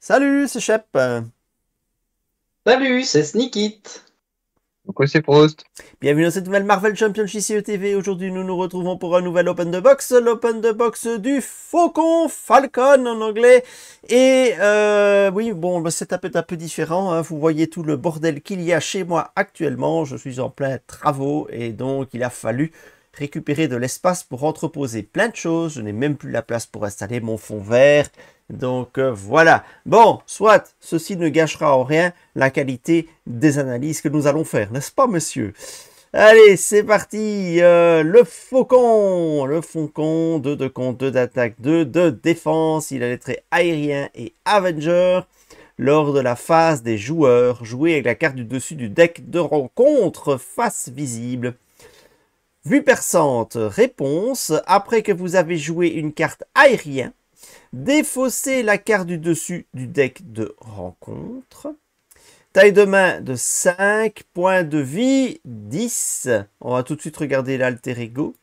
Salut, c'est Shep. Salut, c'est Sneakit. Pourquoi c'est Prost? Bienvenue dans cette nouvelle Marvel Championship TV. Aujourd'hui, nous nous retrouvons pour un nouvel Open the Box, l'Open the Box du Faucon, Falcon en anglais. Et oui, bon, le setup est un peu différent, hein. Vous voyez tout le bordel qu'il y a chez moi actuellement. Je suis en plein travaux et donc il a fallu récupérer de l'espace pour entreposer plein de choses. Je n'ai même plus la place pour installer mon fond vert. Donc voilà. Bon, soit ceci ne gâchera en rien la qualité des analyses que nous allons faire, n'est-ce pas, monsieur? Allez, c'est parti. Le Faucon, 2 de compte, 2 d'attaque, 2 de défense. Il a les traits aérien et Avenger. Lors de la phase des joueurs, jouez avec la carte du dessus du deck de rencontre, face visible. Vue perçante, réponse. Après que vous avez joué une carte aérien, défaussez la carte du dessus du deck de rencontre. Taille de main de 5, points de vie 10. On va tout de suite regarder l'alter ego.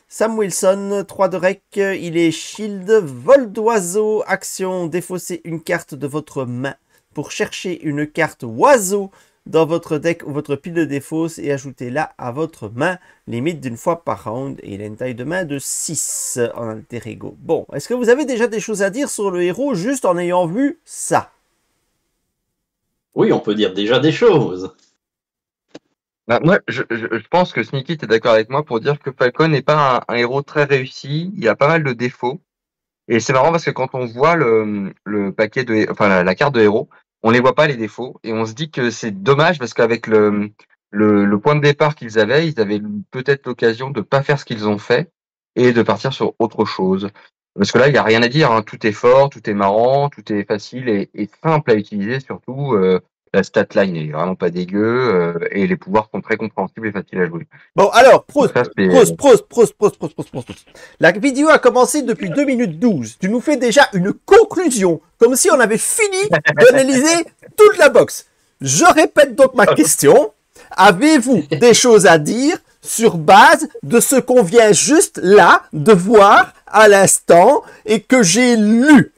Sam Wilson, 3 de rec, il est shield, vol d'oiseau, action, défausser une carte de votre main pour chercher une carte oiseau dans votre deck ou votre pile de défausse et ajoutez-la à votre main, limite d'une fois par round, et il a une taille de main de 6 en alter ego. Bon, est-ce que vous avez déjà des choses à dire sur le héros juste en ayant vu ça? Oui, on peut dire déjà des choses. Bah, moi, je pense que Sneaky est d'accord avec moi pour dire que Falcon n'est pas un héros très réussi. Il a pas mal de défauts. Et c'est marrant parce que quand on voit le paquet enfin, la carte de héros, on les voit pas les défauts. Et on se dit que c'est dommage parce qu'avec le point de départ qu'ils avaient, ils avaient peut-être l'occasion de pas faire ce qu'ils ont fait et de partir sur autre chose. Parce que là, il n'y a rien à dire, hein. Tout est fort, tout est marrant, tout est facile et simple à utiliser surtout. La statline est vraiment pas dégueu et les pouvoirs sont très compréhensibles et faciles à jouer. Bon, alors, Donc Proust, ça, c'est Proust, Proust, Proust, Proust, Proust, Proust, Proust, Proust. La vidéo a commencé depuis 2 minutes 12. Tu nous fais déjà une conclusion, comme si on avait fini d'analyser toute la box. Je répète donc ma question. Avez-vous des choses à dire sur base de ce qu'on vient juste là de voir à l'instant et que j'ai lu?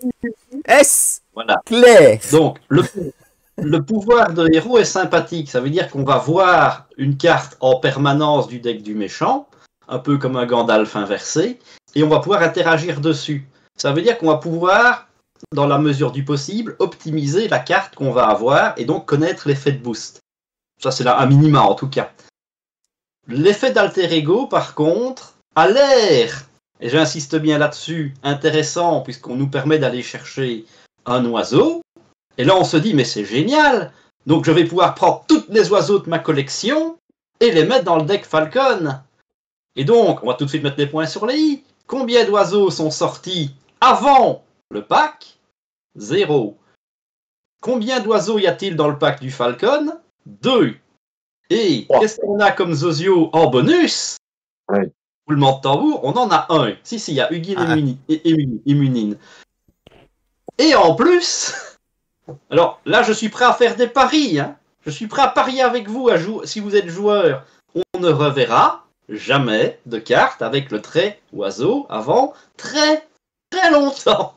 Est-ce Voilà. clair? Donc, le pouvoir de héros est sympathique. Ça veut dire qu'on va voir une carte en permanence du deck du méchant, un peu comme un Gandalf inversé, et on va pouvoir interagir dessus. Ça veut dire qu'on va pouvoir, dans la mesure du possible, optimiser la carte qu'on va avoir et donc connaître l'effet de boost. Ça, c'est là un minima en tout cas. L'effet d'alter ego, par contre, a l'air, et j'insiste bien là-dessus, intéressant puisqu'on nous permet d'aller chercher un oiseau. Et là, on se dit, mais c'est génial. Donc, je vais pouvoir prendre tous les oiseaux de ma collection et les mettre dans le deck Falcon. Et donc, on va tout de suite mettre les points sur les i. Combien d'oiseaux sont sortis avant le pack? 0. Combien d'oiseaux y a-t-il dans le pack du Falcon? 2. Et qu'est-ce qu'on a comme Zozio en bonus? Ouais. Roulement de tambour, on en a un. Si, il y a Hugin et Munin. Et en plus, alors là, je suis prêt à faire des paris. Hein. Je suis prêt à parier avec vous. Si vous êtes joueur, on ne reverra jamais de carte avec le trait oiseau avant très très longtemps.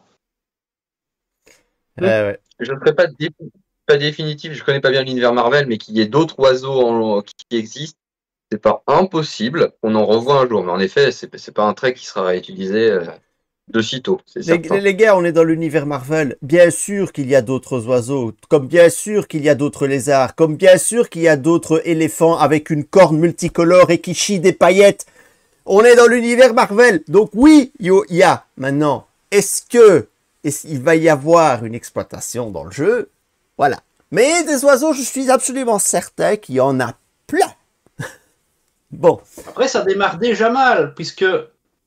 Ouais. Je ne serais pas définitif, je connais pas bien l'univers Marvel, mais qu'il y ait d'autres oiseaux qui existent, c'est pas impossible. On en revoit un jour, mais en effet, c'est pas un trait qui sera réutilisé de sitôt, c'est certain. Les gars, on est dans l'univers Marvel. Bien sûr qu'il y a d'autres oiseaux, comme bien sûr qu'il y a d'autres lézards, comme bien sûr qu'il y a d'autres éléphants avec une corne multicolore et qui chient des paillettes. On est dans l'univers Marvel. Donc oui, il y a. Maintenant, il va y avoir une exploitation dans le jeu? Voilà. Mais des oiseaux, je suis absolument certain qu'il y en a plein. Bon. Après, ça démarre déjà mal, puisque,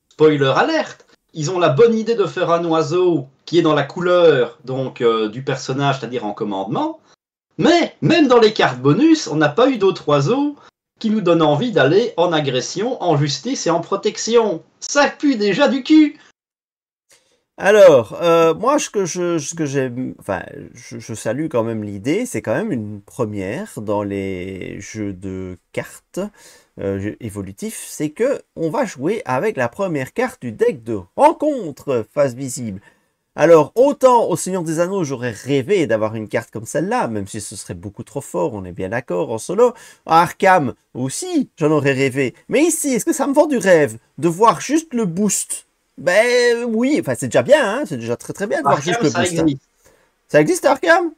spoiler alerte, ils ont la bonne idée de faire un oiseau qui est dans la couleur donc du personnage, c'est-à-dire en commandement. Mais même dans les cartes bonus, on n'a pas eu d'autres oiseaux qui nous donnent envie d'aller en agression, en justice et en protection. Ça pue déjà du cul. Alors, moi, je salue quand même l'idée. C'est quand même une première dans les jeux de cartes évolutifs. C'est que on va jouer avec la première carte du deck de rencontre face visible. Alors, autant au Seigneur des Anneaux, j'aurais rêvé d'avoir une carte comme celle-là, même si ce serait beaucoup trop fort, on est bien d'accord, en solo. À Arkham aussi, j'en aurais rêvé. Mais ici, est-ce que ça me vend du rêve de voir juste le boost? Ben oui, enfin c'est déjà bien, hein, c'est déjà très très bien de voir juste Arkham, le ça boost. existe. Ça existe Arkham?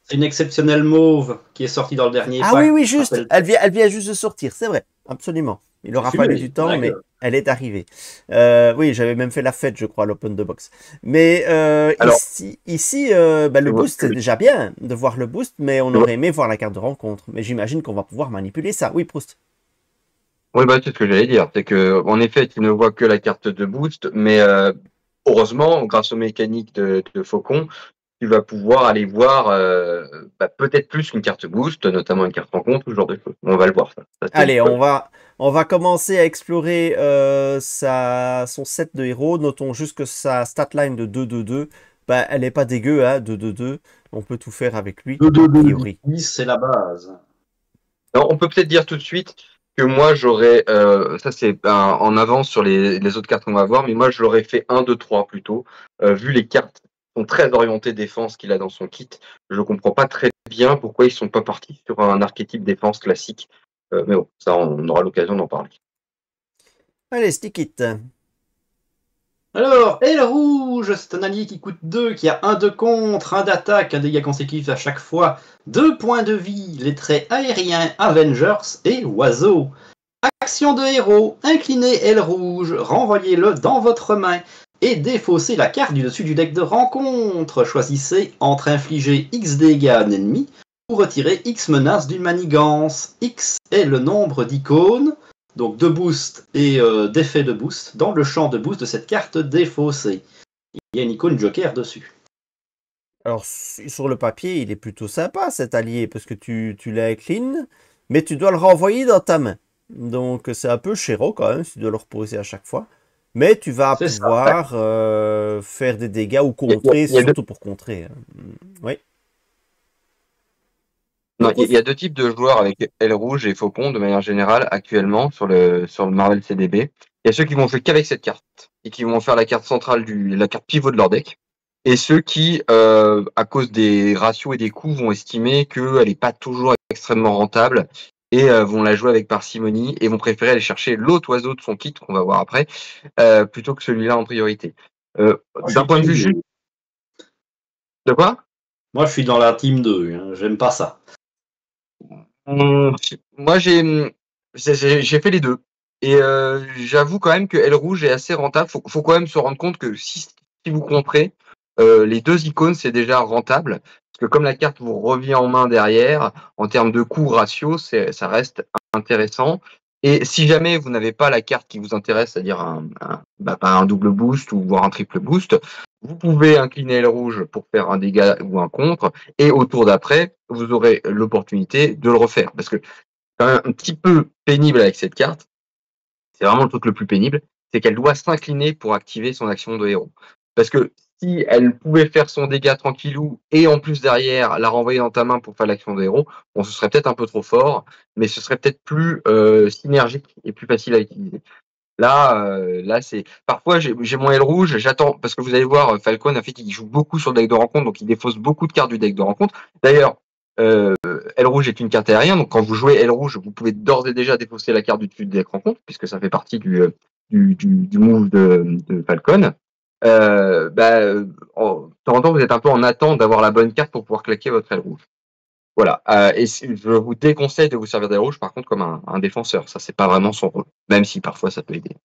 C'est une exceptionnelle mauve qui est sortie dans le dernier Ah pack. oui, oui, juste. Rappelle- Elle vient juste de sortir, c'est vrai, absolument. Il aura J'ai fallu fumé, du temps, mais blague. elle est arrivée. Oui, j'avais même fait la fête, je crois, à l'Open the Box. Mais Alors, ici bah, le je vois- boost, c'est déjà bien de voir le boost, mais on je vois- aurait aimé voir la carte de rencontre. Mais j'imagine qu'on va pouvoir manipuler ça. Oui, Proust. oui, bah, c'est ce que j'allais dire. C'est que, en effet, tu ne vois que la carte de boost, mais heureusement, grâce aux mécaniques de Faucon, tu vas pouvoir aller voir bah, peut-être plus qu'une carte boost, notamment une carte rencontre, ou ce genre de choses. On va le voir, ça. Ça, c'est Allez, cool. on va commencer à explorer son set de héros. Notons juste que sa statline de 2-2-2, bah, elle est pas dégueu, hein, 2-2-2. On peut tout faire avec lui, Le a 2 2 priori. 10, c'est la base. Alors, on peut peut-être dire tout de suite que moi, j'aurais, ça c'est en avance sur les autres cartes qu'on va voir, mais moi, je l'aurais fait 1, 2, 3 plutôt, vu les cartes sont très orientées défense qu'il a dans son kit. Je comprends pas très bien pourquoi ils sont pas partis sur un archétype défense classique. Mais bon, ça, on aura l'occasion d'en parler. Allez, stick it. Alors, et le rouge, c'est un allié qui coûte 2, qui a 1 de contre, 1 d'attaque, un dégât consécutif à chaque fois, 2 points de vie, les traits aériens, Avengers et oiseau. Action de héros, inclinez aile rouge, renvoyez-le dans votre main et défaussez la carte du dessus du deck de rencontre. Choisissez entre infliger X dégâts à un ennemi ou retirer X menaces d'une manigance. X est le nombre d'icônes, donc de boost et d'effets de boost, dans le champ de boost de cette carte défaussée. Il y a une icône Joker dessus. Alors, sur le papier, il est plutôt sympa cet allié parce que tu l'inclines, mais tu dois le renvoyer dans ta main. Donc, c'est un peu chéro quand même, si tu dois le reposer à chaque fois. Mais tu vas C'est ça. pouvoir faire des dégâts ou Il y a- contrer, il y a deux- surtout pour contrer, hein. Oui. Non, il y a deux types de joueurs avec aile rouge et faucon de manière générale actuellement sur le Marvel CDB. Il y a ceux qui vont jouer qu'avec cette carte et qui vont faire la carte centrale la carte pivot de leur deck. Et ceux qui, à cause des ratios et des coûts, vont estimer qu'elle n'est pas toujours extrêmement rentable et vont la jouer avec parcimonie et vont préférer aller chercher l'autre oiseau de son kit, qu'on va voir après, plutôt que celui-là en priorité. D'un point de vue juste, de quoi? Moi, je suis dans la team 2, hein. J'aime pas ça. Moi, j'ai fait les deux. Et j'avoue quand même que Aile Rouge est assez rentable. Faut quand même se rendre compte que si vous comprez, les deux icônes, c'est déjà rentable. Parce que comme la carte vous revient en main derrière, en termes de coût ratio, ça reste intéressant. Et si jamais vous n'avez pas la carte qui vous intéresse, c'est-à-dire pas un double boost ou voire un triple boost, vous pouvez incliner Aile Rouge pour faire un dégât ou un contre. Et au tour d'après, vous aurez l'opportunité de le refaire. Parce que quand même un petit peu pénible avec cette carte, c'est vraiment le truc le plus pénible, c'est qu'elle doit s'incliner pour activer son action de héros. Parce que si elle pouvait faire son dégât tranquillou et en plus derrière la renvoyer dans ta main pour faire l'action de héros, bon, ce serait peut-être un peu trop fort, mais ce serait peut-être plus synergique et plus facile à utiliser. Là, c'est parfois j'ai mon aile rouge, j'attends parce que vous allez voir Falcon a fait qu'il joue beaucoup sur le deck de rencontre, donc il défausse beaucoup de cartes du deck de rencontre. D'ailleurs, aile rouge est une carte aérienne, donc quand vous jouez aile rouge, vous pouvez d'ores et déjà défausser la carte du dessus du deck rencontre, puisque ça fait partie du move de Falcon. De temps en temps, vous êtes un peu en attente d'avoir la bonne carte pour pouvoir claquer votre aile rouge. Voilà. Et je vous déconseille de vous servir d'aile rouge, par contre, comme un défenseur. Ça, c'est pas vraiment son rôle, même si parfois ça peut aider.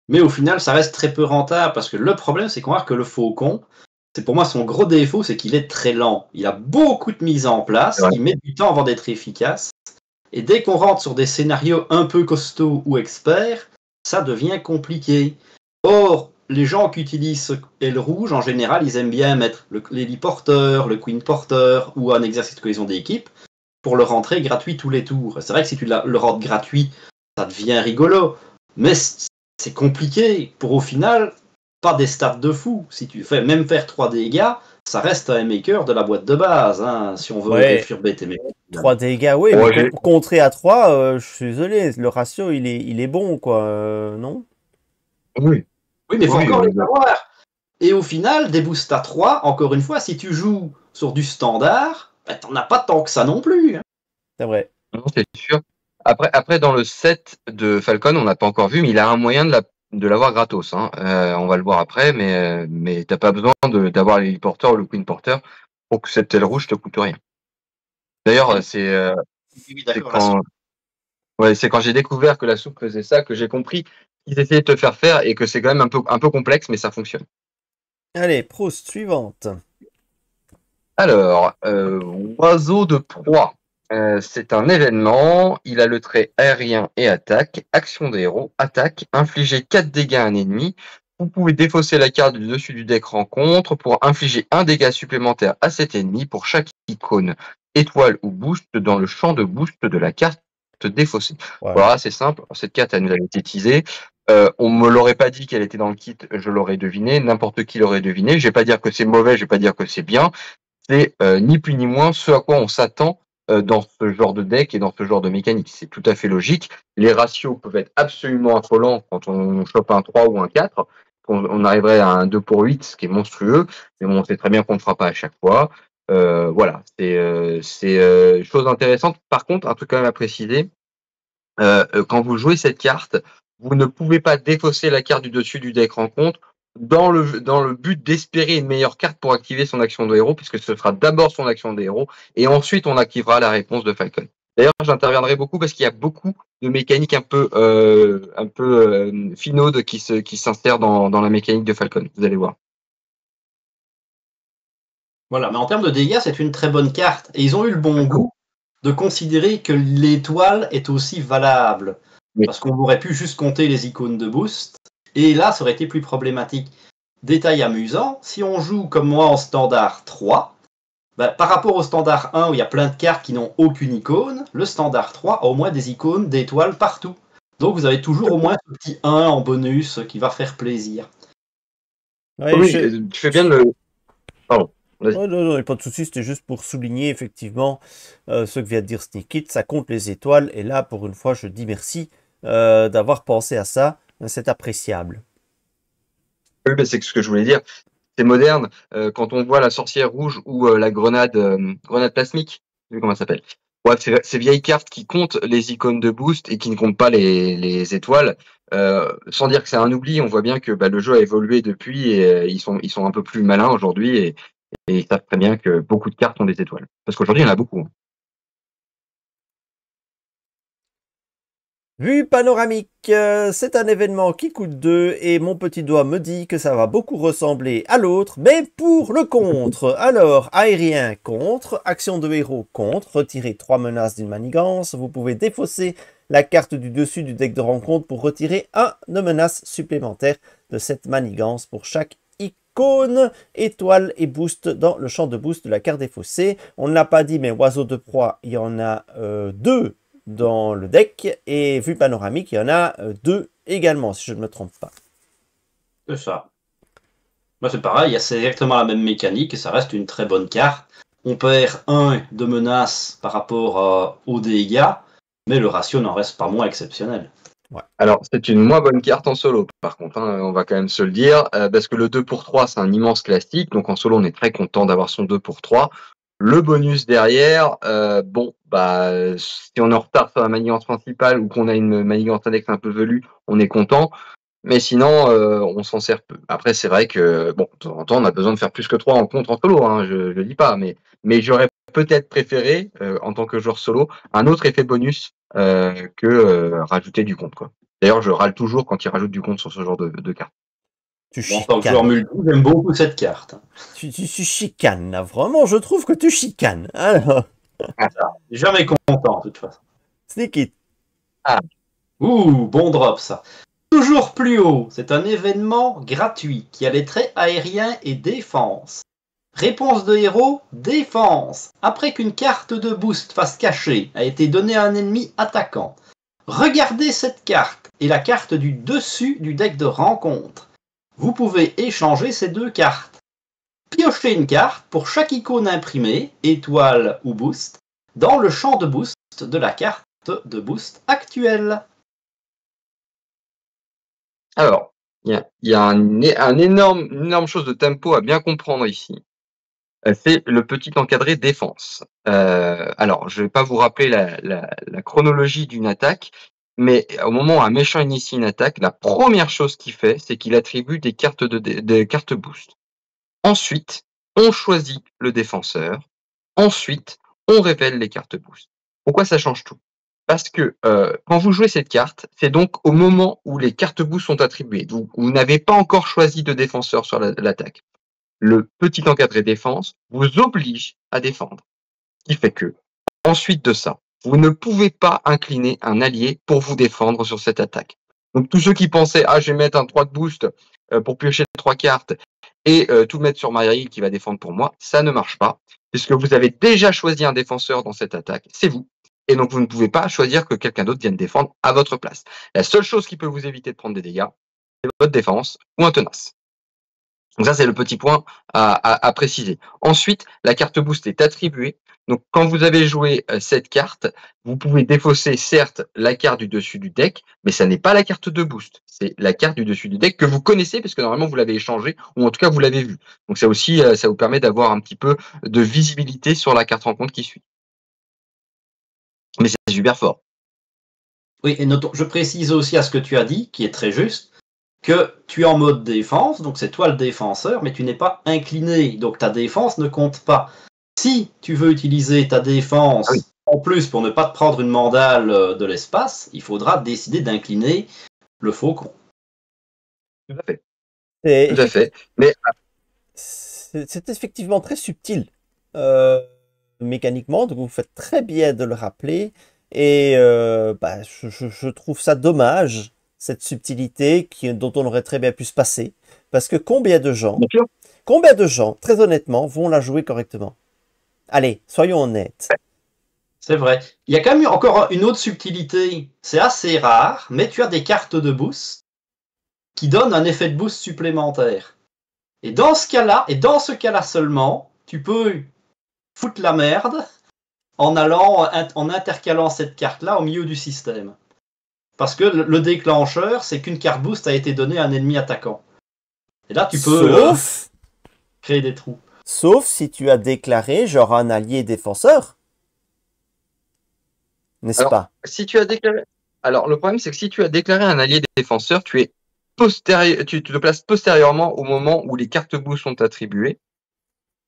Mais au final, ça reste très peu rentable parce que le problème, c'est qu'on voit que le faucon, c'est pour moi son gros défaut, c'est qu'il est très lent. Il a beaucoup de mise en place, Ouais. il met du temps avant d'être efficace. Et dès qu'on rentre sur des scénarios un peu costauds ou experts, ça devient compliqué. Or, les gens qui utilisent aile rouge, en général, ils aiment bien mettre l'Eli Porter, le Queen Porter ou un exercice de cohésion d'équipe pour le rentrer gratuit tous les tours. C'est vrai que si tu le rentres gratuit, ça devient rigolo. Mais c'est compliqué pour au final pas des stats de fou. Si tu fais même faire 3 dégâts, ça reste un maker de la boîte de base, hein, si on veut Ouais. réfurber tes mecs. 3 dégâts, oui, Ouais, mais contrer à 3, je suis désolé, le ratio, il est bon, quoi, non? Oui. Oui, mais il faut Oui, encore oui, les avoir. Et au final, des boosts à 3, encore une fois, si tu joues sur du standard, ben, t'en as pas tant que ça non plus. Hein. C'est vrai. Non, c'est sûr. Après, dans le set de Falcon, on n'a pas encore vu, mais il a un moyen de l'avoir gratos. Hein. On va le voir après, mais t'as pas besoin d'avoir les porteurs ou le Queen Porter pour que cette aile rouge te coûte rien. D'ailleurs, Oui, c'est d'accord, quand, ouais, c'est quand j'ai découvert que la soupe faisait ça que j'ai compris qu'ils essayaient de te faire faire et que c'est quand même un peu complexe, mais ça fonctionne. Allez, Proust, suivante. Alors, oiseau de proie. C'est un événement. Il a le trait aérien et attaque. Action des héros. Attaque. Infliger 4 dégâts à un ennemi. Vous pouvez défausser la carte du dessus du deck rencontre pour infliger un dégât supplémentaire à cet ennemi pour chaque icône, étoile ou boost dans le champ de boost de la carte défaussée. Voilà. Voilà, c'est simple. Cette carte, elle nous avait été teasée. On me l'aurait pas dit qu'elle était dans le kit, je l'aurais deviné. N'importe qui l'aurait deviné. Je vais pas dire que c'est mauvais, je vais pas dire que c'est bien. C'est ni plus ni moins ce à quoi on s'attend dans ce genre de deck et dans ce genre de mécanique. C'est tout à fait logique. Les ratios peuvent être absolument affolants quand on chope un 3 ou un 4. On arriverait à un 2 pour 8, ce qui est monstrueux. Mais bon, on sait très bien qu'on ne le fera pas à chaque fois. Voilà, c'est chose intéressante. Par contre, un truc quand même à préciser, quand vous jouez cette carte, vous ne pouvez pas défausser la carte du dessus du deck rencontre dans le but d'espérer une meilleure carte pour activer son action de héros, puisque ce sera d'abord son action de héros, et ensuite on activera la réponse de Falcon. D'ailleurs, j'interviendrai beaucoup parce qu'il y a beaucoup de mécaniques un peu finaudes qui s'insèrent dans la mécanique de Falcon. Vous allez voir. Voilà, mais en termes de dégâts, c'est une très bonne carte. Et ils ont eu le bon goût de considérer que l'étoile est aussi valable. Oui. Parce qu'on aurait pu juste compter les icônes de boost. Et là, ça aurait été plus problématique. Détail amusant, si on joue comme moi en standard 3, par rapport au standard 1 où il y a plein de cartes qui n'ont aucune icône, le standard 3 a au moins des icônes d'étoiles partout. Donc vous avez toujours au moins ce petit 1 en bonus qui va faire plaisir. Ouais, Oui, tu fais bien de le... Pardon. Oh, non, pas de souci, c'était juste pour souligner effectivement ce que vient de dire Sneakit, ça compte les étoiles, et là pour une fois je dis merci d'avoir pensé à ça, c'est appréciable. Oui, ben, c'est ce que je voulais dire. C'est moderne. Quand on voit la sorcière rouge ou la grenade plasmique, je sais plus comment ça s'appelle. Bref, ces vieilles cartes qui comptent les icônes de boost et qui ne comptent pas les étoiles. Sans dire que c'est un oubli, on voit bien que le jeu a évolué depuis et ils sont un peu plus malins aujourd'hui et ils savent très bien que beaucoup de cartes ont des étoiles. Parce qu'aujourd'hui, il y en a beaucoup. Vue panoramique, c'est un événement qui coûte 2 et mon petit doigt me dit que ça va beaucoup ressembler à l'autre, mais pour le contre. Alors, aérien contre, action de héros contre, retirer 3 menaces d'une manigance, vous pouvez défausser la carte du dessus du deck de rencontre pour retirer 1 de menace supplémentaire de cette manigance pour chaque icône, étoile et boost dans le champ de boost de la carte défaussée. On ne l'a pas dit, mais oiseau de proie, il y en a 2 dans le deck, et vue panoramique, il y en a 2 également, si je ne me trompe pas. C'est ça. Moi, c'est pareil, c'est exactement la même mécanique et ça reste une très bonne carte. On perd 1 de menace par rapport aux dégâts, mais le ratio n'en reste pas moins exceptionnel. Ouais. Alors, c'est une moins bonne carte en solo, par contre, hein, on va quand même se le dire, parce que le 2 pour 3, c'est un immense classique, donc en solo, on est très content d'avoir son 2 pour 3. Le bonus derrière, si on est en retard sur la manigance principale ou qu'on a une manigance index un peu velue, on est content. Mais sinon, on s'en sert peu. Après, c'est vrai que, de temps en temps, on a besoin de faire plus que 3 en contre en solo, hein, je le dis pas. Mais j'aurais peut-être préféré, en tant que joueur solo, un autre effet bonus que rajouter du compte, quoi. D'ailleurs, je râle toujours quand ils rajoutent du compte sur ce genre de carte. En tant que joueur multi, j'aime beaucoup cette carte. Tu chicanes, là. Vraiment, je trouve que tu chicanes. Alors... Jamais content, de toute façon. Sneaky. Bon drop, ça. Toujours plus haut, c'est un événement gratuit qui a les traits aériens et défense. Réponse de héros, défense. Après qu'une carte de boost face cachée a été donnée à un ennemi attaquant, regardez cette carte et la carte du dessus du deck de rencontre. Vous pouvez échanger ces deux cartes. Piochez une carte pour chaque icône imprimée, étoile ou boost, dans le champ de boost de la carte de boost actuelle. Alors, Il y a une énorme chose de tempo à bien comprendre ici. C'est le petit encadré défense. Alors, je vais pas vous rappeler la chronologie d'une attaque, mais au moment où un méchant initie une attaque, la première chose qu'il fait, c'est qu'il attribue des cartes des cartes boost. Ensuite, on choisit le défenseur. Ensuite, on révèle les cartes boost. Pourquoi ça change tout? Parce que quand vous jouez cette carte, c'est donc au moment où les cartes boost sont attribuées. Vous n'avez pas encore choisi de défenseur sur l'attaque. Le petit encadré défense vous oblige à défendre. Ce qui fait que, ensuite de ça, vous ne pouvez pas incliner un allié pour vous défendre sur cette attaque. Donc tous ceux qui pensaient, je vais mettre un 3 de boost pour piocher 3 cartes et tout mettre sur Marie qui va défendre pour moi, ça ne marche pas, puisque vous avez déjà choisi un défenseur dans cette attaque, c'est vous. Et donc vous ne pouvez pas choisir que quelqu'un d'autre vienne défendre à votre place. La seule chose qui peut vous éviter de prendre des dégâts, c'est votre défense ou un tenace. Donc ça, c'est le petit point à préciser. Ensuite, la carte boost est attribuée. Donc quand vous avez joué cette carte, vous pouvez défausser certes la carte du dessus du deck, mais ça n'est pas la carte de boost. C'est la carte du dessus du deck que vous connaissez, parce que normalement vous l'avez échangée, ou en tout cas vous l'avez vue. Donc ça aussi, ça vous permet d'avoir un petit peu de visibilité sur la carte rencontre qui suit. Mais c'est super fort. Oui, et je précise aussi à ce que tu as dit, qui est très juste, que tu es en mode défense, donc c'est toi le défenseur, mais tu n'es pas incliné, donc ta défense ne compte pas. Si tu veux utiliser ta défense en plus pour ne pas te prendre une mandale de l'espace, il faudra décider d'incliner le faucon. Tout à fait. Tout à fait. Mais c'est effectivement très subtil mécaniquement, donc vous faites très bien de le rappeler. Et je trouve ça dommage, cette subtilité dont on aurait très bien pu se passer. Parce que combien de gens, très honnêtement, vont la jouer correctement? Allez, soyons honnêtes. C'est vrai. Il y a quand même encore une autre subtilité. C'est assez rare, mais tu as des cartes de boost qui donnent un effet de boost supplémentaire. Et dans ce cas-là seulement, tu peux foutre la merde en intercalant cette carte-là au milieu du système. Parce que le déclencheur, c'est qu'une carte boost a été donnée à un ennemi attaquant. Et là, tu peux créer des trous. Sauf si tu as déclaré genre un allié défenseur. N'est-ce pas? Si tu as déclaré... Alors, le problème, c'est que si tu as déclaré un allié défenseur, tu te places postérieurement au moment où les cartes boost sont attribuées.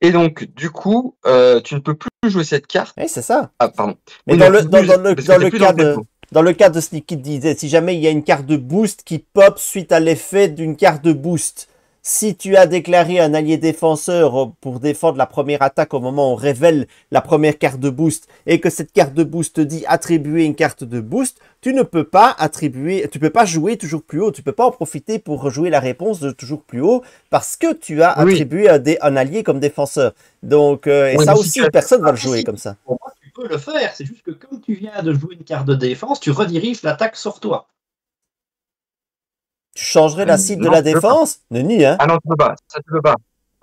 Et donc, du coup, tu ne peux plus jouer cette carte. Oui, c'est ça. Ah, pardon. Mais dans le cas de Sneaky disait, si jamais il y a une carte de boost qui pop suite à l'effet d'une carte de boost, si tu as déclaré un allié défenseur pour défendre la première attaque au moment où on révèle la première carte de boost et que cette carte de boost dit attribuer une carte de boost, tu ne peux pas jouer toujours plus haut, tu peux pas en profiter pour jouer la réponse de toujours plus haut parce que tu as attribué un allié comme défenseur. Donc, ça aussi, personne va le jouer comme ça. Pour moi, tu peux le faire, c'est juste que comme tu viens de jouer une carte de défense, tu rediriges l'attaque sur toi. Tu changerais la cible de la défense? Nenni, hein? Ah non, tu peux pas. Ça, tu peux pas.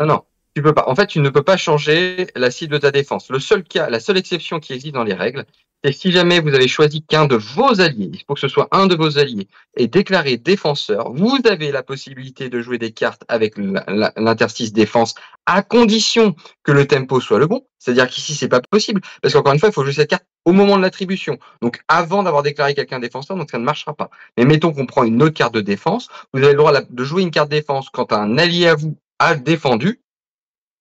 Non, tu peux pas. En fait, tu ne peux pas changer la cible de ta défense. Le seul cas, la seule exception qui existe dans les règles, c'est si jamais vous avez choisi qu'un de vos alliés, il faut que ce soit un de vos alliés, est déclaré défenseur, vous avez la possibilité de jouer des cartes avec l'interstice défense à condition que le tempo soit le bon. C'est-à-dire qu'ici, c'est pas possible. Parce qu'encore une fois, il faut jouer cette carte au moment de l'attribution. Donc, avant d'avoir déclaré quelqu'un défenseur, donc ça ne marchera pas. Mais mettons qu'on prend une autre carte de défense. Vous avez le droit de jouer une carte défense quand un allié à vous a défendu.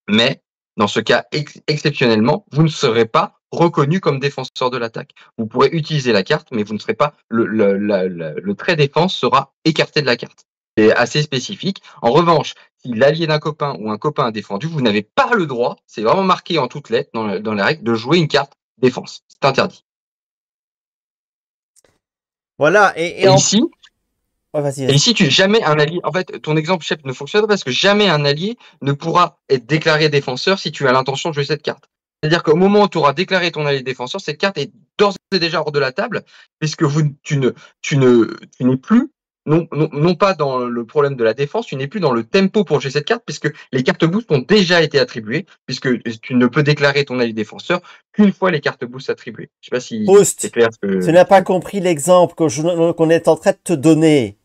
Mais, dans ce cas, exceptionnellement, vous ne serez pas reconnu comme défenseur de l'attaque. Vous pourrez utiliser la carte, mais vous ne serez pas, le trait défense sera écarté de la carte. C'est assez spécifique. En revanche, si l'allié d'un copain ou un copain a défendu, vous n'avez pas le droit, c'est vraiment marqué en toutes lettres dans les règles, de jouer une carte défense. C'est interdit. Voilà, et ici, et ici, jamais un allié, en fait, ton exemple, chef, ne fonctionne pas parce que jamais un allié ne pourra être déclaré défenseur si tu as l'intention de jouer cette carte. C'est-à-dire qu'au moment où tu auras déclaré ton allié défenseur, cette carte est d'ores et déjà hors de la table, puisque tu n'es plus, non pas dans le problème de la défense, tu n'es plus dans le tempo pour jouer cette carte, puisque les cartes boost ont déjà été attribuées, puisque tu ne peux déclarer ton allié défenseur qu'une fois les cartes boost attribuées. Je sais pas si c'est clair. Tu n'as pas compris l'exemple qu'on est en train de te donner.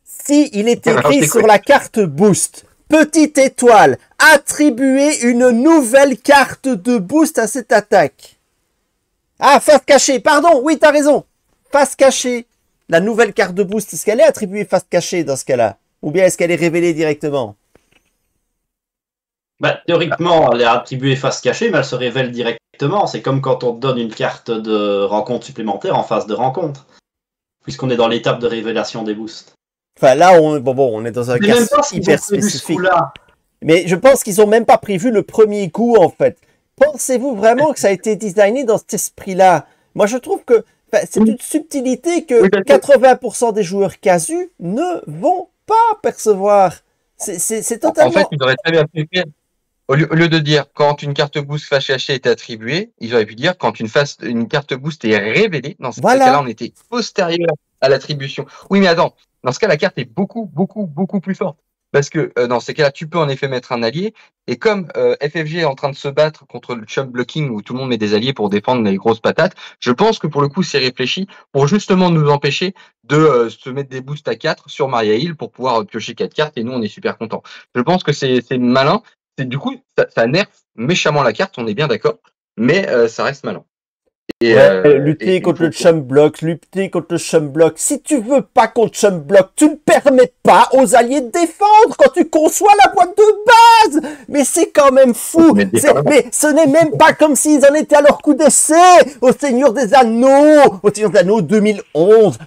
Si il est Alors, je écrit t'écoute. sur la carte boost, petite étoile, attribuer une nouvelle carte de boost à cette attaque. Ah, face cachée, pardon, oui, t'as raison. Face cachée. La nouvelle carte de boost, est-ce qu'elle est attribuée face cachée dans ce cas-là? Ou bien est-ce qu'elle est révélée directement? Bah, théoriquement, elle est attribuée face cachée, mais elle se révèle directement. C'est comme quand on te donne une carte de rencontre supplémentaire en phase de rencontre, puisqu'on est dans l'étape de révélation des boosts. Enfin, là, on est dans un Je sais cas même pas s'ils ont hyper prévu ce spécifique. coup-là. Mais je pense qu'ils ont même pas prévu le premier coup, en fait. Pensez-vous vraiment que ça a été designé dans cet esprit-là? Moi, je trouve que c'est une subtilité que Oui, parce que- 80% des joueurs casus ne vont pas percevoir. C'est En totalement... fait, ils auraient très bien pu faire. Au lieu de dire quand une carte boost face cachée est attribuée, ils auraient pu dire quand une carte boost est révélée. Dans ce cas-là, Voilà. on était postérieur à l'attribution. Oui, mais attends, dans ce cas, la carte est beaucoup, beaucoup, beaucoup plus forte. Parce que dans ces cas-là, tu peux en effet mettre un allié. Et comme FFG est en train de se battre contre le chump blocking où tout le monde met des alliés pour défendre les grosses patates, je pense que pour le coup, c'est réfléchi pour justement nous empêcher de se mettre des boosts à 4 sur Maria Hill pour pouvoir piocher 4 cartes et nous, on est super contents. Je pense que c'est malin. Du coup, ça nerf méchamment la carte, on est bien d'accord, mais ça reste malin. Ouais, lutter Il contre le faut. chump block, lutter contre le chump block. Si tu veux pas contre chump block, tu ne permets pas aux alliés de défendre quand tu conçois la boîte de base. Mais c'est quand même fou. Mais ce n'est même pas comme s'ils en étaient à leur coup d'essai. Au Seigneur des Anneaux 2011.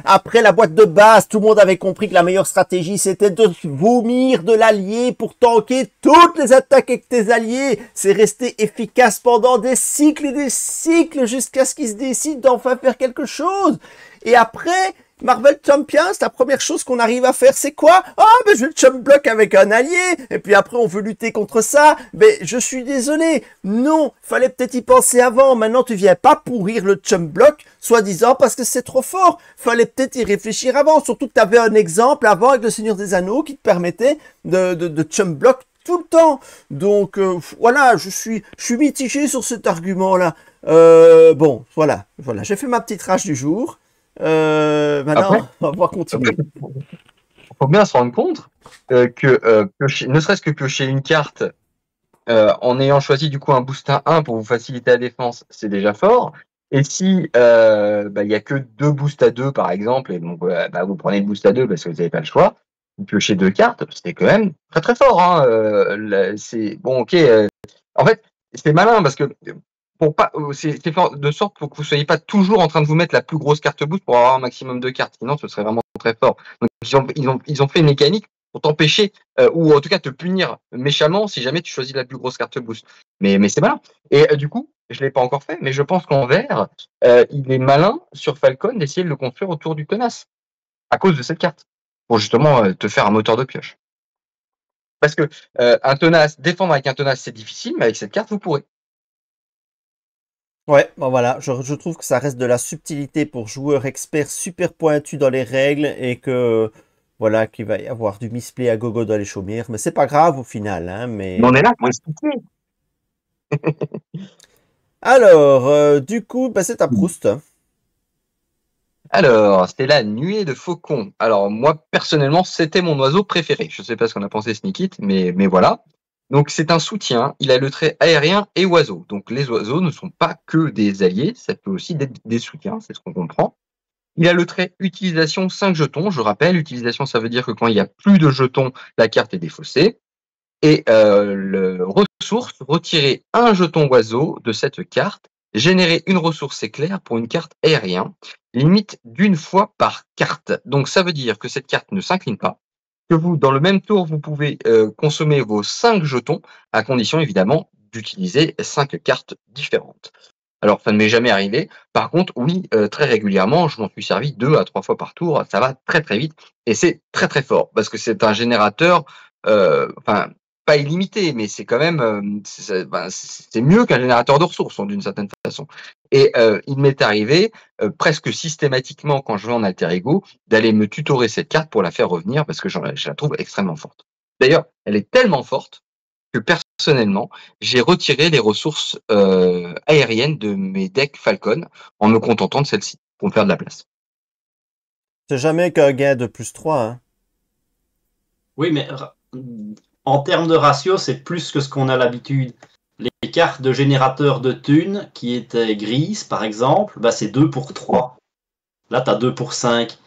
Après la boîte de base, tout le monde avait compris que la meilleure stratégie, c'était de vomir de l'allié pour tanker toutes les attaques avec tes alliés. C'est resté efficace pendant des cycles et des cycles jusqu'à ce qu'ils se décident d'enfin faire quelque chose. Et après, Marvel Champions, la première chose qu'on arrive à faire, c'est quoi? Ah, ben je vais le chump block avec un allié. Et puis après, on veut lutter contre ça. Mais je suis désolé. Non, fallait peut-être y penser avant. Maintenant, tu viens pas pourrir le chump block, soi-disant parce que c'est trop fort. Fallait peut-être y réfléchir avant. Surtout que tu avais un exemple avant avec le Seigneur des Anneaux qui te permettait de chump block tout le temps. Donc voilà, je suis mitigé sur cet argument-là. Bon, voilà, j'ai fait ma petite rage du jour. Maintenant, Après, on va continuer. faut bien se rendre compte que ne serait-ce que piocher une carte en ayant choisi du coup un boost à 1 pour vous faciliter la défense, c'est déjà fort. Et si il y a que 2 boosts à 2 par exemple, et donc vous prenez le boost à 2 parce que vous n'avez pas le choix, vous piochez 2 cartes, c'est quand même très très fort. Hein, c'est bon, ok. En fait, c'est malin parce que pour pas, c'est fort de sorte pour que vous soyez pas toujours en train de vous mettre la plus grosse carte boost pour avoir un maximum de cartes. Sinon, ce serait vraiment très fort. Donc, ils ont fait une mécanique pour t'empêcher ou en tout cas te punir méchamment si jamais tu choisis la plus grosse carte boost. Mais c'est malin. Et du coup, je l'ai pas encore fait, mais je pense qu'en vert, il est malin sur Falcon d'essayer de le construire autour du tenace à cause de cette carte pour justement te faire un moteur de pioche. Parce que un tenace, défendre avec un tenace, c'est difficile, mais avec cette carte, vous pourrez. Ouais, bon voilà, je trouve que ça reste de la subtilité pour joueurs experts super pointus dans les règles et que voilà qu'il va y avoir du misplay à gogo dans les chaumières, mais c'est pas grave au final, hein, Mais on mais est là pour expliquer. alors du coup, bah, c'est à Proust. Alors, c'est la nuée de faucons. Alors, moi, personnellement, c'était mon oiseau préféré. Je ne sais pas ce qu'on a pensé Sneakit, mais voilà. Donc, c'est un soutien. Il a le trait aérien et oiseau. Donc, les oiseaux ne sont pas que des alliés. Ça peut aussi être des soutiens. C'est ce qu'on comprend. Il a le trait utilisation 5 jetons. Je rappelle, utilisation, ça veut dire que quand il y a plus de jetons, la carte est défaussée. Et le ressource, retirer un jeton oiseau de cette carte, générer une ressource éclair pour une carte aérien, limite d'une fois par carte. Donc ça veut dire que cette carte ne s'incline pas, que vous, dans le même tour, vous pouvez consommer vos 5 jetons, à condition évidemment d'utiliser 5 cartes différentes. Alors, ça ne m'est jamais arrivé. Par contre, oui, très régulièrement, je m'en suis servi 2 à 3 fois par tour. Ça va très très vite et c'est très très fort parce que c'est un générateur, enfin pas illimité, mais c'est quand même, c'est mieux qu'un générateur de ressources d'une certaine façon. Et il m'est arrivé presque systématiquement quand je vais en alter ego d'aller me tutorer cette carte pour la faire revenir parce que je la trouve extrêmement forte. D'ailleurs, elle est tellement forte que personnellement, j'ai retiré les ressources aériennes de mes decks Falcon en me contentant de celle-ci pour me faire de la place. C'est jamais qu'un gain de plus 3, hein. Oui, mais en termes de ratio, c'est plus que ce qu'on a l'habitude. Les cartes de générateurs de thunes qui étaient grises, par exemple, bah, c'est 2 pour 3. Là, tu as 2 pour 5.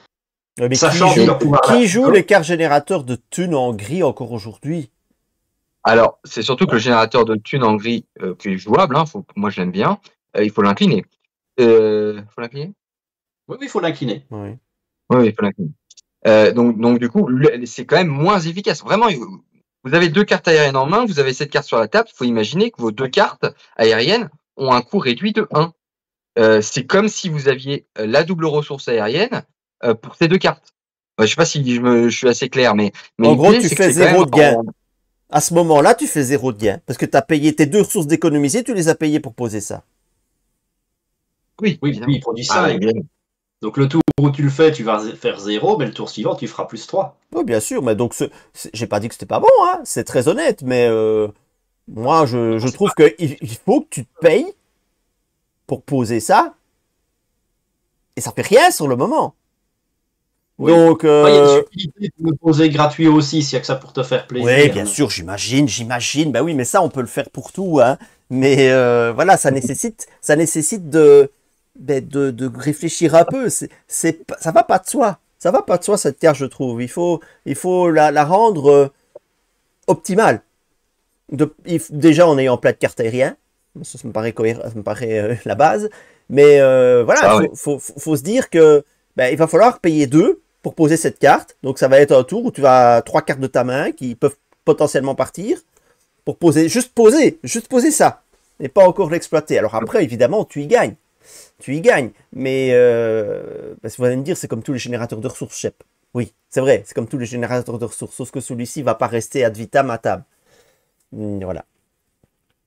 Ouais, mais Sachant qu'il va pouvoir qui joue les cartes générateurs de thunes en gris encore aujourd'hui? Alors, c'est surtout que le générateur de thunes en gris, qui est jouable, hein, moi je l'aime bien, il faut l'incliner. Faut l'incliner? Oui, il faut l'incliner. Oui. Oui, il faut l'incliner. Donc du coup, c'est quand même moins efficace. Vraiment, vous avez 2 cartes aériennes en main, vous avez cette carte sur la table, il faut imaginer que vos 2 cartes aériennes ont un coût réduit de 1. C'est comme si vous aviez la double ressource aérienne pour ces 2 cartes. Je sais pas si je suis assez clair, mais En gros, l'idée, tu c'est que fais c'est quand même zéro de gain. À ce moment-là, tu fais zéro de gain. Parce que tu as payé tes 2 ressources d'économiser, tu les as payées pour poser ça. Oui, Oui, évidemment. il produit Ah, 5. évidemment. Donc le tour où tu le fais, tu vas faire 0, mais le tour suivant, tu feras plus 3. Oui, bien sûr, mais donc j'ai pas dit que c'était pas bon, hein. C'est très honnête, mais moi je trouve que il faut que tu te payes pour poser ça, et ça fait rien sur le moment. Oui. Donc, Il y a des utilités de le poser gratuit aussi, s'il y a que ça pour te faire plaisir. oui, bien sûr, j'imagine. Bah oui, mais ça, on peut le faire pour tout, hein. Mais voilà, ça nécessite de réfléchir un peu. Ça va pas de soi. Ça va pas de soi, cette carte, je trouve. Il faut la rendre optimale. Déjà en ayant plein de cartes aériennes. Ça me paraît ça me paraît la base. Mais voilà, Ça, oui. faut se dire que il va falloir payer 2 pour poser cette carte. Donc ça va être un tour où tu as 3 cartes de ta main qui peuvent potentiellement partir pour juste poser ça et pas encore l'exploiter. Alors après, évidemment, tu y gagnes. Mais parce que vous allez me dire, c'est comme tous les générateurs de ressources, Shep. Oui, c'est vrai, c'est comme tous les générateurs de ressources, sauf que celui-ci va pas rester ad vitam aeternam. Voilà.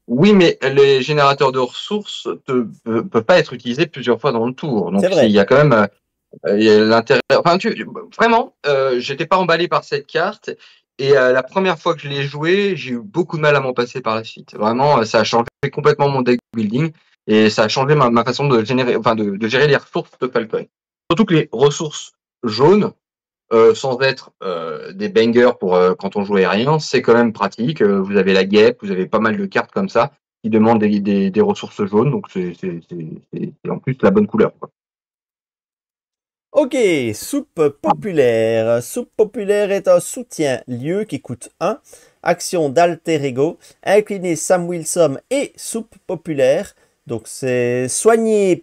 Oui, mais les générateurs de ressources ne peuvent pas être utilisés plusieurs fois dans le tour. Donc, C'est vrai. il y a quand même il y a l'intérêt. Enfin, vraiment, j'étais pas emballé par cette carte. Et la première fois que je l'ai jouée, j'ai eu beaucoup de mal à m'en passer par la suite. Vraiment, ça a changé complètement mon deck building et ça a changé ma façon de générer, enfin, de gérer les ressources de Falcon. Surtout que les ressources jaunes, sans être des bangers pour quand on joue aérien, c'est quand même pratique. Vous avez la guêpe, vous avez pas mal de cartes comme ça qui demandent des ressources jaunes, donc c'est en plus la bonne couleur, quoi. Ok, soupe populaire. Soupe populaire est un soutien lieu qui coûte 1. Action d'alter ego. Incliner Sam Wilson et soupe populaire. Donc c'est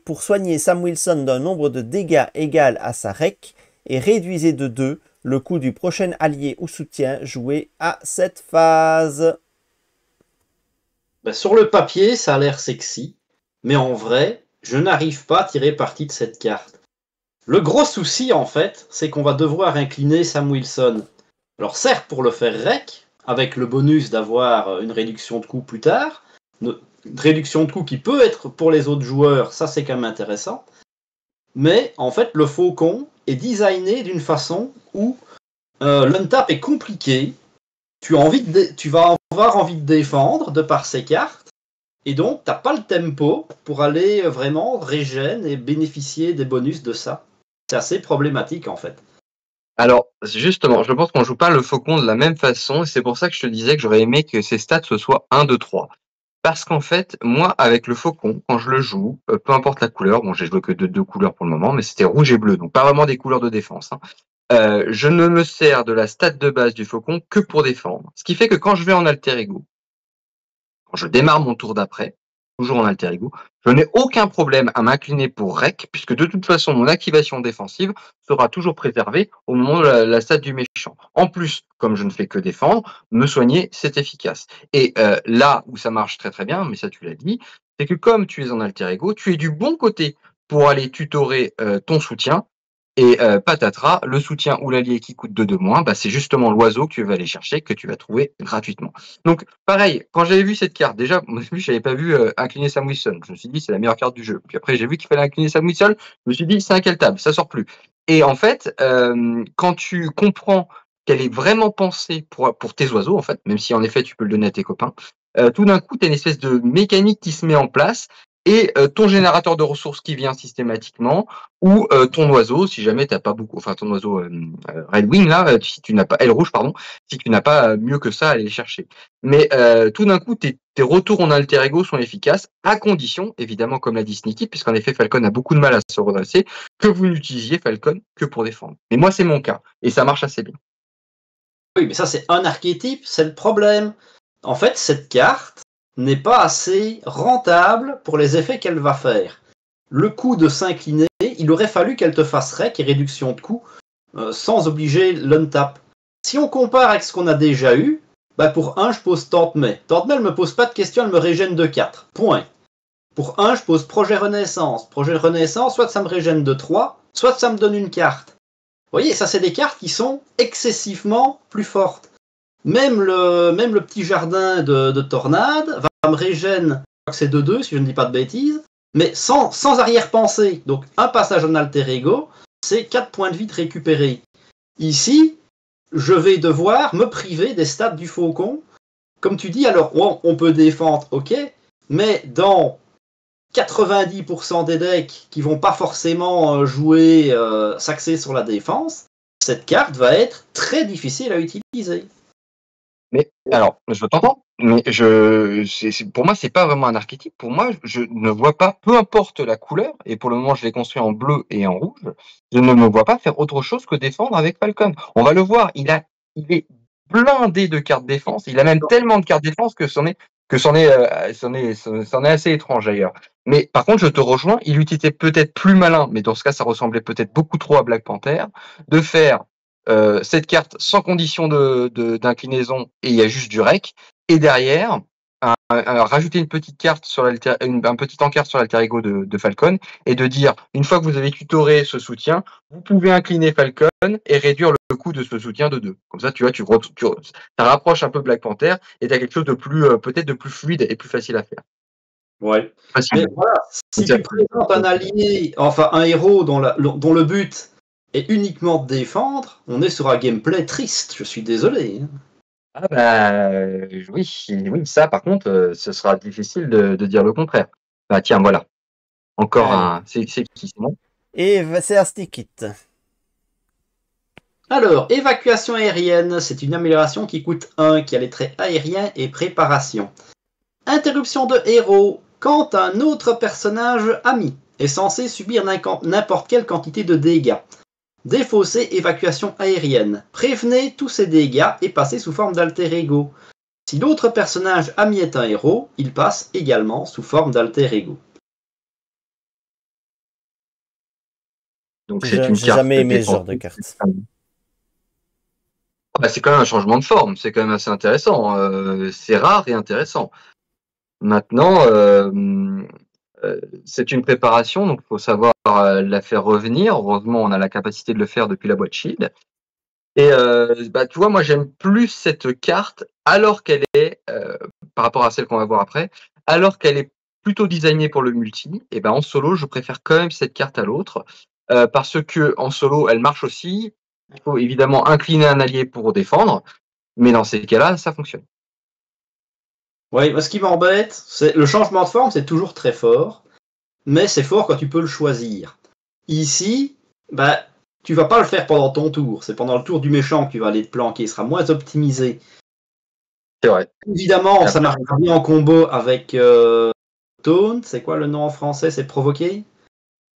pour soigner Sam Wilson d'un nombre de dégâts égal à sa rec et réduisez de 2 le coût du prochain allié ou soutien joué à cette phase. Ben, sur le papier, ça a l'air sexy, mais en vrai, je n'arrive pas à tirer parti de cette carte. Le gros souci, en fait, c'est qu'on va devoir incliner Sam Wilson. Alors certes, pour le faire rec, avec le bonus d'avoir une réduction de coût plus tard, une réduction de coût qui peut être pour les autres joueurs, ça c'est quand même intéressant. Mais en fait, le faucon est designé d'une façon où l'untap est compliqué. Tu vas avoir envie de défendre de par ces cartes, et donc t'as pas le tempo pour aller vraiment régène et bénéficier des bonus de ça. C'est assez problématique en fait. Alors, justement, je pense qu'on joue pas le faucon de la même façon, et c'est pour ça que je te disais que j'aurais aimé que ses stats ce soient 1, 2, 3. Parce qu'en fait, moi, avec le faucon, quand je le joue, peu importe la couleur, bon, j'ai joué que de 2 couleurs pour le moment, mais c'était rouge et bleu, donc pas vraiment des couleurs de défense, hein. Je ne me sers de la stat de base du faucon que pour défendre. Ce qui fait que quand je vais en alter ego, quand je démarre mon tour d'après, toujours en alter ego, je n'ai aucun problème à m'incliner pour rec, puisque de toute façon, mon activation défensive sera toujours préservée au moment de la stat du méchant. En plus, comme je ne fais que défendre, me soigner, c'est efficace. Et là où ça marche très très bien, mais ça tu l'as dit, c'est que comme tu es en alter ego, tu es du bon côté pour aller tutorer ton soutien. Et patatras, le soutien ou l'allié qui coûte 2 de moins, bah, c'est justement l'oiseau que tu vas aller chercher, que tu vas trouver gratuitement. Donc, pareil, quand j'avais vu cette carte, déjà, au début, je n'avais pas vu incliner Sam Wilson. Je me suis dit, c'est la meilleure carte du jeu. Puis après, j'ai vu qu'il fallait incliner Sam Wilson. Je me suis dit, c'est un quelle table, ça sort plus. Et en fait, quand tu comprends qu'elle est vraiment pensée pour tes oiseaux, en fait, même si en effet, tu peux le donner à tes copains, tout d'un coup, tu as une espèce de mécanique qui se met en place et ton générateur de ressources qui vient systématiquement, ou ton oiseau, si jamais t'as pas beaucoup, enfin ton oiseau Red Wing là, si tu n'as pas aile rouge pardon, si tu n'as pas mieux que ça à aller chercher. Mais tout d'un coup, tes retours en alter ego sont efficaces, à condition, évidemment, comme l'a dit Sneaky, puisqu'en effet Falcon a beaucoup de mal à se redresser, que vous n'utilisiez Falcon que pour défendre. Mais moi, c'est mon cas, et ça marche assez bien. Oui, mais ça, c'est un archétype, c'est le problème. En fait, cette carte n'est pas assez rentable pour les effets qu'elle va faire. Le coup de s'incliner, il aurait fallu qu'elle te fasse rec et réduction de coût sans obliger l'untap. Si on compare avec ce qu'on a déjà eu, bah pour 1, je pose Tante May. Tante May, elle me pose pas de questions, elle me régène de 4. Point. Pour 1, je pose Projet Renaissance. Projet Renaissance, soit ça me régène de 3, soit ça me donne une carte. Vous voyez, ça, c'est des cartes qui sont excessivement plus fortes. Même le petit jardin de Tornade va me régène, je crois que c'est 2-2 si je ne dis pas de bêtises, mais sans arrière-pensée. Donc un passage en alter ego, c'est 4 points de vie de récupérés. Ici, je vais devoir me priver des stats du faucon. Comme tu dis, alors on peut défendre, ok, mais dans 90% des decks qui vont pas forcément jouer, s'axer sur la défense, cette carte va être très difficile à utiliser. Mais alors, je t'entends, mais pour moi, c'est pas vraiment un archétype. Pour moi, je ne vois pas, peu importe la couleur, et pour le moment, je l'ai construit en bleu et en rouge, je ne me vois pas faire autre chose que défendre avec Falcon. On va le voir, il est blindé de cartes défense. Il a même tellement de cartes défense que c'en est assez étrange d'ailleurs. Mais par contre, je te rejoins, il était peut-être plus malin, mais dans ce cas, ça ressemblait peut-être beaucoup trop à Black Panther, de faire cette carte sans condition d'inclinaison et il y a juste du rec. Et derrière, rajouter une petite carte sur un petit encart sur l'alter ego de Falcon et de dire, une fois que vous avez tutoré ce soutien, vous pouvez incliner Falcon et réduire le coût de ce soutien de 2. Comme ça, tu vois, ça rapproche un peu Black Panther et tu as quelque chose de plus, peut-être de plus fluide et plus facile à faire. Ouais. Mais voilà, si tu présentes un allié, enfin un héros dont le but est uniquement de défendre, on est sur un gameplay triste, je suis désolé. Ah bah oui, ça par contre, ce sera difficile de dire le contraire. Bah tiens, voilà. Encore un. C'est qui, c'est bon? Et c'est Astikit. Alors, évacuation aérienne, c'est une amélioration qui coûte 1, qui a les traits aériens et préparation. Interruption de héros, quand un autre personnage ami est censé subir n'importe quelle quantité de dégâts. Défausser évacuation aérienne. Prévenez tous ces dégâts et passez sous forme d'alter ego. Si l'autre personnage ami est un héros, il passe également sous forme d'alter ego. Donc c'est une carte. J'ai jamais aimé ce genre de carte. Bah, c'est quand même un changement de forme, c'est quand même assez intéressant. C'est rare et intéressant. Maintenant, c'est une préparation, donc il faut savoir la faire revenir. Heureusement, on a la capacité de le faire depuis la boîte Shield. Et tu vois, moi j'aime plus cette carte alors qu'elle est, par rapport à celle qu'on va voir après, alors qu'elle est plutôt designée pour le multi, et ben en solo, je préfère quand même cette carte à l'autre, parce que en solo, elle marche aussi. Il faut évidemment incliner un allié pour défendre, mais dans ces cas-là, ça fonctionne. Oui, ce qui m'embête, c'est le changement de forme, c'est toujours très fort, mais c'est fort quand tu peux le choisir. Ici, bah, tu vas pas le faire pendant ton tour, c'est pendant le tour du méchant que tu vas aller te planquer, il sera moins optimisé. C'est vrai. Évidemment, ça marche bien en combo avec Taunt, c'est quoi le nom en français? C'est provoquer?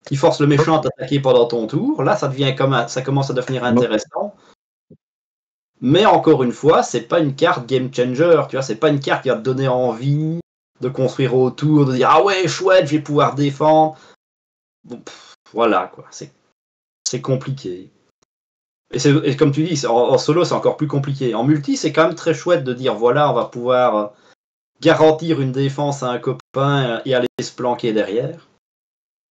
Qui force le méchant à t'attaquer pendant ton tour. Là, ça commence à devenir intéressant. Mais encore une fois, c'est pas une carte game changer, tu vois, c'est pas une carte qui va te donner envie de construire autour, de dire ah ouais, chouette, je vais pouvoir défendre. Bon, voilà, quoi, c'est compliqué. Et comme tu dis, en solo, c'est encore plus compliqué. En multi, c'est quand même très chouette de dire voilà, on va pouvoir garantir une défense à un copain et aller se planquer derrière.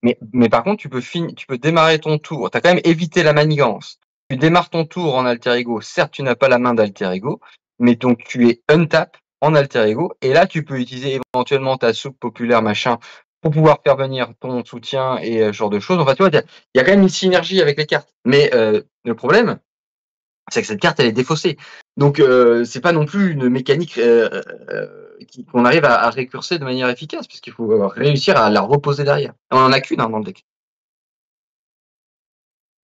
Mais par contre, tu peux démarrer ton tour. Tu as quand même évité la manigance. Tu démarres ton tour en alter ego. Certes, tu n'as pas la main d'alter ego, mais donc tu es untap en alter ego. Et là, tu peux utiliser éventuellement ta soupe populaire, machin, pour pouvoir faire venir ton soutien et ce genre de choses. Enfin, tu vois, il y a quand même une synergie avec les cartes. Mais le problème, c'est que cette carte, elle est défaussée. Donc, c'est pas non plus une mécanique qu'on arrive à récurser de manière efficace, parce qu'il faut réussir à la reposer derrière. On en a qu'une dans le deck.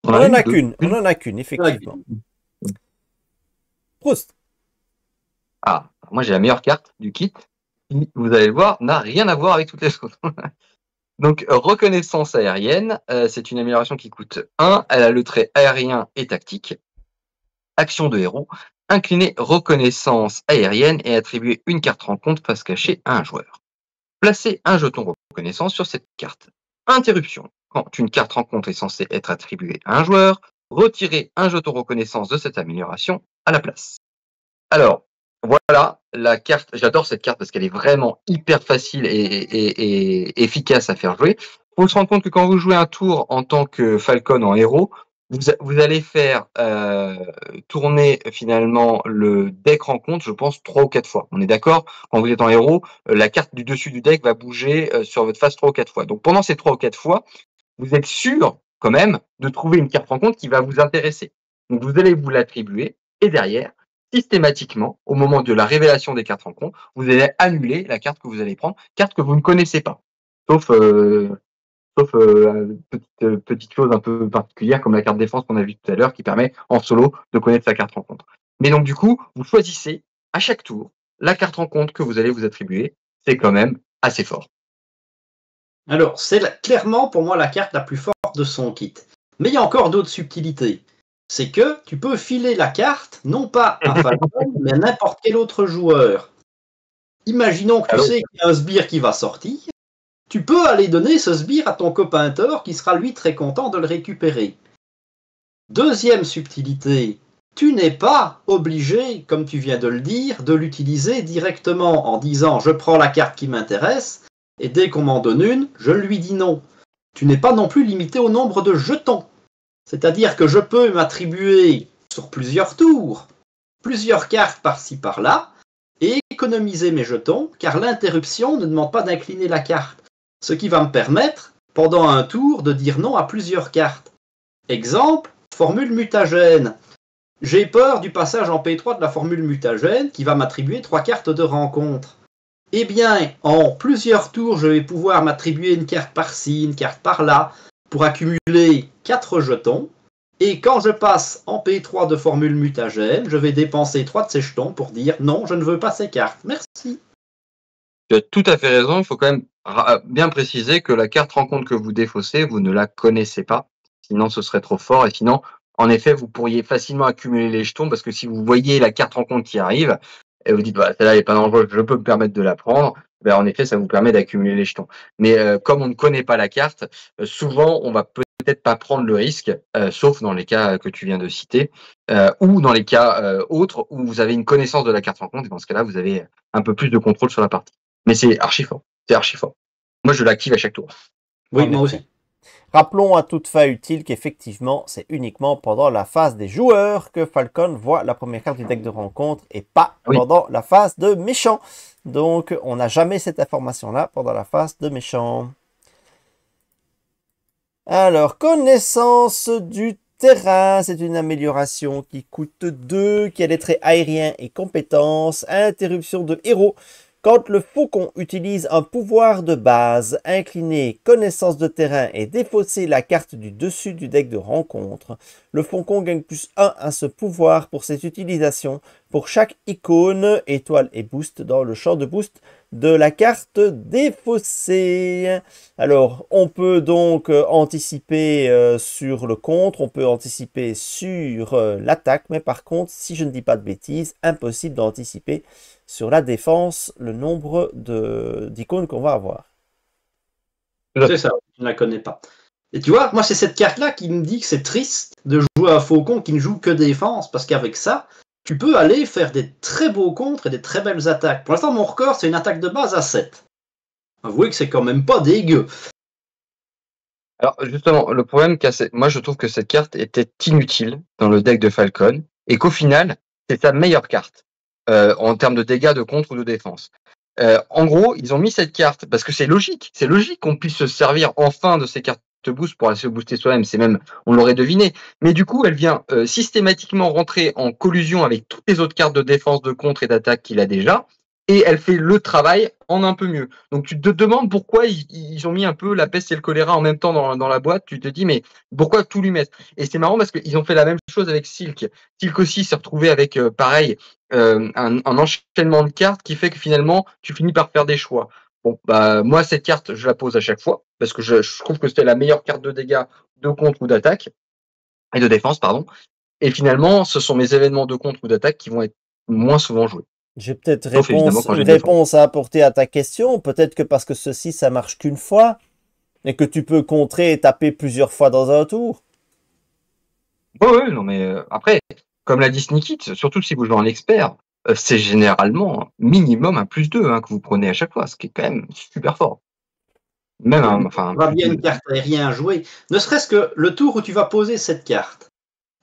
On en a qu'une, effectivement. Proust. Ah, moi j'ai la meilleure carte du kit, qui, vous allez le voir, n'a rien à voir avec toutes les autres. Donc, reconnaissance aérienne, c'est une amélioration qui coûte 1, elle a le trait aérien et tactique. Action de héros, incliner reconnaissance aérienne et attribuer une carte rencontre face cachée à un joueur. Placez un jeton reconnaissance sur cette carte. Interruption. Quand une carte rencontre est censée être attribuée à un joueur, retirez un jeton reconnaissance de cette amélioration à la place. Alors, voilà la carte. J'adore cette carte parce qu'elle est vraiment hyper facile et efficace à faire jouer. Il faut se rendre compte que quand vous jouez un tour en tant que Falcon en héros, vous allez faire tourner finalement le deck rencontre, je pense, 3 ou 4 fois. On est d'accord? Quand vous êtes en héros, la carte du dessus du deck va bouger sur votre face 3 ou 4 fois. Donc pendant ces 3 ou 4 fois, vous êtes sûr quand même de trouver une carte rencontre qui va vous intéresser. Donc vous allez vous l'attribuer et derrière, systématiquement, au moment de la révélation des cartes rencontres, vous allez annuler la carte que vous allez prendre, carte que vous ne connaissez pas. Sauf petite chose un peu particulière comme la carte défense qu'on a vue tout à l'heure qui permet en solo de connaître sa carte rencontre. Mais donc du coup, vous choisissez à chaque tour la carte rencontre que vous allez vous attribuer. C'est quand même assez fort. Alors, c'est clairement pour moi la carte la plus forte de son kit. Mais il y a encore d'autres subtilités. C'est que tu peux filer la carte, non pas à Falcon, mais à n'importe quel autre joueur. Imaginons que tu sais qu'il y a un sbire qui va sortir. Tu peux aller donner ce sbire à ton copain Thor qui sera lui très content de le récupérer. Deuxième subtilité, tu n'es pas obligé, comme tu viens de le dire, de l'utiliser directement en disant je prends la carte qui m'intéresse et dès qu'on m'en donne une, je lui dis non. Tu n'es pas non plus limité au nombre de jetons. C'est-à-dire que je peux m'attribuer sur plusieurs tours, plusieurs cartes par-ci par-là, et économiser mes jetons, car l'interruption ne demande pas d'incliner la carte. Ce qui va me permettre, pendant un tour, de dire non à plusieurs cartes. Exemple, formule mutagène. J'ai peur du passage en P3 de la formule mutagène qui va m'attribuer 3 cartes de rencontre. Eh bien, en plusieurs tours, je vais pouvoir m'attribuer une carte par-ci, une carte par-là, pour accumuler 4 jetons. Et quand je passe en P3 de formule mutagène, je vais dépenser 3 de ces jetons pour dire non, je ne veux pas ces cartes. Merci. Tu as tout à fait raison. Il faut quand même bien préciser que la carte rencontre que vous défaussez, vous ne la connaissez pas. Sinon, ce serait trop fort. Et sinon, en effet, vous pourriez facilement accumuler les jetons parce que si vous voyez la carte rencontre qui arrive et vous dites, bah, celle-là n'est pas dangereuse, je peux me permettre de la prendre, ben, en effet, ça vous permet d'accumuler les jetons. Mais comme on ne connaît pas la carte, souvent, on va peut-être pas prendre le risque, sauf dans les cas que tu viens de citer, ou dans les cas autres où vous avez une connaissance de la carte rencontre. Et dans ce cas-là, vous avez un peu plus de contrôle sur la partie. Mais c'est archi fort. C'est archi fort. Moi, je l'active à chaque tour. Oui, moi aussi. Rappelons à toute fin utile qu'effectivement, c'est uniquement pendant la phase des joueurs que Falcon voit la première carte du deck de rencontre et pas pendant la phase de méchant. Donc, on n'a jamais cette information-là pendant la phase de méchant. Alors, connaissance du terrain, c'est une amélioration qui coûte 2, qui a des traits aériens et compétences, interruption de héros. Quand le faucon utilise un pouvoir de base, incliner connaissance de terrain et défausser la carte du dessus du deck de rencontre, le faucon gagne plus 1 à ce pouvoir pour cette utilisation pour chaque icône, étoile et boost dans le champ de boost de la carte défaussée. Alors, on peut donc anticiper sur le contre, on peut anticiper sur l'attaque, mais par contre, si je ne dis pas de bêtises, impossible d'anticiper sur la défense le nombre d'icônes qu'on va avoir. C'est ça, je ne la connais pas. Et tu vois, moi c'est cette carte-là qui me dit que c'est triste de jouer un faucon qui ne joue que défense, parce qu'avec ça, tu peux aller faire des très beaux contres et des très belles attaques. Pour l'instant, mon record, c'est une attaque de base à 7. Avouez que c'est quand même pas dégueu. Alors justement, le problème, moi je trouve que cette carte était inutile dans le deck de Falcon, et qu'au final, c'est sa meilleure carte. En termes de dégâts de contre ou de défense. En gros, ils ont mis cette carte parce que c'est logique qu'on puisse se servir enfin de ces cartes boost pour aller se booster soi-même. C'est même, on l'aurait deviné. Mais du coup, elle vient systématiquement rentrer en collusion avec toutes les autres cartes de défense, de contre et d'attaque qu'il a déjà. et elle fait le travail en un peu mieux. Donc tu te demandes pourquoi ils ont mis un peu la peste et le choléra en même temps dans la boîte. Tu te dis mais pourquoi tout lui mettre? Et c'est marrant parce qu'ils ont fait la même chose avec Silk. Silk aussi s'est retrouvé avec pareil un enchaînement de cartes qui fait que finalement tu finis par faire des choix. Bon bah moi cette carte je la pose à chaque fois parce que je trouve que c'était la meilleure carte de dégâts, de contre ou d'attaque et de défense pardon. Et finalement ce sont mes événements de contre ou d'attaque qui vont être moins souvent joués. J'ai peut-être Sauf évidemment quand une j'ai des défenses. réponse à apporter à ta question. Peut-être que parce que ceci, ça marche qu'une fois et que tu peux contrer et taper plusieurs fois dans un tour. Oui, non, mais après, comme l'a dit Sneakit, surtout si vous jouez en expert, c'est généralement minimum un +2 que vous prenez à chaque fois, ce qui est quand même super fort. Même On va bien une carte aérien à jouer. Ne serait-ce que le tour où tu vas poser cette carte.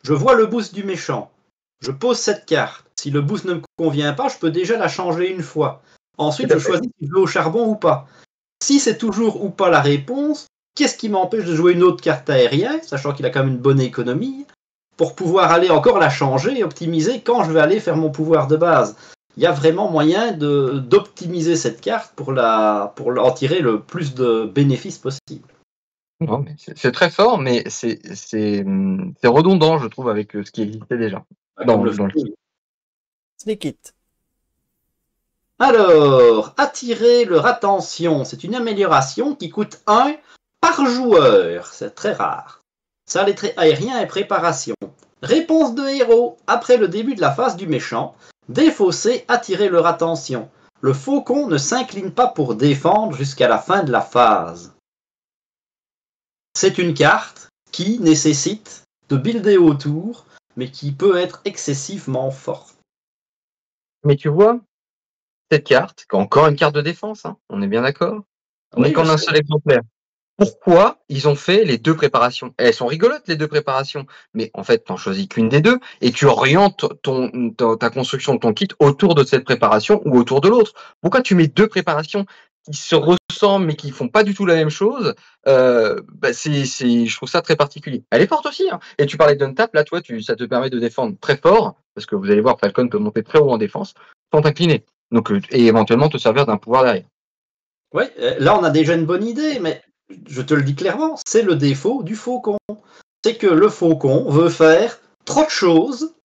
Je vois le boost du méchant. Je pose cette carte. Si le boost ne me convient pas, je peux déjà la changer une fois. Ensuite, je choisis si je veux au charbon ou pas. Si c'est toujours ou pas la réponse, qu'est-ce qui m'empêche de jouer une autre carte aérienne, sachant qu'il a quand même une bonne économie, pour pouvoir aller encore la changer et optimiser quand je vais aller faire mon pouvoir de base. Il y a vraiment moyen d'optimiser cette carte pour en tirer le plus de bénéfices possible. Non, mais c'est très fort, mais c'est redondant, je trouve, avec ce qui existait déjà. Dans le Sneak it. Alors, attirer leur attention, c'est une amélioration qui coûte 1 par joueur. C'est très rare. Ça, les traits aériens et préparation. Réponse de héros. Après le début de la phase du méchant, défausser, attirer leur attention. Le faucon ne s'incline pas pour défendre jusqu'à la fin de la phase. C'est une carte qui nécessite de builder autour, mais qui peut être excessivement forte. Mais tu vois, cette carte, encore une carte de défense, on est bien d'accord. On n'est qu'en un seul exemplaire. Pourquoi ils ont fait les 2 préparations? Elles sont rigolotes les 2 préparations, mais en fait, tu n'en choisis qu'une des 2 et tu orientes ta construction de ton kit autour de cette préparation ou autour de l'autre. Pourquoi tu mets 2 préparations qui se ressemblent mais qui font pas du tout la même chose? Je trouve ça très particulier. Elle est forte aussi, et tu parlais d'untap, là, toi, ça te permet de défendre très fort, parce que vous allez voir, Falcon peut monter très haut en défense, sans t'incliner. Donc, et éventuellement te servir d'un pouvoir derrière. Oui, là on a déjà une bonne idée, mais je te le dis clairement, c'est le défaut du faucon. C'est que le faucon veut faire trop de choses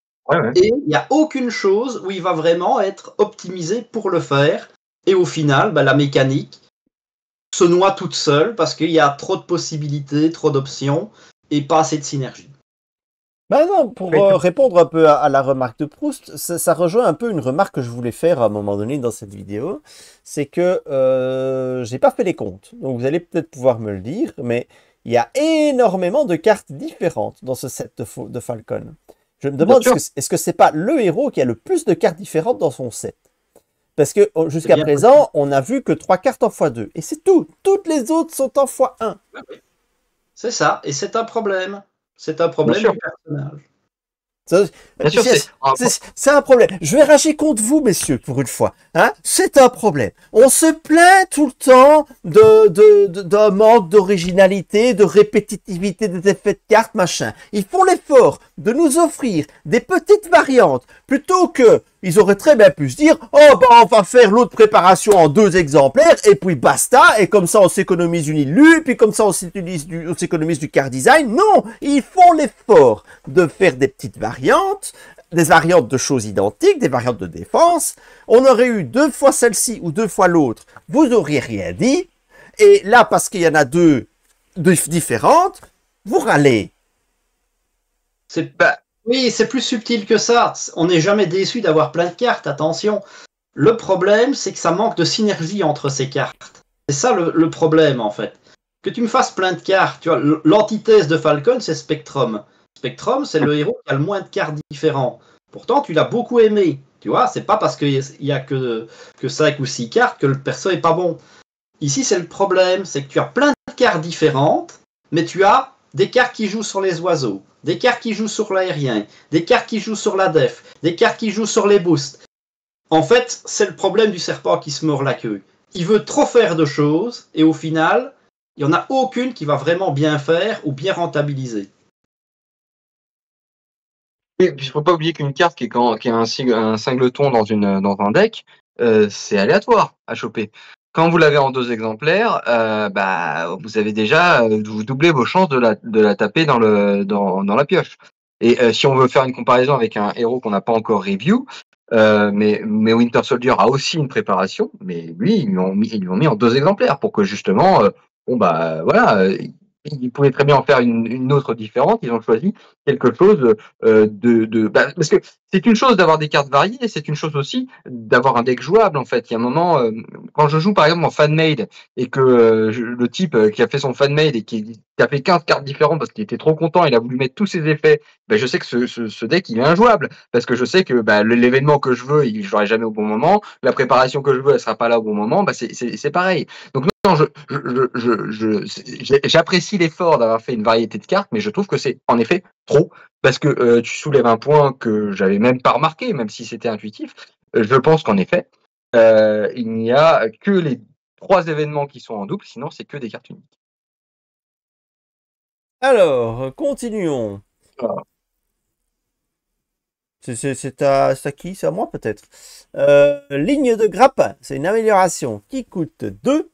et il n'y a aucune chose où il va vraiment être optimisé pour le faire. Et au final, la mécanique se noie toute seule parce qu'il y a trop de possibilités, trop d'options et pas assez de synergie. Ben non, pour répondre un peu à la remarque de Proust, ça rejoint un peu une remarque que je voulais faire à un moment donné dans cette vidéo. C'est que j'ai pas fait les comptes, donc vous allez peut-être pouvoir me le dire, mais il y a énormément de cartes différentes dans ce set de Falcon. Je me demande, est-ce que c'est pas le héros qui a le plus de cartes différentes dans son set? Parce que jusqu'à présent, on n'a vu que 3 cartes en x2, et c'est tout. Toutes les autres sont en x1. C'est ça, et c'est un problème. C'est un problème du personnage. C'est un problème. Je vais rager contre vous, messieurs, pour une fois. C'est un problème. On se plaint tout le temps d'un manque d'originalité, de répétitivité des effets de cartes, machin. Ils font l'effort de nous offrir des petites variantes plutôt que ils auraient très bien pu se dire « Oh, on va faire l'autre préparation en 2 exemplaires, et puis basta, et comme ça on s'économise une illu, et puis comme ça on s'économise du card design. » Non, ils font l'effort de faire des petites variantes, des variantes de choses identiques, des variantes de défense. On aurait eu 2 fois celle-ci ou 2 fois l'autre, vous n'auriez rien dit. Et là, parce qu'il y en a 2 différentes, vous râlez. Oui, c'est plus subtil que ça. On n'est jamais déçu d'avoir plein de cartes, attention. Le problème, c'est que ça manque de synergie entre ces cartes. C'est ça le problème, en fait. Que tu me fasses plein de cartes, tu vois, l'antithèse de Falcon, c'est Spectrum. Spectrum, c'est le héros qui a le moins de cartes différents. Pourtant, tu l'as beaucoup aimé. Tu vois, c'est pas parce qu'il y a que 5 ou 6 cartes que le perso est pas bon. Ici, c'est le problème, c'est que tu as plein de cartes différentes, mais tu as des cartes qui jouent sur les oiseaux, des cartes qui jouent sur l'aérien, des cartes qui jouent sur la def, des cartes qui jouent sur les boosts. En fait, c'est le problème du serpent qui se mord la queue. Il veut trop faire de choses, et au final, il n'y en a aucune qui va vraiment bien faire ou bien rentabiliser. Il ne faut pas oublier qu'une carte qui a un singleton dans un deck, c'est aléatoire à choper. Quand vous l'avez en 2 exemplaires, vous avez déjà vous doublez vos chances de la taper dans la pioche. Et si on veut faire une comparaison avec un héros qu'on n'a pas encore review, mais Winter Soldier a aussi une préparation, mais lui ils l'ont mis en 2 exemplaires pour que justement ils pouvaient très bien en faire une autre différente. Ils ont choisi quelque chose parce que c'est une chose d'avoir des cartes variées, c'est une chose aussi d'avoir un deck jouable en fait. Il y a un moment, quand je joue par exemple en fan-made et que le type qui a fait son fan-made et qui a fait 15 cartes différentes parce qu'il était trop content, il a voulu mettre tous ses effets, je sais que ce deck il est injouable parce que je sais que l'événement que je veux, je l'aurai jamais au bon moment, la préparation que je veux, elle sera pas là au bon moment, c'est pareil. Donc non, j'apprécie l'effort d'avoir fait une variété de cartes, mais je trouve que c'est en effet trop. Parce que tu soulèves un point que j'avais même pas remarqué, même si c'était intuitif. Je pense qu'en effet, il n'y a que les 3 événements qui sont en double, sinon c'est que des cartes uniques. Alors, continuons. Voilà. C'est à qui? C'est à moi peut-être. Ligne de grappin, c'est une amélioration qui coûte 2.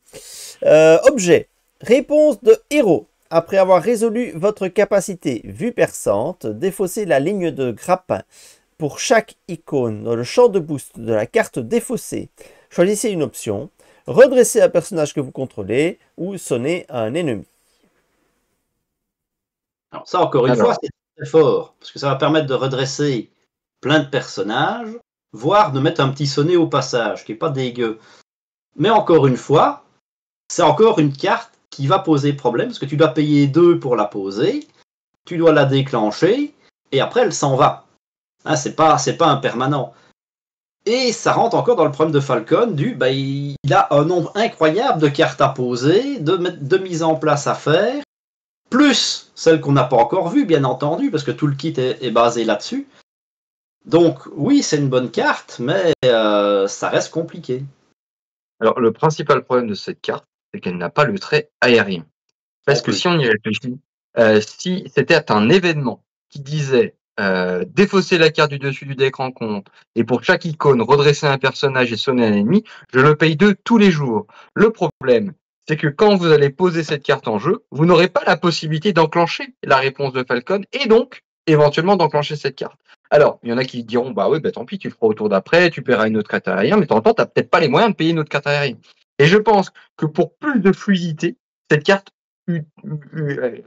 Objet, réponse de héros. Après avoir résolu votre capacité vue perçante, défaussez la ligne de grappin. Pour chaque icône dans le champ de boost de la carte défaussée, choisissez une option, redressez un personnage que vous contrôlez ou sonnez un ennemi. Alors ça, encore une fois, c'est très fort, parce que ça va permettre de redresser plein de personnages, voire de mettre un petit sonnet au passage, qui n'est pas dégueu. Mais encore une fois, c'est encore une carte qui va poser problème, parce que tu dois payer 2 pour la poser, tu dois la déclencher, et après elle s'en va. Hein, c'est pas un permanent. Et ça rentre encore dans le problème de Falcon, il a un nombre incroyable de cartes à poser, de mise en place à faire, plus celles qu'on n'a pas encore vues, bien entendu, parce que tout le kit est basé là-dessus. Donc oui, c'est une bonne carte, mais ça reste compliqué. Alors le principal problème de cette carte, c'est qu'elle n'a pas le trait aérien. Parce que si on y réfléchit, si c'était un événement qui disait défausser la carte du dessus du deck rencontre et pour chaque icône redresser un personnage et sonner un ennemi, je le paye 2 tous les jours. Le problème, c'est que quand vous allez poser cette carte en jeu, vous n'aurez pas la possibilité d'enclencher la réponse de Falcon et donc éventuellement d'enclencher cette carte. Alors, il y en a qui diront tant pis, tu le feras au tour d'après, tu paieras une autre carte aérienne, mais de temps en temps, tu n'as peut-être pas les moyens de payer une autre carte aérienne. Et je pense que pour plus de fluidité, cette carte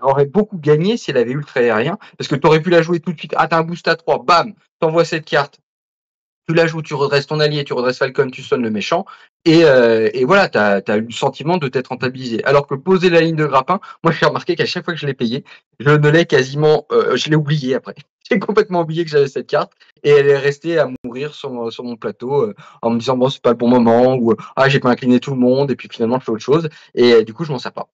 aurait beaucoup gagné si elle avait eu le trait aérien, parce que tu aurais pu la jouer tout de suite. Ah, t'as un boost à 3, bam, t'envoies cette carte, tu la joues, tu redresses ton allié, tu redresses Falcon, tu sonnes le méchant, et voilà, t'as eu le sentiment de t'être rentabilisé. Alors que poser la ligne de grappin, moi j'ai remarqué qu'à chaque fois que je l'ai payé, je ne l'ai quasiment, je l'ai oublié après. J'ai complètement oublié que j'avais cette carte, et elle est restée à mourir sur mon plateau, en me disant bon c'est pas le bon moment, ou j'ai pas incliné tout le monde, et puis finalement je fais autre chose, et du coup je m'en sers pas.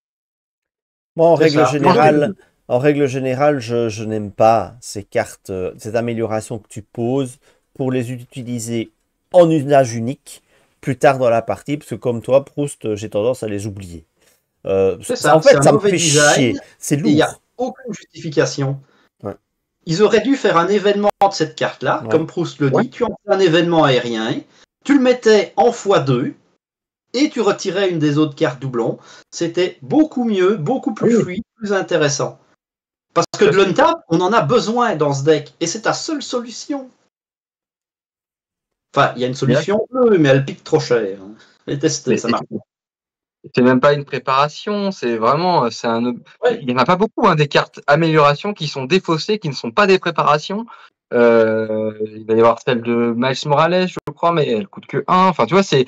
Moi, en règle générale, je n'aime pas ces cartes, cette amélioration que tu poses pour les utiliser en usage unique plus tard dans la partie, parce que comme toi, Proust, j'ai tendance à les oublier. C'est ça, en fait, ça me mauvais fait design, chier. C'est il n'y a lourd. aucune justification. Ouais. Ils auraient dû faire un événement de cette carte-là, Ouais. comme Proust le dit, tu en fais un événement aérien, tu le mettais en x2, et tu retirais une des autres cartes doublons. C'était beaucoup mieux, beaucoup plus fluide, plus intéressant. Parce que de l'untap, on en a besoin dans ce deck, et c'est ta seule solution. Enfin, il y a une solution bleue, mais elle pique trop cher. Elle est testée, ça marche. C'est même pas une préparation, c'est vraiment, il y en a pas beaucoup, des cartes amélioration qui sont défaussées, qui ne sont pas des préparations. Il va y avoir celle de Miles Morales, je crois, mais elle coûte que 1. Enfin, tu vois, c'est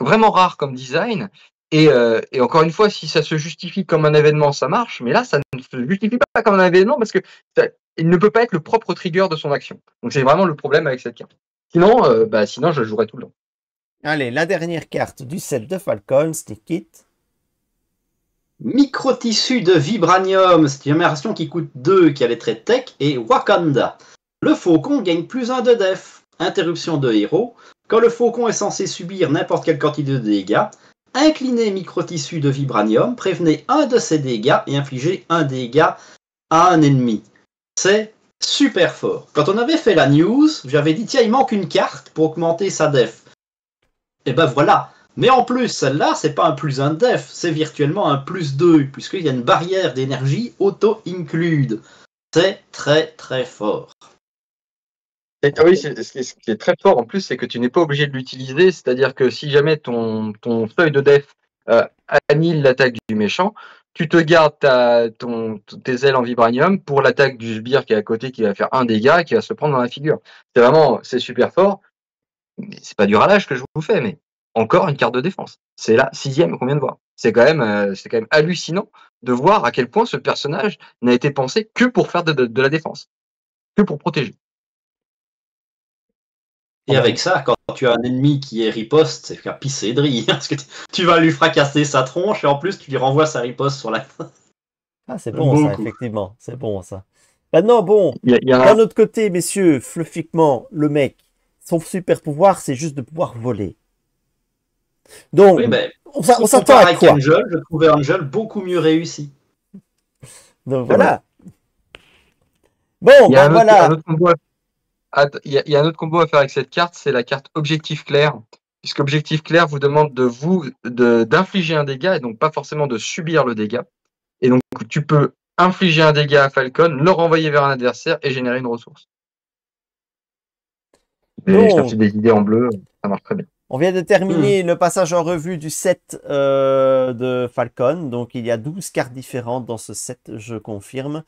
vraiment rare comme design. Et encore une fois, si ça se justifie comme un événement, ça marche. Mais là, ça ne se justifie pas comme un événement parce que il ne peut pas être le propre trigger de son action. Donc c'est vraiment le problème avec cette carte. Sinon, sinon je jouerais tout le temps. Allez, la dernière carte du set de Falcon, Sneak It. Microtissu de vibranium, c'est une amélioration qui coûte 2, qui a les traits tech, et Wakanda. Le faucon gagne plus 1 de def. Interruption de héros. Quand le faucon est censé subir n'importe quelle quantité de dégâts, inclinez microtissu de vibranium, prévenez un de ses dégâts et infligez un dégât à un ennemi. C'est super fort. Quand on avait fait la news, j'avais dit tiens, il manque une carte pour augmenter sa def. Et ben voilà. Mais en plus, celle-là, c'est pas un plus 1 de def, c'est virtuellement un plus 2, puisqu'il y a une barrière d'énergie auto-include. C'est très très fort. Oui, ce qui est très fort en plus, c'est que tu n'es pas obligé de l'utiliser. C'est-à-dire que si jamais ton seuil de def annule l'attaque du méchant, tu te gardes tes ailes en vibranium pour l'attaque du sbire qui est à côté, qui va faire un dégât et qui va se prendre dans la figure. C'est super fort. Mais c'est pas du ralage que je vous fais, mais encore une carte de défense. C'est la 6e qu'on vient de voir. C'est quand même hallucinant de voir à quel point ce personnage n'a été pensé que pour faire de la défense, que pour protéger. Et avec ça, quand tu as un ennemi qui est riposte, c'est qu'à pisser de rire, parce que tu vas lui fracasser sa tronche et en plus tu lui renvoies sa riposte sur la tête. Ah, c'est bon ça, effectivement. C'est bon ça. Maintenant, bon, Il y a d'un autre côté, messieurs, fluffiquement, le mec, son super pouvoir, c'est juste de pouvoir voler. Donc, Oui, ben, on s'attend à quoi? Angel, je trouvais Angel beaucoup mieux réussi. Donc voilà. Il y a voilà. il y a un autre combo à faire avec cette carte, c'est la carte Objectif Clair. Puisque Objectif Clair vous demande d'infliger un dégât et donc pas forcément de subir le dégât. Et donc tu peux infliger un dégât à Falcon, le renvoyer vers un adversaire et générer une ressource. Et je t'ai des idées en bleu, ça marche très bien. On vient de terminer le passage en revue du set de Falcon. Donc, il y a 12 cartes différentes dans ce set, je confirme.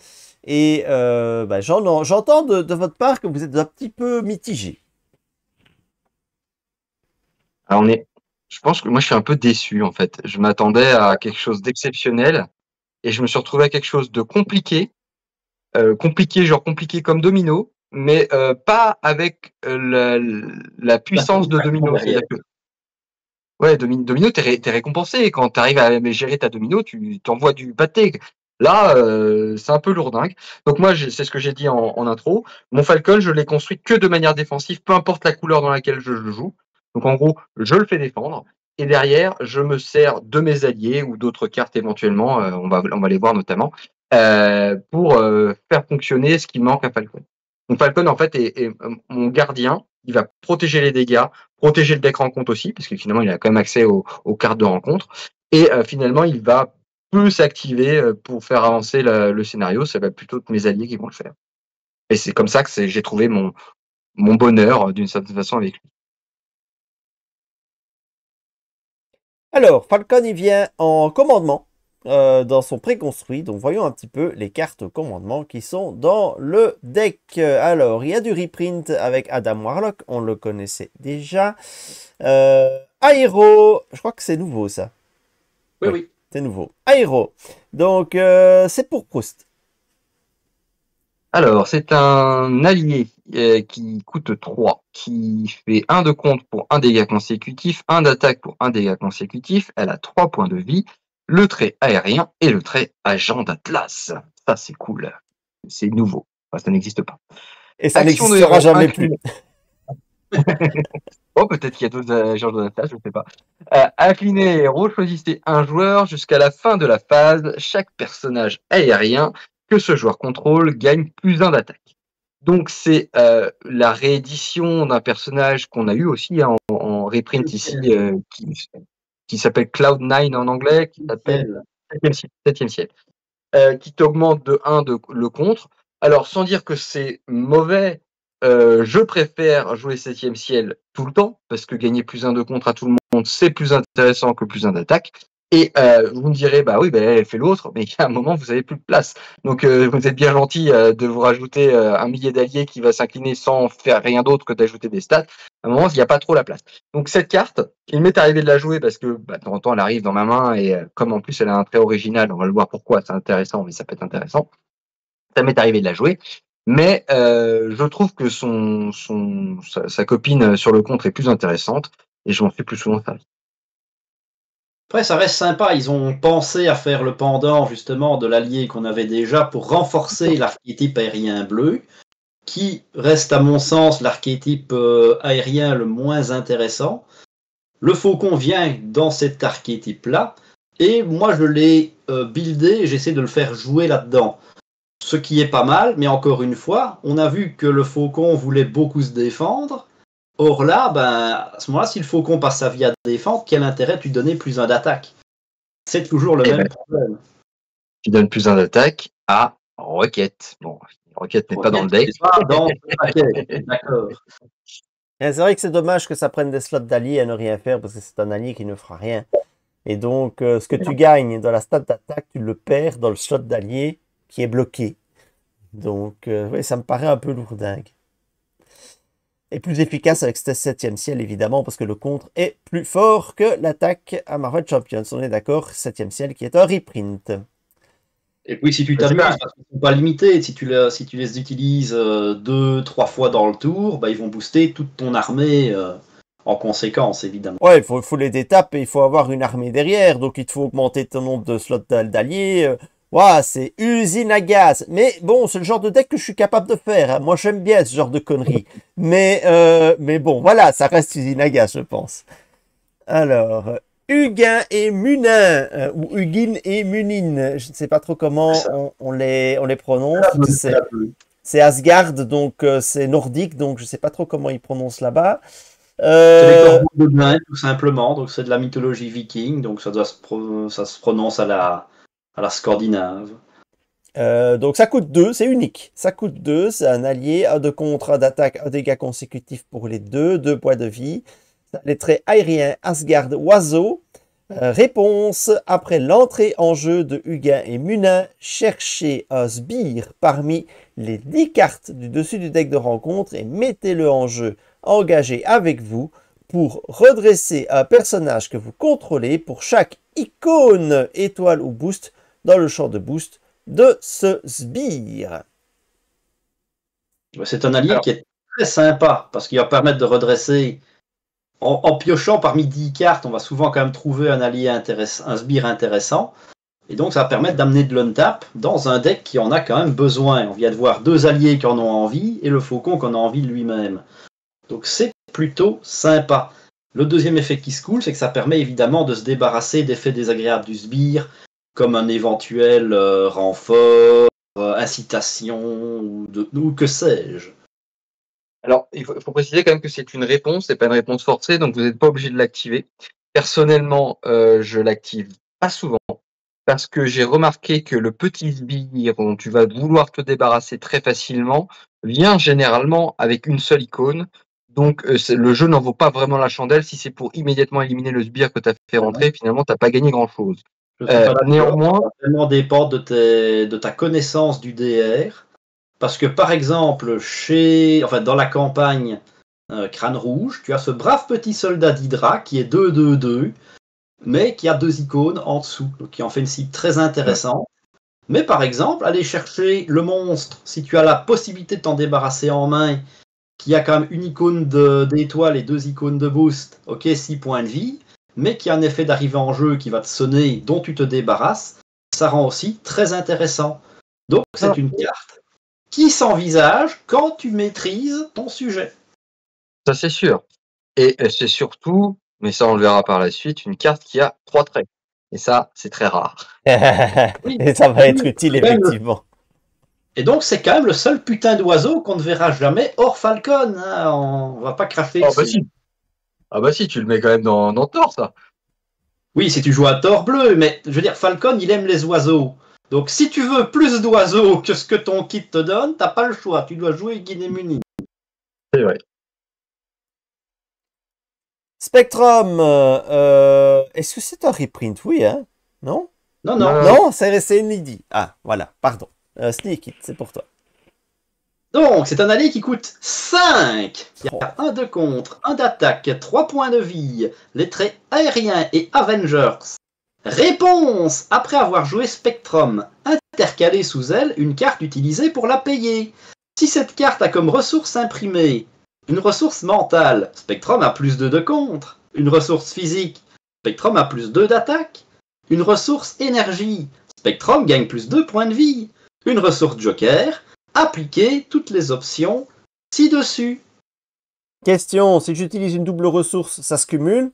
Et j'entends de votre part que vous êtes un petit peu mitigé. Alors je pense que moi, je suis un peu déçu, en fait. Je m'attendais à quelque chose d'exceptionnel et je me suis retrouvé à quelque chose de compliqué. Compliqué comme Domino, mais pas avec la puissance de Domino. C'est-à-dire que ouais, Domino, t'es récompensé. Quand tu arrives à gérer ta Domino, tu t'envoies du pâté. Là, c'est un peu lourdingue. Donc moi, c'est ce que j'ai dit en intro. Mon Falcon, je l'ai construit que de manière défensive, peu importe la couleur dans laquelle je le joue. Donc en gros, je le fais défendre. Et derrière, je me sers de mes alliés ou d'autres cartes éventuellement, on va les voir notamment, pour faire fonctionner ce qui manque à Falcon. Donc Falcon, en fait, est mon gardien. Il va protéger les dégâts, protéger le deck rencontre aussi, parce que finalement, il a quand même accès aux cartes de rencontre. Et finalement, il va peu s'activer pour faire avancer le scénario. Ça va plutôt être mes alliés qui vont le faire. Et c'est comme ça que j'ai trouvé mon bonheur d'une certaine façon avec lui. Alors, Falcon, il vient en commandement dans son préconstruit. Donc, voyons un petit peu les cartes commandement qui sont dans le deck. Alors, il y a du reprint avec Adam Warlock. On le connaissait déjà. Aéro, je crois que c'est nouveau ça. Oui. C'est nouveau. Aéro. Donc, c'est pour Proust. Alors, c'est un allié qui coûte 3, qui fait 1 de compte pour 1 dégât consécutif, 1 d'attaque pour 1 dégât consécutif. Elle a 3 points de vie, le trait aérien et le trait agent d'Atlas. Ça, c'est cool. C'est nouveau. Enfin, ça n'existe pas. Et ça n'existera jamais plus. Oh, peut-être qu'il y a d'autres agents d'Atlas, je ne sais pas. Incliné héros, choisissez un joueur jusqu'à la fin de la phase. Chaque personnage aérien que ce joueur contrôle gagne plus 1 d'attaque. Donc c'est la réédition d'un personnage qu'on a eu aussi en reprint ici, qui s'appelle Cloud9 en anglais, qui s'appelle 7e ciel, qui t'augmente de 1 le contre. Alors sans dire que c'est mauvais, je préfère jouer 7e ciel tout le temps, parce que gagner plus 1 de contre à tout le monde, c'est plus intéressant que plus 1 d'attaque. Et vous me direz, bah oui, elle fait l'autre, mais il y a un moment, vous avez plus de place. Donc vous êtes bien gentil de vous rajouter un millier d'alliés qui va s'incliner sans faire rien d'autre que d'ajouter des stats. À un moment, il n'y a pas trop la place. Donc cette carte, il m'est arrivé de la jouer parce que de temps en temps, elle arrive dans ma main et comme en plus elle a un trait original, on va le voir pourquoi, c'est intéressant, mais ça peut être intéressant. Ça m'est arrivé de la jouer. Mais je trouve que sa copine sur le contre est plus intéressante et je m'en suis plus souvent servi. Après, ça reste sympa. Ils ont pensé à faire le pendant justement de l'allié qu'on avait déjà pour renforcer l'archétype aérien bleu, qui reste à mon sens l'archétype aérien le moins intéressant. Le faucon vient dans cet archétype-là, et moi je l'ai buildé, j'essaie de le faire jouer là-dedans. Ce qui est pas mal, mais encore une fois, on a vu que le faucon voulait beaucoup se défendre. Or là, à ce moment-là, si le faucon passe sa vie à défendre, quel intérêt tu donnais plus un d'attaque? C'est toujours le même problème. Tu donnes plus un d'attaque à Rocket. Bon, Rocket n'est pas dans le deck. Pas dans le paquet, d'accord. C'est vrai que c'est dommage que ça prenne des slots d'alliés à ne rien faire parce que c'est un allié qui ne fera rien. Et donc, ce que tu gagnes dans la stat d'attaque, tu le perds dans le slot d'allié qui est bloqué. Donc, oui, ça me paraît un peu lourdingue. Et plus efficace avec ce 7e ciel, évidemment, parce que le contre est plus fort que l'attaque à Marvel Champions. On est d'accord, 7e ciel qui est un reprint. Et puis si tu t'amuses, parce qu'ils ne sont pas limités, si tu les utilises 2-3 fois dans le tour, ils vont booster toute ton armée en conséquence, évidemment. Ouais, il faut les détapes et il faut avoir une armée derrière, donc il te faut augmenter ton nombre de slots d'alliés. C'est usine à gaz. Mais bon, c'est le genre de deck que je suis capable de faire. Hein. Moi, j'aime bien ce genre de conneries. Mais bon, voilà, ça reste usine à gaz, je pense. Alors, Hugin et Munin, ou Hugin et Munin, je ne sais pas trop comment on les prononce. C'est Asgard, donc c'est nordique, donc je ne sais pas trop comment ils prononcent là-bas. C'est les corbeaux de Nain, tout simplement, donc c'est de la mythologie viking, donc ça se prononce à la scandinave. Donc ça coûte 2, c'est unique. Ça coûte 2, c'est un allié, 1 de contre, 1 d'attaque, 1 dégât consécutif pour les 2 points de vie. Les traits aériens, Asgard, oiseau. Réponse, après l'entrée en jeu de Hugin et Munin, cherchez un sbire parmi les 10 cartes du dessus du deck de rencontre et mettez-le en jeu, engagé avec vous, pour redresser un personnage que vous contrôlez pour chaque icône, étoile ou boost dans le champ de boost de ce sbire. C'est un allié qui est très sympa, parce qu'il va permettre de redresser. En piochant parmi 10 cartes, on va souvent quand même trouver un allié intéressant, un sbire intéressant. Et donc ça va permettre d'amener de l'untap dans un deck qui en a quand même besoin. On vient de voir 2 alliés qui en ont envie et le faucon qui en a envie de lui-même. Donc c'est plutôt sympa. Le deuxième effet qui se coule, c'est que ça permet évidemment de se débarrasser d'effets désagréables du sbire, comme un éventuel renfort, incitation, ou que sais-je. Alors, il faut préciser quand même que c'est une réponse, c'est pas une réponse forcée, donc vous n'êtes pas obligé de l'activer. Personnellement, je l'active pas souvent, parce que j'ai remarqué que le petit sbire dont tu vas vouloir te débarrasser très facilement vient généralement avec une seule icône. Donc, le jeu n'en vaut pas vraiment la chandelle. Si c'est pour immédiatement éliminer le sbire que tu as fait rentrer, finalement, tu n'as pas gagné grand-chose. Néanmoins, ça va dépendre de ta connaissance du DR. Parce que, par exemple, dans la campagne Crâne Rouge, tu as ce brave petit soldat d'Hydra qui est 2-2-2, mais qui a 2 icônes en dessous, donc qui en fait une cible très intéressante. Mais par exemple, aller chercher le monstre, si tu as la possibilité de t'en débarrasser en main, qui a quand même une icône d'étoile et 2 icônes de boost, ok, 6 points de vie, mais qui a un effet d'arrivée en jeu qui va te sonner, dont tu te débarrasses, ça rend aussi très intéressant. Donc c'est une carte qui s'envisage quand tu maîtrises ton sujet. Ça, c'est sûr. Et c'est surtout, mais ça, on le verra par la suite, une carte qui a 3 traits. Et ça, c'est très rare. Et ça va être utile, effectivement. Et donc, c'est quand même le seul putain d'oiseau qu'on ne verra jamais hors Falcon. Hein. On va pas cracher dessus. Bah si, tu le mets quand même dans Thor, ça. Oui, si tu joues à Thor bleu, mais je veux dire, Falcon, il aime les oiseaux. Donc, si tu veux plus d'oiseaux que ce que ton kit te donne, t'as pas le choix. Tu dois jouer Guinée-Muni. C'est vrai. Spectrum, est-ce que c'est un reprint? Oui, hein? Non? Non, c'est inédit. Ah, voilà, pardon. Sneak It, c'est pour toi. Donc, c'est un allié qui coûte 5. Il y a 1 de contre, 1 d'attaque, 3 points de vie, les traits aériens et Avengers. Réponse! Après avoir joué Spectrum, intercalez sous elle une carte utilisée pour la payer. Si cette carte a comme ressource imprimée une ressource mentale, Spectrum a plus 2 de contre. Une ressource physique, Spectrum a plus 2 d'attaque. Une ressource énergie, Spectrum gagne plus 2 points de vie. Une ressource joker, appliquez toutes les options ci-dessus. Question, si j'utilise une double ressource, ça se cumule?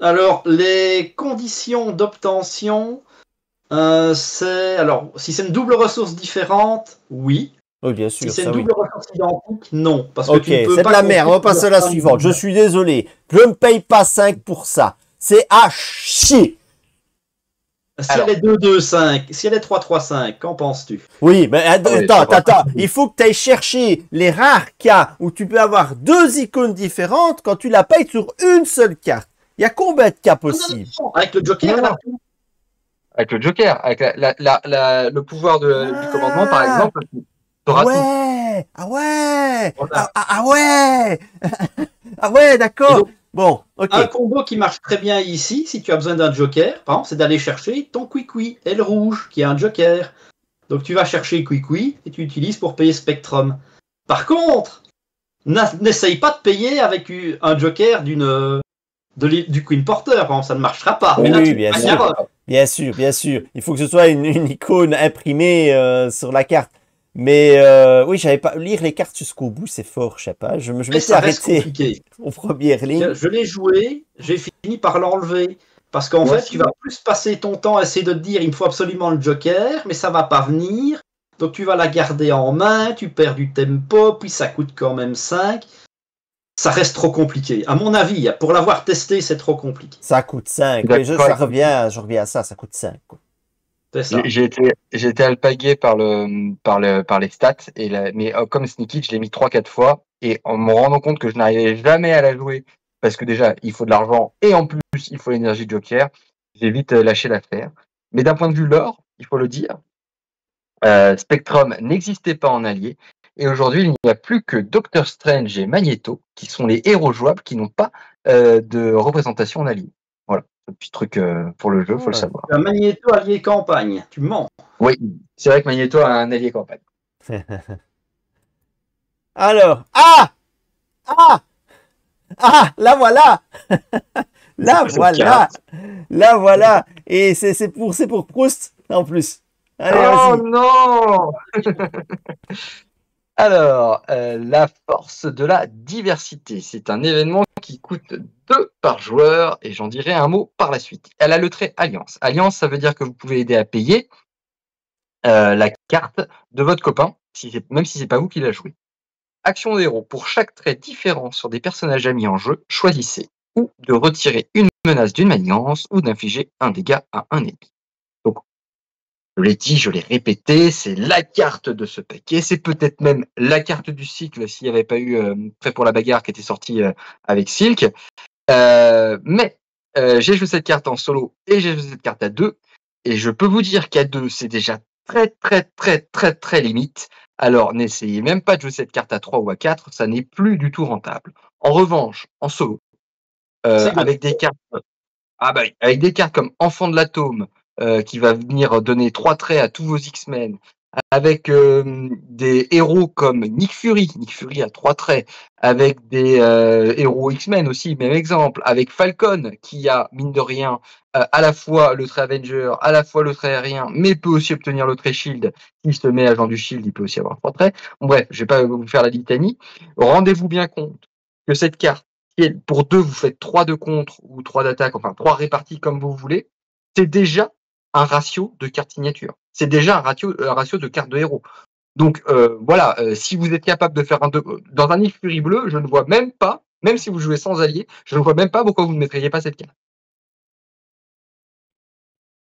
Alors, les conditions d'obtention, si c'est une double ressource différente, oui. Oui, bien Si sûr, c'est ça une oui. double ressource identique, non. Parce que Ok, tu ne peux c'est de pas la merde. On va construire passer à la suivante. Je suis désolé. Je ne paye pas 5 pour ça. C'est à chier. Si elle Alors, est 2-2-5, si elle est 3-3-5, qu'en penses-tu? Oui, mais ah oui, attends. Il faut que tu ailles chercher les rares cas où tu peux avoir deux icônes différentes quand tu la payes sur une seule carte. Il y a combien de cas Non, non, possibles? non, avec le Joker, non, elle a non, tout. avec le Joker, avec le pouvoir du commandement, par Ah, exemple, tu ah auras tout. ouais, ah ouais, Voilà. ah ouais, ah ouais, Et d'accord. donc, Bon, ok. un combo qui marche très bien ici, si tu as besoin d'un Joker, par exemple, c'est d'aller chercher ton Kwikwi, et le rouge, qui a un Joker. Donc tu vas chercher Kwikwi et tu utilises pour payer Spectrum. Par contre, n'essaye pas de payer avec un Joker du Queen Porter, par exemple, ça ne marchera pas. Mais là, Oui, tu bien as sûr. Garrosh. Bien sûr, bien sûr. Il faut que ce soit une icône imprimée sur la carte. Mais oui, j'avais pas lire les cartes jusqu'au bout, c'est fort, je sais pas. Je Mais m'étais ça reste arrêté compliqué. aux premières lignes. Je l'ai joué, j'ai fini par l'enlever. Parce qu'en Moi fait, tu aussi. vas plus passer ton temps à essayer de te dire il me faut absolument le Joker, mais ça va pas venir. Donc tu vas la garder en main, tu perds du tempo, puis ça coûte quand même 5. Ça reste trop compliqué. À mon avis, pour l'avoir testé, c'est trop compliqué. Ça coûte 5. Oui, D'accord avec toi. je reviens à ça, ça coûte 5. C'est J'ai ça. j'ai été alpagué par les stats, mais comme Sneaky, je l'ai mis 3-4 fois, et en me rendant compte que je n'arrivais jamais à la jouer, parce que déjà, il faut de l'argent, et en plus, il faut l'énergie de Joker, j'ai vite lâché l'affaire. Mais d'un point de vue lore, il faut le dire, Spectrum n'existait pas en allié, et aujourd'hui, il n'y a plus que Doctor Strange et Magneto, qui sont les héros jouables qui n'ont pas de représentation en allié. Voilà, un petit truc pour le jeu, faut le Ouais. savoir. Un Magneto allié campagne, tu mens. Oui, c'est vrai que Magneto a un allié campagne. Alors, ah, la voilà, C'est la quoi cette carte? voilà, la voilà. Et c'est pour Proust en plus. Allez, Oh vas-y. non! Alors, la force de la diversité, c'est un événement qui coûte 2 par joueur, et j'en dirai un mot par la suite. Elle a le trait Alliance. Alliance, ça veut dire que vous pouvez aider à payer la carte de votre copain, même si c'est pas vous qui l'a joué. Action de héros. Pour chaque trait différent sur des personnages amis en jeu, choisissez ou de retirer une menace d'une alliance ou d'infliger un dégât à un ennemi. Donc, je l'ai dit, je l'ai répété, c'est la carte de ce paquet. C'est peut-être même la carte du cycle s'il n'y avait pas eu Prêt pour la bagarre qui était sorti avec Silk. Mais j'ai joué cette carte en solo et j'ai joué cette carte à 2. Et je peux vous dire qu'à 2, c'est déjà très limite. Alors n'essayez même pas de jouer cette carte à 3 ou à 4, ça n'est plus du tout rentable. En revanche, en solo, avec des cartes avec des cartes comme Enfant de l'Atome, qui va venir donner 3 traits à tous vos X-Men, avec des héros comme Nick Fury a 3 traits, avec des héros X-Men aussi, même exemple, avec Falcon, qui a, mine de rien, à la fois le trait Avenger, à la fois le trait aérien, mais peut aussi obtenir le trait Shield. S'il se met agent du Shield, il peut aussi avoir 3 traits. Bon, bref, je vais pas vous faire la litanie. Rendez-vous bien compte que cette carte, pour 2, vous faites 3 de contre ou 3 d'attaque, enfin 3 répartis comme vous voulez, c'est déjà un ratio de carte signature. C'est déjà un ratio de carte de héros. Donc voilà, si vous êtes capable de faire dans un Nick Fury bleu, je ne vois même pas, même si vous jouez sans allié, je ne vois même pas pourquoi vous ne mettriez pas cette carte.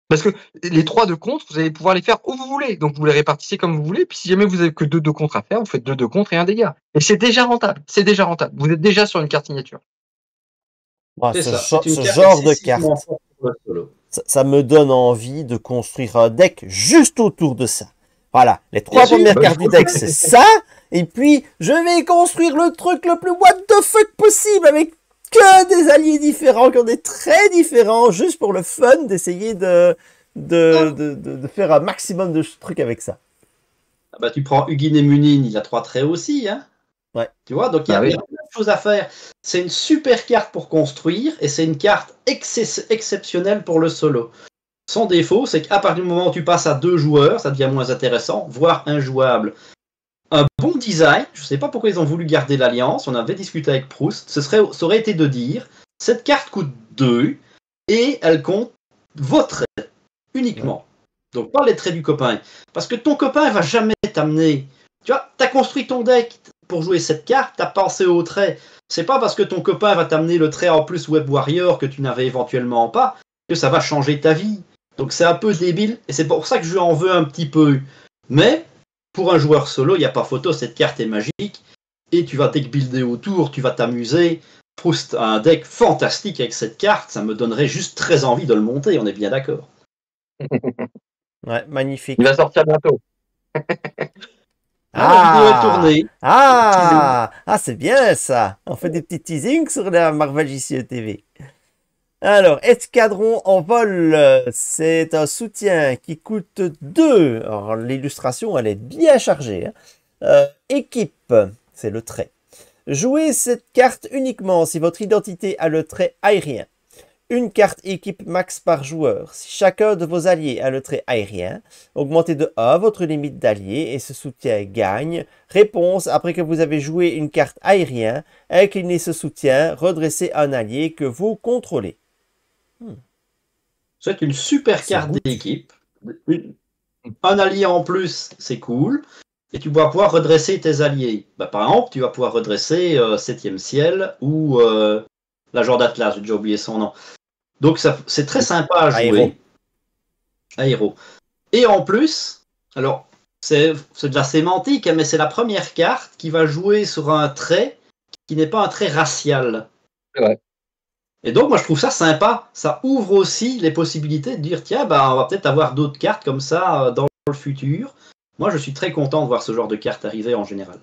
Parce que les 3 de contre, vous allez pouvoir les faire où vous voulez. Donc vous les répartissez comme vous voulez. Puis si jamais vous avez que 2 de contre à faire, vous faites 2 de contre et un dégât. Et c'est déjà rentable. C'est déjà rentable. Vous êtes déjà sur une carte signature. Ah, C'est ça, c'est une ce carte genre de excessivement carte, forte pour le solo. ça me donne envie de construire un deck juste autour de ça. Voilà, les 3 Bien sûr, premières bah, cartes du deck, c'est ça. Et puis, je vais construire le truc le plus what the fuck possible avec que des alliés différents, qui ont des traits différents, juste pour le fun d'essayer de faire un maximum de trucs avec ça. Ah bah, tu prends Hugin et Munin, il a 3 traits aussi. Hein. Ouais. Tu vois, donc il Bah y oui. a plein de choses à faire. C'est une super carte pour construire et c'est une carte exceptionnelle pour le solo. Son défaut, c'est qu'à partir du moment où tu passes à 2 joueurs, ça devient moins intéressant, voire injouable. Un bon design, je ne sais pas pourquoi ils ont voulu garder l'alliance, on avait discuté avec Proust, ça aurait été de dire, cette carte coûte 2 et elle compte vos traits uniquement. Donc pas les traits du copain. Parce que ton copain ne va jamais t'amener Tu vois, tu as construit ton deck pour jouer cette carte, tu as pensé au trait. C'est pas parce que ton copain va t'amener le trait en plus Web Warrior que tu n'avais éventuellement pas que ça va changer ta vie. Donc c'est un peu débile et c'est pour ça que je lui en veux un petit peu. Mais pour un joueur solo, il n'y a pas photo, cette carte est magique et tu vas deck builder autour, tu vas t'amuser. Proust a un deck fantastique avec cette carte, ça me donnerait juste très envie de le monter, on est bien d'accord. Ouais, magnifique. Il va sortir bientôt. La vidéo est tournée. C'est bien ça. On fait des petits teasings sur la Marvel JCE TV. Alors, Escadron en vol, c'est un soutien qui coûte 2. Alors, l'illustration, elle est bien chargée. Équipe, c'est le trait. Jouez cette carte uniquement si votre identité a le trait aérien. Une carte équipe max par joueur. Si chacun de vos alliés a le trait aérien, augmentez de 1 votre limite d'alliés et ce soutien gagne. Réponse, après que vous avez joué une carte aérien, inclinez ce soutien, redressez un allié que vous contrôlez. C'est une super carte d'équipe. Un allié en plus, c'est cool. Et tu vas pouvoir redresser tes alliés. Par exemple, tu vas pouvoir redresser 7e ciel ou la genre d'Atlas, j'ai déjà oublié son nom. Donc c'est très sympa à jouer. Aéro. Et en plus, alors c'est de la sémantique, mais c'est la première carte qui va jouer sur un trait qui n'est pas un trait racial. Ouais. Et donc moi je trouve ça sympa. Ça ouvre aussi les possibilités de dire tiens, on va peut-être avoir d'autres cartes comme ça dans le futur. Moi je suis très content de voir ce genre de cartes arriver en général.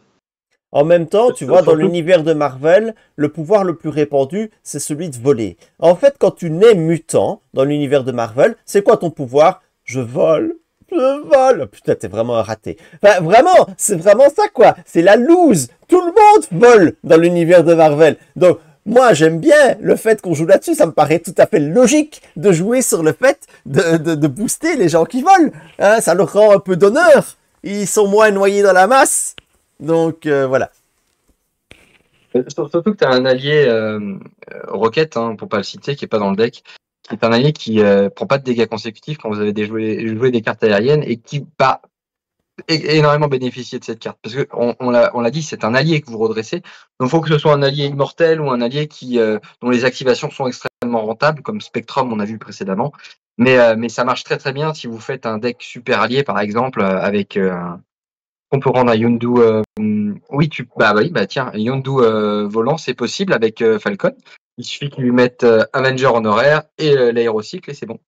En même temps, tu vois, dans l'univers de Marvel, le pouvoir le plus répandu, c'est celui de voler. En fait, quand tu nais mutant dans l'univers de Marvel, c'est quoi ton pouvoir? Je vole. Je vole. Putain, t'es vraiment un raté. Enfin, vraiment, c'est vraiment ça, quoi. C'est la loose. Tout le monde vole dans l'univers de Marvel. Donc, moi, j'aime bien le fait qu'on joue là-dessus. Ça me paraît tout à fait logique de jouer sur le fait de booster les gens qui volent. Hein, ça leur rend un peu d'honneur. Ils sont moins noyés dans la masse. Donc, voilà. Surtout que tu as un allié Rocket, pour pas le citer, qui est pas dans le deck, qui est un allié qui prend pas de dégâts consécutifs quand vous avez joué des cartes aériennes et qui va énormément bénéficier de cette carte. Parce que on l'a dit, c'est un allié que vous redressez. Donc il faut que ce soit un allié immortel ou un allié dont les activations sont extrêmement rentables, comme Spectrum, on a vu précédemment. Mais ça marche très très bien si vous faites un deck super allié, par exemple, avec on peut rendre un Yondu. Tiens, Yondu volant, c'est possible avec Falcon. Il suffit qu'ils lui mettent Avenger honoraire et l'aérocycle et c'est bon.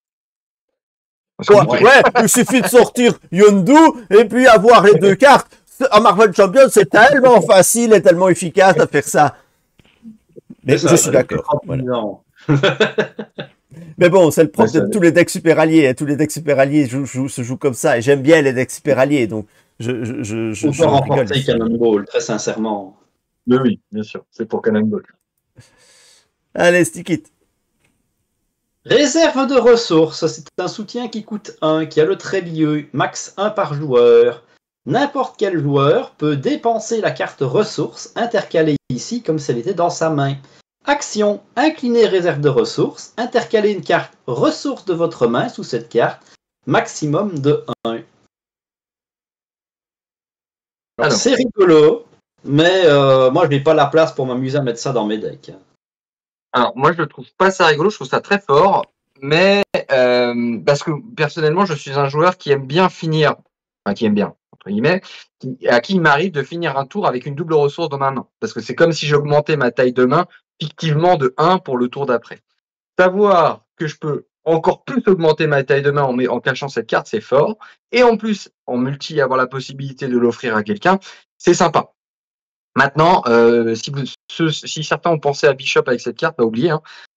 Ouais, il suffit de sortir Yondu et puis avoir les deux cartes. En Marvel Champions, c'est tellement facile et tellement efficace de faire ça. Mais je suis d'accord. Voilà. Mais bon, c'est le propre de tous les decks super alliés. Tous les decks super alliés se jouent comme ça. Et j'aime bien les decks super alliés. Donc, on peut remporter Cannonball, très sincèrement. Mais oui, bien sûr. C'est pour Cannonball. Allez, stick it. Réserve de ressources. C'est un soutien qui coûte 1, qui a le trait lieu, max 1 par joueur. N'importe quel joueur peut dépenser la carte ressources intercalée ici comme si elle était dans sa main. Action, incliner réserve de ressources, intercaler une carte ressources de votre main sous cette carte, maximum de 1. Alors, c'est rigolo, mais moi je n'ai pas la place pour m'amuser à mettre ça dans mes decks. Alors moi je trouve pas ça rigolo, je trouve ça très fort, mais parce que personnellement je suis un joueur qui aime bien finir, enfin qui aime bien, entre guillemets, à qui il m'arrive de finir un tour avec une double ressource dans ma main. Parce que c'est comme si j'augmentais ma taille de main fictivement de 1 pour le tour d'après. Savoir que je peux encore plus augmenter ma taille de main en cachant cette carte, c'est fort. Et en plus, en multi, avoir la possibilité de l'offrir à quelqu'un, c'est sympa. Maintenant, si certains ont pensé à Bishop avec cette carte, pas oublier,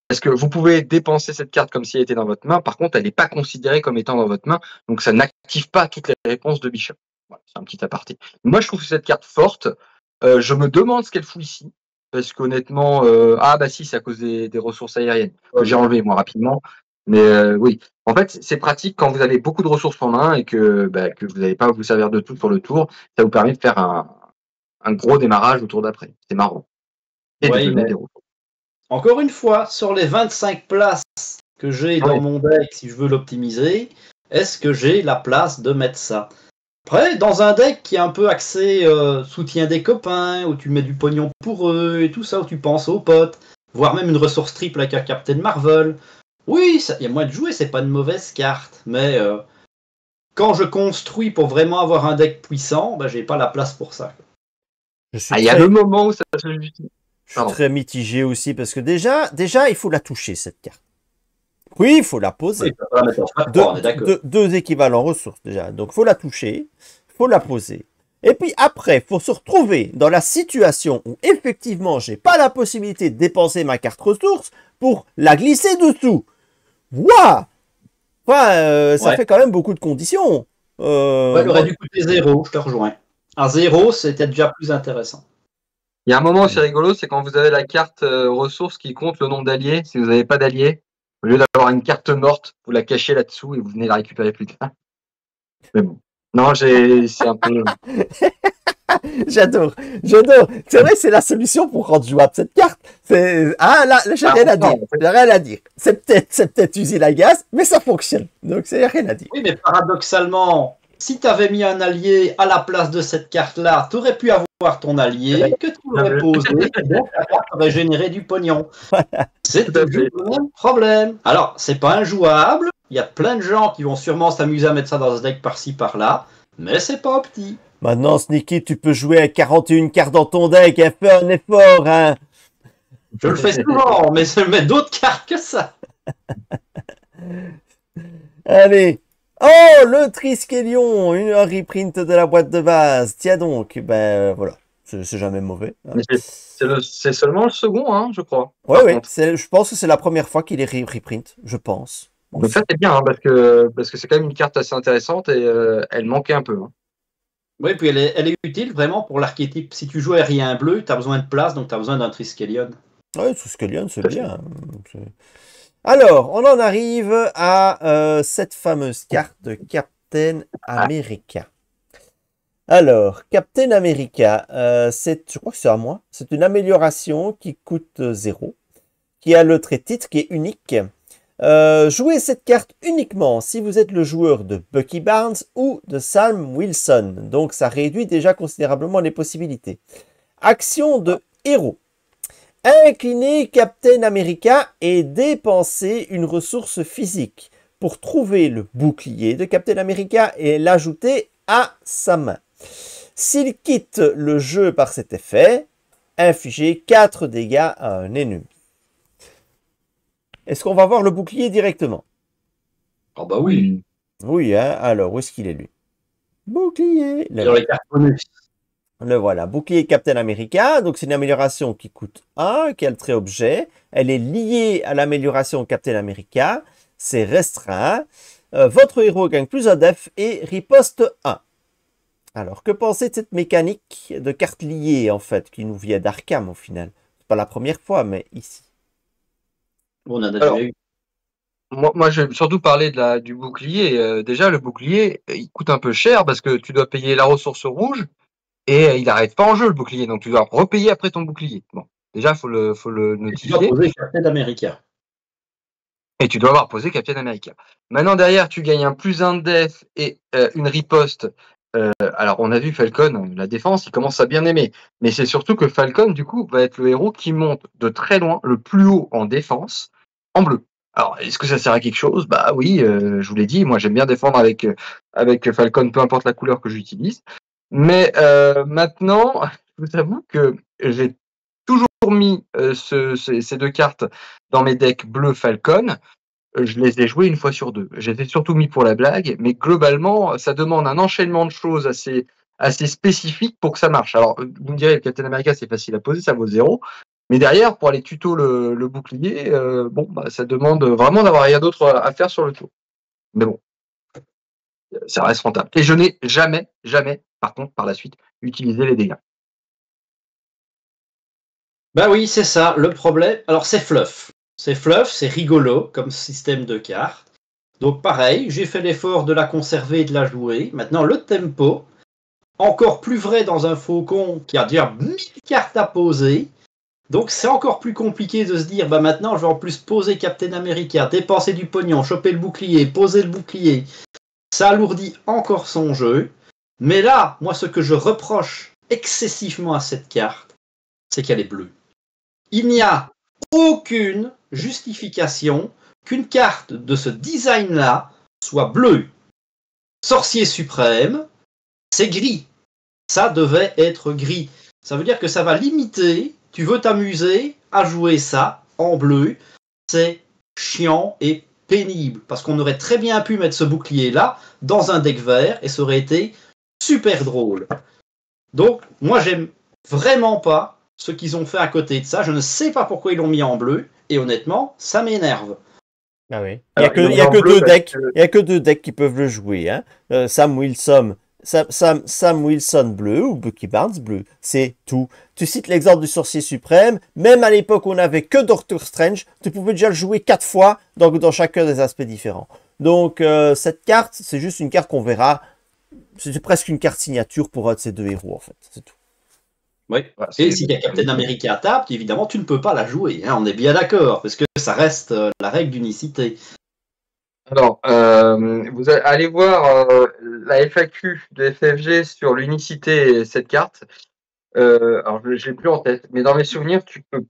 parce que vous pouvez dépenser cette carte comme si elle était dans votre main. Par contre, elle n'est pas considérée comme étant dans votre main, donc ça n'active pas toutes les réponses de Bishop. Voilà, c'est un petit aparté. Moi, je trouve cette carte forte. Je me demande ce qu'elle fout ici, parce qu'honnêtement, si, c'est à cause des ressources aériennes que j'ai enlevé moi rapidement. Mais oui, en fait, c'est pratique quand vous avez beaucoup de ressources en main et que vous n'allez pas vous servir de tout pour le tour. Ça vous permet de faire un gros démarrage au tour d'après. C'est marrant. Et oui, mais encore une fois, sur les 25 places que j'ai dans mon deck, si je veux l'optimiser, est-ce que j'ai la place de mettre ça? Le Après, dans un deck qui est un peu axé soutien des copains, où tu mets du pognon pour eux et tout ça, où tu penses aux potes, voire même une ressource triple avec un Captain Marvel. Oui, il y a moyen de jouer, c'est pas une mauvaise carte, mais quand je construis pour vraiment avoir un deck puissant, bah, j'ai pas la place pour ça. Il y a le moment où ça se justifie. Je suis très mitigé aussi parce que déjà, il faut la toucher cette carte. Oui, il faut la poser. Oui, deux équivalents ressources déjà. Donc, il faut la toucher, il faut la poser. Et puis après, il faut se retrouver dans la situation où effectivement, j'ai pas la possibilité de dépenser ma carte ressource pour la glisser dessous. Waouh! Enfin, ça fait quand même beaucoup de conditions. Ouais, il aurait dû coûter 0, je te rejoins. À 0, c'était déjà plus intéressant. Il y a un moment où c'est rigolo, c'est quand vous avez la carte ressource qui compte le nombre d'alliés. Si vous n'avez pas d'alliés, au lieu d'avoir une carte morte, vous la cachez là-dessous et vous venez la récupérer plus tard. Mais bon. Non, c'est un peu... J'adore. C'est vrai que c'est la solution pour rendre jouable cette carte. Ah là, j'ai rien à dire. J'ai rien à dire. C'est peut-être usine à gaz, mais ça fonctionne. Donc c'est rien à dire. Oui, mais paradoxalement, si tu avais mis un allié à la place de cette carte-là, tu aurais pu avoir ton allié que tu aurais posé, et donc la carte aurait généré du pognon. Voilà. C'est toujours le même problème. Alors, c'est pas injouable. Il y a plein de gens qui vont sûrement s'amuser à mettre ça dans ce deck par-ci par-là, mais c'est pas opti. Maintenant, Sneaky, tu peux jouer à 41 cartes dans ton deck, hein, fais un effort, hein. Je le fais souvent, mais je mets d'autres cartes que ça. Allez. Oh, le Triskelion, un reprint de la boîte de base. Tiens donc, ben voilà, c'est jamais mauvais. Hein. C'est seulement le second, hein, je crois. Oui, je pense que c'est la première fois qu'il est reprint, je pense. Donc ça, c'est bien, hein, parce que c'est quand même une carte assez intéressante et elle manquait un peu. Hein. Oui, puis elle est utile vraiment pour l'archétype. Si tu joues aérien bleu, tu as besoin de place, donc tu as besoin d'un Triskelion. Oui, Triskelion, c'est bien. Alors, on en arrive à cette fameuse carte de Captain America. Alors, Captain America, je crois que c'est à moi. C'est une amélioration qui coûte 0, qui a le trait titre qui est unique. Jouez cette carte uniquement si vous êtes le joueur de Bucky Barnes ou de Sam Wilson. Donc ça réduit déjà considérablement les possibilités. Action de héros. Inclinez Captain America et dépensez une ressource physique pour trouver le bouclier de Captain America et l'ajouter à sa main. S'il quitte le jeu par cet effet, infligez 4 dégâts à un ennemi. Est-ce qu'on va voir le bouclier directement? Ah bah oui. Oui, hein. Alors, où est-ce qu'il est lui? Bouclier. Le voilà. Bouclier Captain America. Donc, c'est une amélioration qui coûte 1, qui a le trait objet. Elle est liée à l'amélioration Captain America. C'est restreint. Votre héros gagne plus un def et riposte 1. Alors, que pensez de cette mécanique de carte liée, en fait, qui nous vient d'Arkham, au final? C'est pas la première fois, mais ici. On a déjà eu. Moi, je vais surtout parler du bouclier. Déjà, le bouclier, il coûte un peu cher parce que tu dois payer la ressource rouge et il n'arrête pas en jeu, le bouclier. Donc, tu dois repayer après ton bouclier. Bon, déjà, il faut le notifier. Tu dois poser Captain America. Et tu dois avoir posé Captain America. Maintenant, derrière, tu gagnes un +1 def et une riposte. Alors, on a vu Falcon, la défense, il commence à bien aimer. Mais c'est surtout que Falcon, du coup, va être le héros qui monte de très loin, le plus haut en défense, en bleu. Alors, est-ce que ça sert à quelque chose? Bah oui, je vous l'ai dit, moi j'aime bien défendre avec Falcon, peu importe la couleur que j'utilise. Mais maintenant, je vous avoue que j'ai toujours mis ces deux cartes dans mes decks bleu Falcon. Je les ai joués une fois sur deux. Je les ai surtout mis pour la blague, mais globalement, ça demande un enchaînement de choses assez spécifiques pour que ça marche. Alors, vous me direz, le Captain America, c'est facile à poser, ça vaut 0. Mais derrière, pour aller tuto le bouclier, ça demande vraiment d'avoir rien d'autre à faire sur le tour. Mais bon, ça reste rentable. Et je n'ai jamais, par contre, par la suite, utilisé les dégâts. Bah oui, c'est ça, le problème. Alors, c'est fluff. C'est fluff, c'est rigolo comme système de cartes. Donc pareil, j'ai fait l'effort de la conserver et de la jouer. Maintenant, le tempo, encore plus vrai dans un faucon qui a déjà 1000 cartes à poser. Donc c'est encore plus compliqué de se dire, bah maintenant je vais en plus poser Captain America, dépenser du pognon, choper le bouclier, poser le bouclier. Ça alourdit encore son jeu. Mais là, moi, ce que je reproche excessivement à cette carte, c'est qu'elle est bleue. Il n'y a aucune justification qu'une carte de ce design-là soit bleue. Sorcier suprême, c'est gris. Ça devait être gris. Ça veut dire que ça va limiter, tu veux t'amuser à jouer ça en bleu, c'est chiant et pénible. Parce qu'on aurait très bien pu mettre ce bouclier-là dans un deck vert et ça aurait été super drôle. Donc, moi, j'aime vraiment pas ce qu'ils ont fait à côté de ça. Je ne sais pas pourquoi ils l'ont mis en bleu et honnêtement, ça m'énerve. Ah oui. Alors, Il y a que deux decks qui peuvent le jouer. Hein. Sam Wilson bleu ou Bucky Barnes bleu. C'est tout. Tu cites l'exemple du Sorcier Suprême. Même à l'époque où on n'avait que Doctor Strange, tu pouvais déjà le jouer 4 fois dans chacun des aspects différents. Donc, cette carte, c'est juste une carte qu'on verra. C'est presque une carte signature pour un de ces deux héros, en fait. C'est tout. Oui. Et si il y a Captain America à table, évidemment, tu ne peux pas la jouer. Hein, on est bien d'accord, parce que ça reste la règle d'unicité. Alors, vous allez voir la FAQ de FFG sur l'unicité et cette carte. Alors, je l'ai plus en tête, mais dans mes souvenirs, tu peux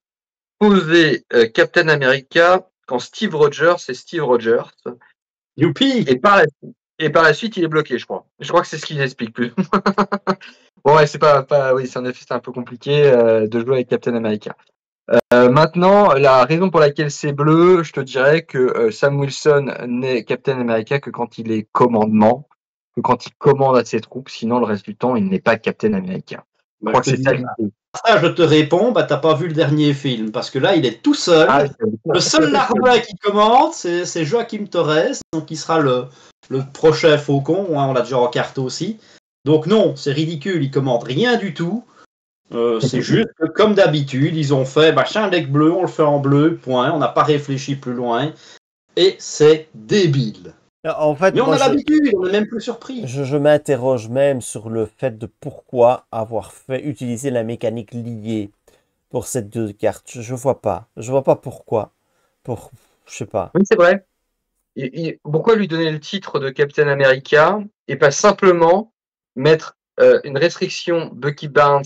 poser Captain America quand Steve Rogers, c'est Steve Rogers. Youpi! Et par la suite, il est bloqué, je crois. Je crois que c'est ce qu'ils expliquent plus. Bon, ouais, oui, c'est en effet, c'est un peu compliqué de jouer avec Captain America. Maintenant, la raison pour laquelle c'est bleu, je te dirais que Sam Wilson n'est Captain America que quand il est commandement, que quand il commande à ses troupes, sinon le reste du temps, il n'est pas Captain America. Je crois que c'est ça l'idée. Ça, je te réponds, bah, t'as pas vu le dernier film, parce que là, il est tout seul. Ah, le seul larbin qui commande, c'est Joachim Torres, donc il sera le prochain Faucon, hein, on l'a déjà en carte aussi. Donc non, c'est ridicule, il commande rien du tout. C'est juste que, comme d'habitude, ils ont fait un deck bleu, on le fait en bleu, point. On n'a pas réfléchi plus loin. Et c'est débile. En fait, mais on a l'habitude, on n'est même plus surpris. Je m'interroge même sur le fait de pourquoi avoir fait utiliser la mécanique liée pour ces deux cartes. Je vois pas. Je vois pas pourquoi. Je sais pas. Oui, c'est vrai. Pourquoi lui donner le titre de Captain America et pas simplement mettre une restriction Bucky Barnes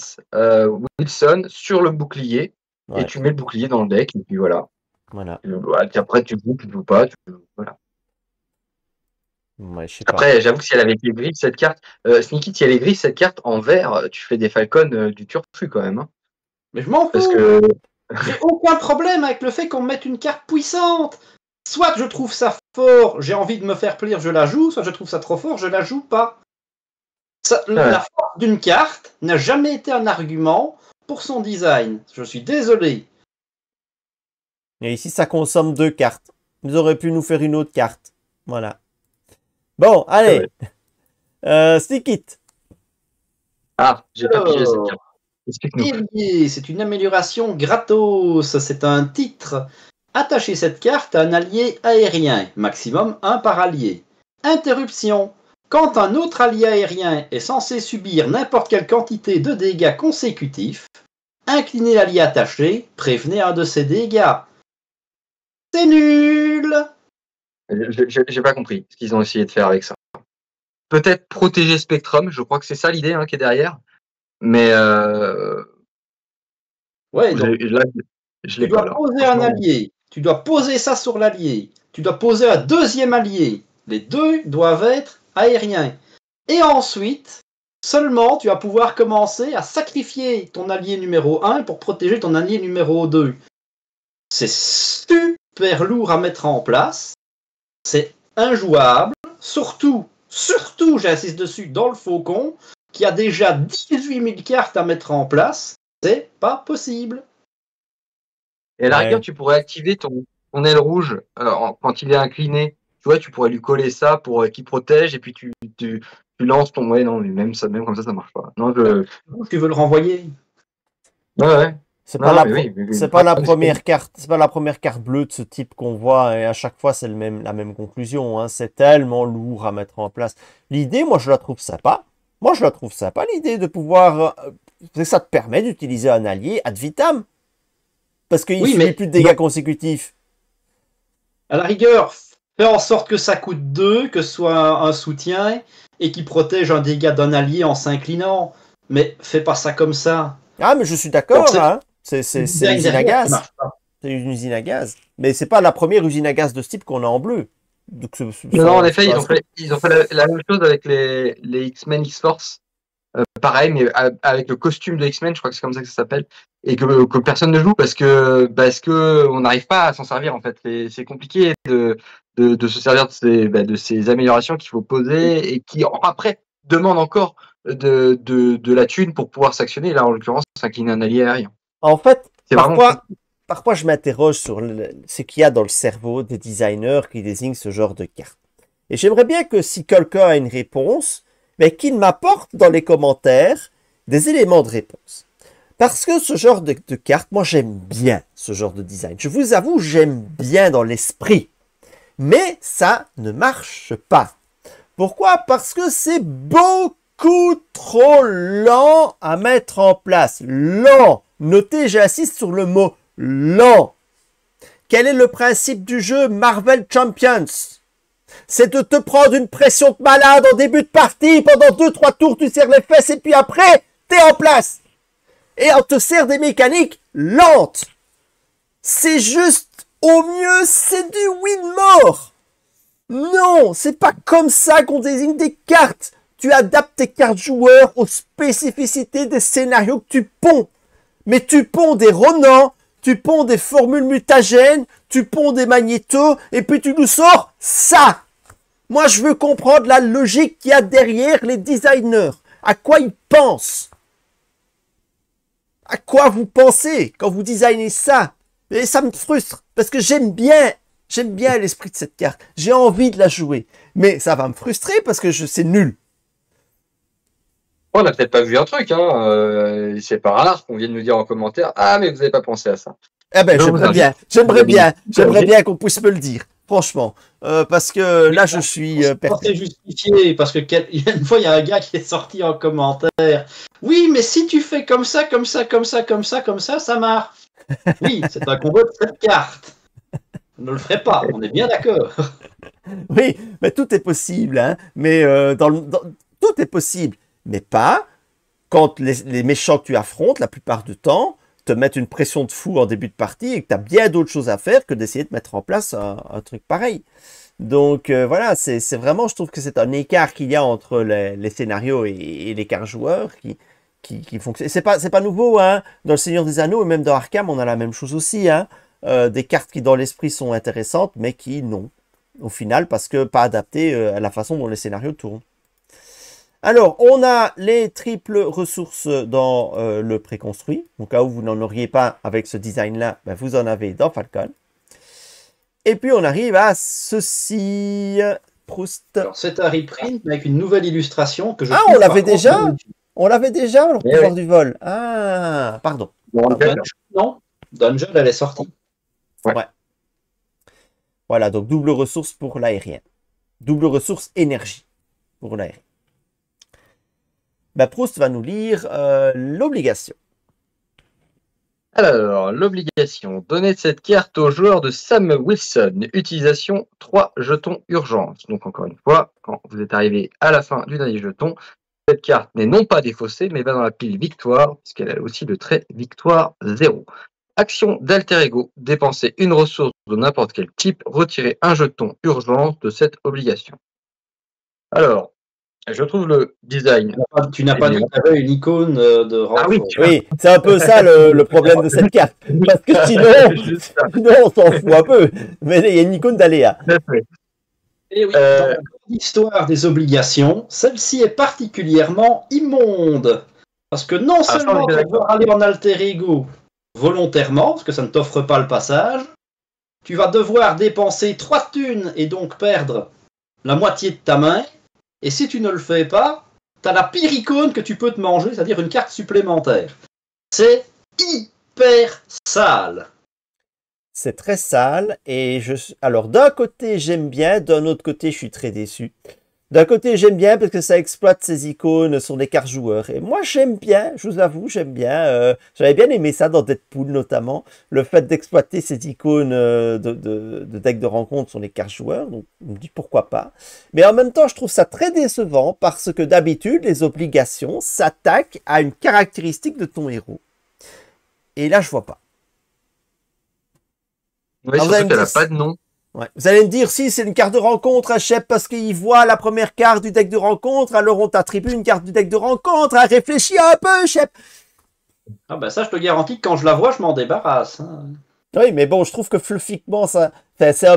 Wilson sur le bouclier et tu mets le bouclier dans le deck et puis voilà. Et après tu joues pas, voilà. Ouais, je sais pas. Après, j'avoue que si elle avait été grise cette carte, Sneaky, si elle est grise cette carte en vert, tu fais des Falcons du turfu quand même. Hein. Mais je m'en fous. Parce que j'ai aucun problème avec le fait qu'on mette une carte puissante. Soit je trouve ça fort, j'ai envie de me faire plaisir, je la joue, soit je trouve ça trop fort, je la joue pas. La force d'une carte n'a jamais été un argument pour son design. Je suis désolé. Et ici, ça consomme 2 cartes. Ils auraient pu nous faire une autre carte. Voilà. Bon, allez. Stick it. Ah, j'ai pas pigé cette carte. Explique-nous. C'est une amélioration gratos. C'est un titre. Attachez cette carte à un allié aérien. Maximum 1 par allié. Interruption. Quand un autre allié aérien est censé subir n'importe quelle quantité de dégâts consécutifs, inclinez l'allié attaché, prévenez un de ses dégâts. C'est nul! J'ai pas compris ce qu'ils ont essayé de faire avec ça. Peut-être protéger Spectrum, je crois que c'est ça l'idée qui est derrière. Mais ouais, donc, je tu dois poser un allié, tu dois poser ça sur l'allié, tu dois poser un deuxième allié. Les deux doivent être aériens. Et ensuite, seulement tu vas pouvoir commencer à sacrifier ton allié numéro 1 pour protéger ton allié numéro 2. C'est super lourd à mettre en place. C'est injouable. Surtout, j'insiste dessus, dans le Faucon, qui a déjà 18 000 cartes à mettre en place. C'est pas possible. Et à la rigueur, tu pourrais activer ton aile rouge quand il est incliné. Tu vois, tu pourrais lui coller ça pour qu'il protège et puis tu lances ton. Ouais, non, mais même comme ça marche pas. Non, tu veux le renvoyer. Ouais. C'est pas la première carte bleue de ce type qu'on voit et à chaque fois c'est la même conclusion. Hein. C'est tellement lourd à mettre en place. L'idée, moi je la trouve sympa. L'idée de pouvoir, ça te permet d'utiliser un allié ad vitam. Parce qu'il ne subit plus de dégâts consécutifs. À la rigueur, Fais en sorte que ça coûte 2, que ce soit un soutien et qui protège un dégât d'un allié en s'inclinant. Mais fais pas ça comme ça. Ah, mais je suis Donc, d'accord, c'est hein. C'est le design l'usine à derrière qui gaz. marche pas. C'est une usine à gaz. Mais c'est pas la première usine à gaz de ce type qu'on a en bleu. Donc, Non, en effet, ils ont fait la même chose avec les X-Men X-Force. Pareil, mais avec le costume de X-Men, je crois que c'est comme ça que ça s'appelle, et que personne ne joue parce que on n'arrive pas à s'en servir en fait. C'est compliqué de se servir de ces améliorations qu'il faut poser et qui après demandent encore de la thune pour pouvoir s'actionner. Là, en l'occurrence, s'incliner un allié aérien. En fait, C'est vraiment parfois je m'interroge sur ce qu'il y a dans le cerveau des designers qui désignent ce genre de carte. Et j'aimerais bien que si quelqu'un a une réponse, mais qu'il m'apporte dans les commentaires des éléments de réponse. Parce que ce genre de carte, moi j'aime bien ce genre de design. Je vous avoue, j'aime bien dans l'esprit. Mais ça ne marche pas. Pourquoi? Parce que c'est beaucoup trop lent à mettre en place. Lent. Notez, j'insiste sur le mot lent. Quel est le principe du jeu Marvel Champions? C'est de te prendre une pression de malade en début de partie. Pendant 2-3 tours, tu serres les fesses et puis après, t'es en place. Et on te sert des mécaniques lentes. C'est juste, au mieux, c'est du win-more. Non, c'est pas comme ça qu'on désigne des cartes. Tu adaptes tes cartes joueurs aux spécificités des scénarios que tu ponds. Mais tu ponds des Ronan, tu ponds des formules mutagènes, tu ponds des magnétos, et puis tu nous sors ça. Moi, je veux comprendre la logique qu'il y a derrière les designers. À quoi ils pensent? À quoi vous pensez quand vous designez ça? Et ça me frustre, parce que j'aime bien l'esprit de cette carte. J'ai envie de la jouer. Mais ça va me frustrer parce que c'est nul. On n'a peut-être pas vu un truc, hein. C'est pas rare qu'on vienne nous dire en commentaire, ah mais vous n'avez pas pensé à ça. Eh ben, j'aimerais bien qu'on puisse me le dire. Franchement, parce que là, je suis perdu. C'est justifié, parce que une fois, il y a un gars qui est sorti en commentaire. Oui, mais si tu fais comme ça, comme ça, comme ça, comme ça, comme ça marche. Oui, c'est un combo de 7 cartes. On ne le ferait pas, on est bien d'accord. Oui, mais tout est possible, hein. Mais tout est possible, mais pas quand les méchants que tu affrontes, la plupart du temps, te mettent une pression de fou en début de partie et que tu as bien d'autres choses à faire que d'essayer de mettre en place un truc pareil. Donc voilà, c'est vraiment, je trouve que c'est un écart qu'il y a entre les scénarios et les cartes joueurs qui fonctionnent. C'est pas nouveau, hein. Dans le Seigneur des Anneaux et même dans Arkham, on a la même chose aussi, hein. Des cartes qui dans l'esprit sont intéressantes, mais qui non, au final, parce que pas adaptées à la façon dont les scénarios tournent. Alors, on a les triples ressources dans le préconstruit. Au cas où vous n'en auriez pas avec ce design-là, ben vous en avez dans Falcon. Et puis, on arrive à ceci. Proust. C'est un reprint, mais avec une nouvelle illustration que je on l'avait déjà? On l'avait déjà, le pouvoir du vol. Ah, pardon. Non, Dungeon, elle est sortie. Ouais. Voilà, donc double ressource pour l'aérien. Double ressource énergie pour l'aérien. Ben, Proust va nous lire l'obligation. Alors, l'obligation. Donner cette carte au joueur de Sam Wilson. Utilisation 3 jetons urgence. Donc, encore une fois, quand vous êtes arrivé à la fin du dernier jeton, cette carte n'est non pas défaussée, mais va dans la pile victoire, puisqu'elle a aussi le trait victoire 0. Action d'alter ego. Dépenser une ressource de n'importe quel type. Retirer un jeton urgence de cette obligation. Alors, je trouve le design. Tu n'as pas dit que tu avais une icône de renfort. Ah oui, c'est un peu ça le problème de cette carte. Parce que sinon on s'en fout un peu. Mais il y a une icône d'aléa. Et oui, dans l'histoire des obligations, celle-ci est particulièrement immonde. Parce que non seulement tu vas devoir aller en alter ego volontairement, parce que ça ne t'offre pas le passage, tu vas devoir dépenser 3 thunes et donc perdre la moitié de ta main. Et si tu ne le fais pas, tu as la pire icône que tu peux te manger, c'est-à-dire une carte supplémentaire. C'est hyper sale. C'est très sale. Et alors d'un côté, j'aime bien, d'un autre côté, je suis très déçu. D'un côté, j'aime bien parce que ça exploite ces icônes sur les cartes joueurs. Et moi, j'aime bien, je vous avoue, j'aime bien. J'avais bien aimé ça dans Deadpool notamment, le fait d'exploiter ces icônes de deck de rencontre sur les cartes joueurs. Donc, je me dis pourquoi pas. Mais en même temps, je trouve ça très décevant parce que d'habitude, les obligations s'attaquent à une caractéristique de ton héros. Et là, je vois pas. Oui, Alors, vous allez surtout me qu'elle n'a dire, pas de nom. ouais. Vous allez me dire, si c'est une carte de rencontre à Shep parce qu'il voit la première carte du deck de rencontre, alors on t'attribue une carte du deck de rencontre. Ah, réfléchis un peu, Shep. Ah bah ça, je te garantis que quand je la vois, je m'en débarrasse. Hein. Oui, mais bon, je trouve que fluffiquement, ça, enfin, c'est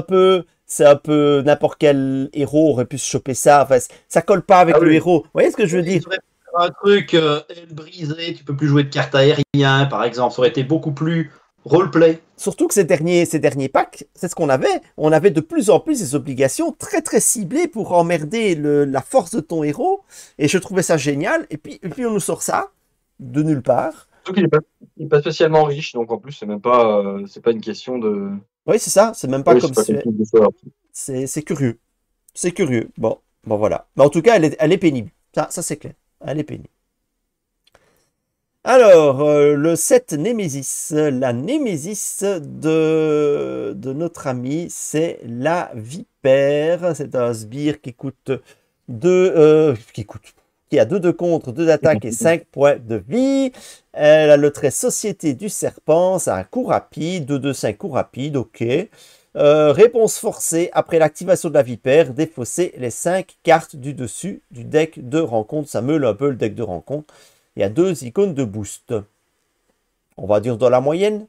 un peu n'importe quel héros aurait pu se choper ça. Enfin, ça colle pas avec Ah le oui. héros. Vous voyez ce que je veux Oui, dire? il faudrait faire un truc aile brisée, tu peux plus jouer de cartes aériennes, par exemple. Ça aurait été beaucoup plus roleplay. Surtout que ces derniers packs, c'est ce qu'on avait. On avait de plus en plus des obligations très très ciblées pour emmerder la force de ton héros. Et je trouvais ça génial. Et puis on nous sort ça de nulle part. Surtout qu'il n'est pas spécialement riche, donc en plus, c'est pas une question de. Oui, c'est ça. C'est même pas Oui, comme c'est pas si. compliqué de faire. C'est curieux. C'est curieux. Bon voilà. Mais en tout cas, elle est pénible. Ça c'est clair. Elle est pénible. Alors, le set Némésis. La Némésis de notre ami, c'est la Vipère. C'est un sbire qui coûte 2. Qui a 2 de contre, 2 d'attaque et 5 points de vie. Elle a le trait Société du Serpent. Ça a un coup rapide. 2-2-5 coup rapide. Ok. Réponse forcée. Après l'activation de la Vipère, défausser les 5 cartes du dessus du deck de rencontre. Ça meule un peu le deck de rencontre. Il y a 2 icônes de boost. On va dire dans la moyenne.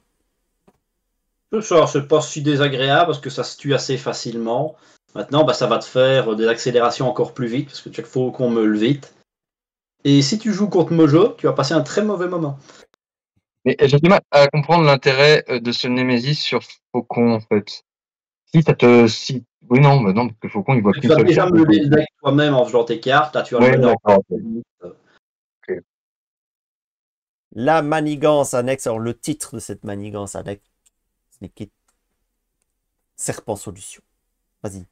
Ça, c'est pas si désagréable parce que ça se tue assez facilement. Maintenant, bah, ça va te faire des accélérations encore plus vite parce que chaque fois qu'on meule vite. Et si tu joues contre Mojo, tu vas passer un très mauvais moment. Mais j'ai du mal à comprendre l'intérêt de ce Némésis sur Faucon, en fait. Si ça te. Si... Oui, non, bah non, parce que Faucon, il voit Tu qu'une vas seule déjà carte. meuler le deck toi-même en faisant tes cartes. Là, tu vas le Oui, mener en d'accord. Ok. La manigance annexe. Alors, le titre de cette manigance annexe, c'est qui Serpent Solution. Vas-y.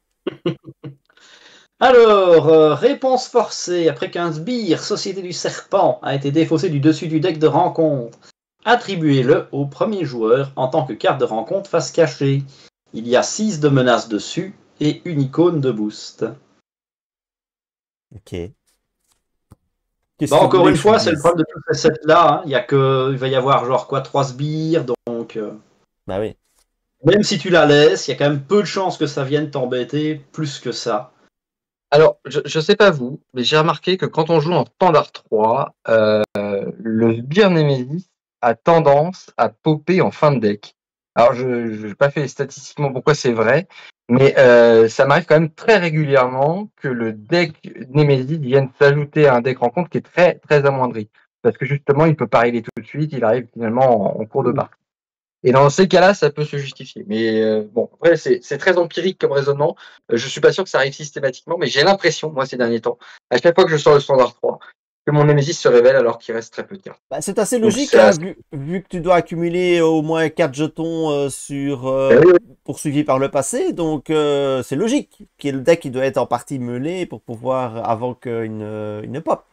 Alors, réponse forcée. Après qu'un sbire, Société du Serpent, a été défaussé du dessus du deck de rencontre, attribuez-le au premier joueur en tant que carte de rencontre face cachée. Il y a 6 de menaces dessus et une icône de boost. Ok. Qu'est-ce Bon, que vous encore voulez une que je vous fois, c'est le dise? problème de tous ces sets-là. Hein. Il va y avoir genre quoi, 3 sbires, donc Bah oui. même si tu la laisses, il y a quand même peu de chances que ça vienne t'embêter plus que ça. Alors, je sais pas vous, mais j'ai remarqué que quand on joue en standard 3, le sbire Némésis a tendance à popper en fin de deck. Alors, je n'ai pas fait statistiquement pourquoi c'est vrai, mais ça m'arrive quand même très régulièrement que le deck Némésis vienne s'ajouter à un deck rencontre qui est très, très amoindri. Parce que justement, il peut pas régler tout de suite, il arrive finalement en cours de partie. Et dans ces cas-là, ça peut se justifier. Mais bon, après, c'est très empirique comme raisonnement. Je suis pas sûr que ça arrive systématiquement, mais j'ai l'impression, moi, ces derniers temps, à chaque fois que je sors le standard 3, que mon Nemesis se révèle alors qu'il reste très peu de cartes. Bah, c'est assez Donc, logique, hein, vu que tu dois accumuler au moins 4 jetons oui, poursuivis par le passé. Donc, c'est logique que le deck il doit être en partie meulé pour pouvoir avant qu'il ne pop.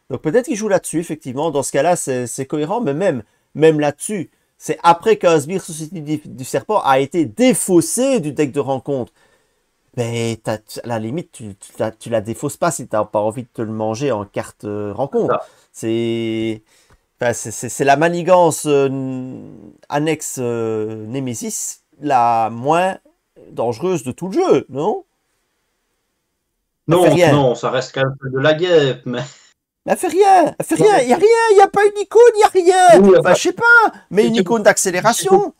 Donc, peut-être qu'il joue là-dessus, effectivement. Dans ce cas-là, c'est cohérent, mais même là-dessus, c'est après qu'un sbire Société du Serpent a été défaussé du deck de rencontre. Mais à la limite, tu la défausses pas si tu n'as pas envie de te le manger en carte rencontre. Ça. C'est enfin, c'est la manigance annexe Nemesis la moins dangereuse de tout le jeu, non? Elle fait Non, rien. non, ça reste quand même de la guêpe, mais Elle fait rien. Elle fait Non, rien. mais Il n'y a rien. Il n'y a pas une icône. Il n'y a rien. oui, Enfin, enfin, je sais pas. Mais si une tu, icône si tu- d'accélération.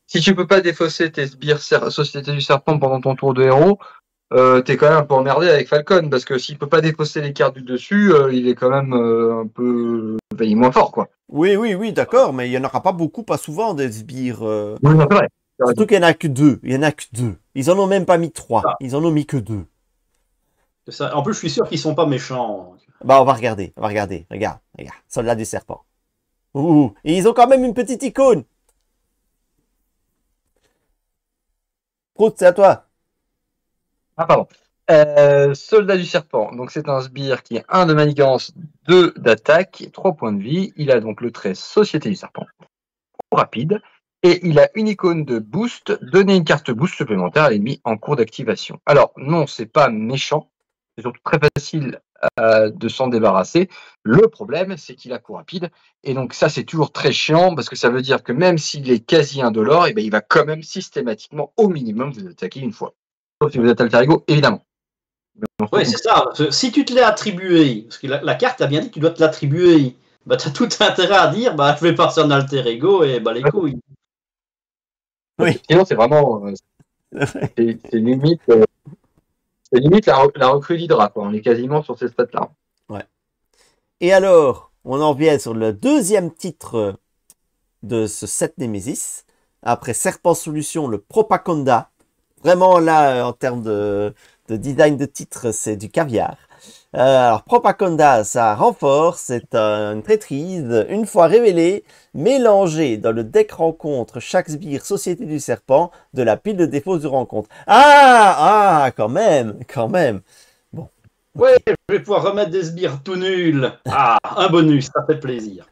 si tu peux pas défausser tes sbires Société du Serpent pendant ton tour de héros, t'es quand même un peu emmerdé avec Falcon, parce que s'il peut pas défausser les cartes du dessus, il est quand même un peu enfin, il est moins fort, quoi. Oui, d'accord. Mais il n'y en aura pas beaucoup, pas souvent, des sbires. Oui, non, c'est vrai. T'as Surtout raison. qu'il n'y en a que 2. Il n'y en a que 2. Ils en ont même pas mis 3. ça. Ils en ont mis que 2. C'est ça. En plus, je suis sûr qu'ils sont pas méchants. Bah, on va regarder. On va regarder. Regarde. Soldat du serpent. Ouh. Et ils ont quand même une petite icône. Prout, c'est à toi. Ah, pardon. Soldat du serpent, donc c'est un sbire qui a 1 de manigance, 2 d'attaque, 3 points de vie. Il a donc le trait Société du serpent, rapide, et il a une icône de boost, donner une carte boost supplémentaire à l'ennemi en cours d'activation. Alors non, c'est pas méchant, c'est surtout très facile de s'en débarrasser. Le problème, c'est qu'il a coup rapide, et donc ça c'est toujours très chiant, parce que ça veut dire que même s'il est quasi indolore, et ben, il va quand même systématiquement, au minimum, vous attaquer une fois. Sauf si vous êtes alter ego, évidemment. Oui, c'est ça. Si tu te l'as attribué, parce que la carte a bien dit que tu dois te l'attribuer, bah, tu as tout intérêt à dire bah, je vais passer en alter ego et bah les couilles. Oui. Sinon, c'est vraiment. C'est limite, la recrue d'Hydra, quoi. On est quasiment sur ces stats-là. Ouais. Et alors, on en vient sur le deuxième titre de ce set Nemesis. Après Serpent Solution, le Propaganda. Vraiment là, en termes de design de titre, c'est du caviar. Alors, Propaganda, ça renforce, c'est une traîtrise, une fois révélée, mélangée dans le deck rencontre chaque sbire Société du Serpent de la pile de défauts du rencontre. Quand même. Bon. Ouais, je vais pouvoir remettre des sbires tout nuls. Ah, un bonus, ça fait plaisir.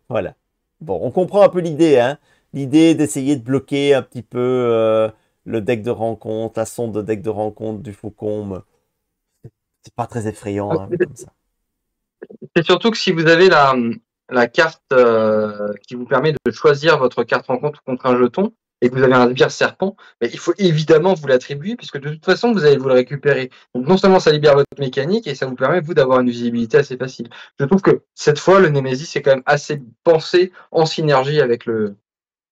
Voilà. Bon, on comprend un peu l'idée, hein. L'idée d'essayer de bloquer un petit peu le deck de rencontre, la sonde de deck de rencontre du Faucon. C'est pas très effrayant, hein, comme ça. C'est surtout que si vous avez la carte qui vous permet de choisir votre carte rencontre contre un jeton, et que vous avez un sbire serpent, mais il faut évidemment vous l'attribuer, puisque de toute façon, vous allez vous le récupérer. Donc non seulement ça libère votre mécanique, et ça vous permet, vous, d'avoir une visibilité assez facile. Je trouve que cette fois, le Nemesis est quand même assez pensé en synergie avec le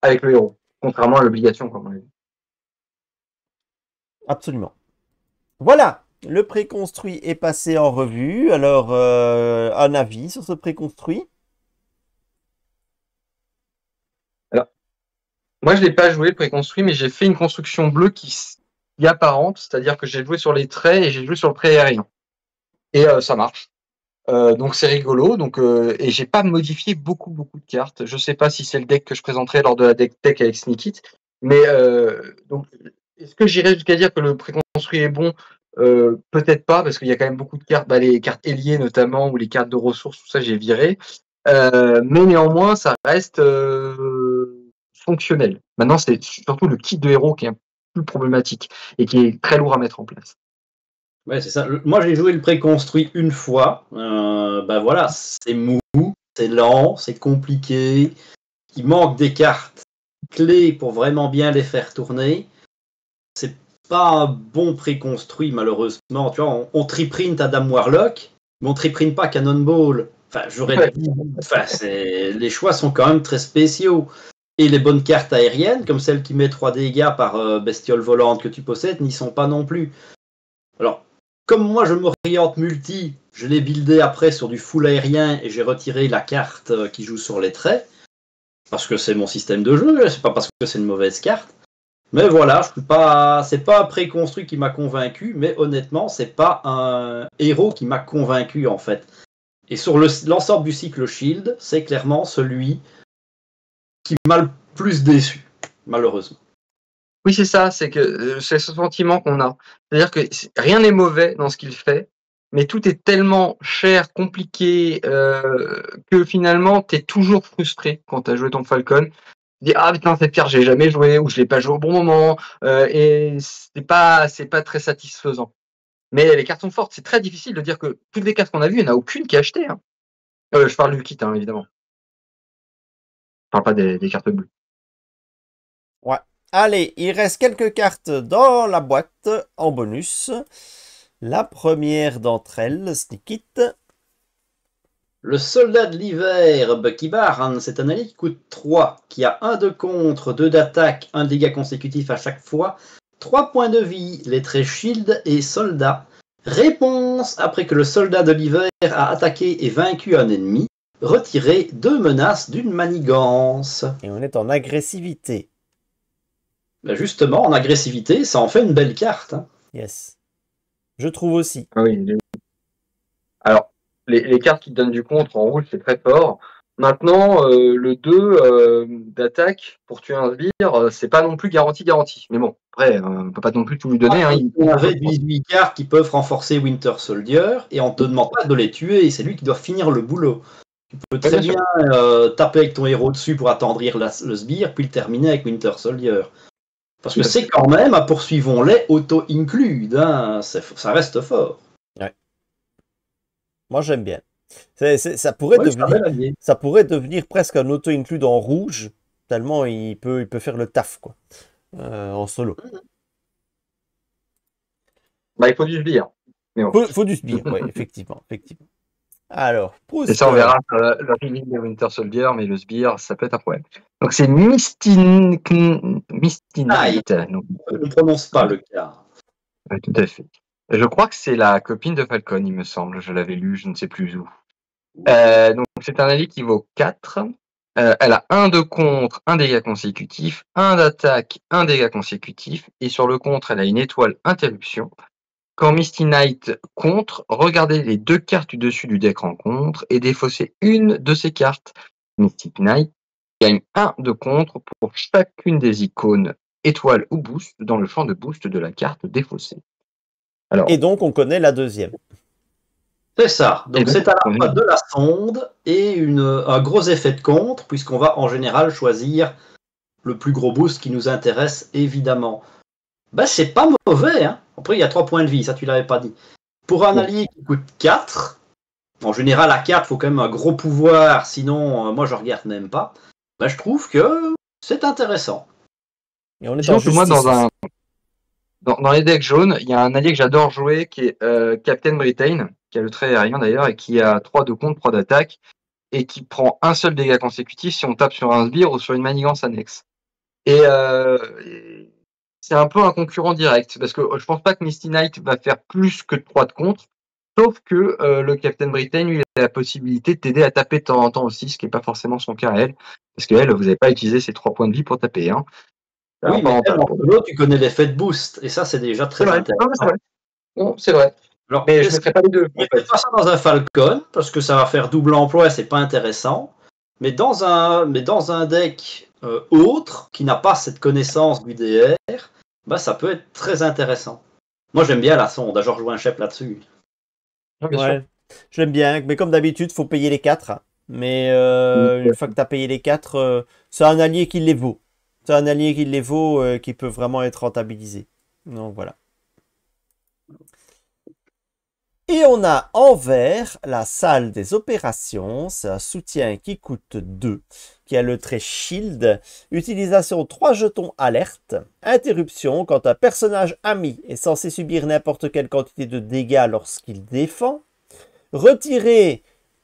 héros, contrairement à l'obligation, comme on l'a dit. Absolument. Voilà, le préconstruit est passé en revue. Alors, un avis sur ce préconstruit? Alors, moi, je l'ai pas joué le préconstruit, mais j'ai fait une construction bleue qui est apparente, c'est-à-dire que j'ai joué sur les traits et j'ai joué sur le trait aérien. Et ça marche. Donc c'est rigolo. Et j'ai pas modifié beaucoup de cartes. Je sais pas si c'est le deck que je présenterai lors de la deck tech avec Sneak It, mais donc est-ce que j'irai jusqu'à dire que le préconstruit est bon? Peut-être pas, parce qu'il y a quand même beaucoup de cartes, les cartes ailiers notamment, ou les cartes de ressources, tout ça j'ai viré. Mais néanmoins, ça reste fonctionnel. Maintenant, c'est surtout le kit de héros qui est un peu plus problématique et qui est très lourd à mettre en place. Ouais, c'est ça. Moi, j'ai joué le préconstruit une fois. Ben voilà, c'est mou, c'est lent, c'est compliqué. Il manque des cartes clés pour vraiment bien les faire tourner. C'est pas un bon préconstruit, malheureusement. Tu vois, on triprint Adam Warlock, mais on triprint pas Cannonball. Enfin, j'aurais dit. Enfin, les choix sont quand même très spéciaux. Et les bonnes cartes aériennes, comme celle qui met 3 dégâts par bestiole volante que tu possèdes, n'y sont pas non plus. Alors, comme moi je m'oriente multi, je l'ai buildé après sur du full aérien et j'ai retiré la carte qui joue sur les traits, parce que c'est mon système de jeu, c'est pas parce que c'est une mauvaise carte. Mais voilà, c'est pas un préconstruit qui m'a convaincu, mais honnêtement, c'est pas un héros qui m'a convaincu en fait. Et sur l'ensemble du cycle Shield, c'est clairement celui qui m'a le plus déçu, malheureusement. Oui, c'est ça, c'est que c'est ce sentiment qu'on a. C'est-à-dire que rien n'est mauvais dans ce qu'il fait, mais tout est tellement cher, compliqué, que finalement, tu es toujours frustré quand tu as joué ton Falcon. Tu dis, ah putain, cette carte, j'ai jamais joué, ou je l'ai pas joué au bon moment, et c'est pas très satisfaisant. Mais les cartes sont fortes, c'est très difficile de dire que toutes les cartes qu'on a vues, il n'y en a aucune qui est achetée. Hein. Je parle du kit, hein, évidemment. Je parle pas des cartes bleues. Ouais. Allez, il reste quelques cartes dans la boîte en bonus. La première d'entre elles, Sneak It. Le soldat de l'hiver, Bucky Barnes, c'est un allié qui coûte 3, qui a 1 de contre, 2 d'attaque, 1 dégât consécutif à chaque fois, 3 points de vie, les traits shield et soldat. Réponse, après que le soldat de l'hiver a attaqué et vaincu un ennemi, retirez 2 menaces d'une manigance. Et on est en agressivité. Ben justement, en agressivité, ça en fait une belle carte. Hein. Yes. Je trouve aussi. Ah oui. Alors, les cartes qui te donnent du contre en rouge, c'est très fort. Maintenant, le 2 d'attaque pour tuer un sbire, c'est pas non plus garanti. Mais bon, après, on peut pas non plus tout lui donner. On avait 18 cartes qui peuvent renforcer Winter Soldier et on te demande pas de les tuer, et c'est lui qui doit finir le boulot. Tu peux très bien taper avec ton héros dessus pour attendrir le sbire, puis le terminer avec Winter Soldier. Parce que c'est quand même, poursuivons-les, auto-include. Hein. Ça reste fort. Ouais. Moi, j'aime bien. Ça pourrait devenir presque un auto-include en rouge, tellement il peut faire le taf, quoi, en solo. Bah, il faut du sbire. Faut du sbire, oui, effectivement. Alors, et ça, on verra le reveal de Winter Soldier, mais le sbire, ça peut être un problème. Donc, c'est Misty Knight. On ne prononce pas le cas. Oui, tout à fait. Je crois que c'est la copine de Falcon, il me semble. Je l'avais lu, je ne sais plus où. Donc, c'est un allié qui vaut 4. Elle a 1 de contre, 1 dégât consécutif, 1 d'attaque, 1 dégât consécutif. Et sur le contre, elle a une étoile interruption. Quand Misty Knight contre, regardez les 2 cartes du dessus du deck rencontre et défaussez une de ces cartes. Misty Knight gagne 1 de contre pour chacune des icônes étoile ou boost dans le champ de boost de la carte défaussée. Alors, et donc, on connaît la deuxième. C'est ça. Donc, c'est à la fois de la sonde et un gros effet de contre, puisqu'on va en général choisir le plus gros boost qui nous intéresse, évidemment. Ben, c'est pas mauvais. Hein. Après, il y a 3 points de vie, ça tu l'avais pas dit. Pour un allié qui coûte 4, en général, à 4, il faut quand même un gros pouvoir, sinon, moi, je regarde même pas. Ben, je trouve que c'est intéressant. Et on est dans les decks jaunes, il y a un allié que j'adore jouer qui est Captain Britain, qui a le trait aérien d'ailleurs, et qui a 3 de contre, 3 d'attaque, et qui prend un seul dégât consécutif si on tape sur un sbire ou sur une manigance annexe. Et c'est un peu un concurrent direct, parce que je pense pas que Misty Knight va faire plus que 3 de contre, sauf que le Captain Britain, lui, a la possibilité de t'aider à taper de temps en temps aussi, ce qui n'est pas forcément son cas à elle, parce qu'elle, vous n'avez pas utilisé ses 3 points de vie pour taper. Hein. Oui, mais en solo, tu connais l'effet de boost, et ça, c'est déjà très intéressant. Non, c'est vrai. Alors, mais je ne mettrai pas les deux. Je ne mettrai pas ça dans un Falcon, parce que ça va faire double emploi et c'est pas intéressant. Mais dans un deck autre, qui n'a pas cette connaissance du DR, bah, ça peut être très intéressant. Moi, j'aime bien la sonde, je rejoins un chef là-dessus. Ouais, j'aime bien, mais comme d'habitude, il faut payer les 4. Mais une fois que tu as payé les 4, c'est un allié qui les vaut. C'est un allié qui les vaut, qui peut vraiment être rentabilisé. Donc voilà. Et on a en vert la salle des opérations. C'est un soutien qui coûte 2, qui a le trait Shield. Utilisation 3 jetons alerte. Interruption, quand un personnage ami est censé subir n'importe quelle quantité de dégâts lorsqu'il défend. Retirer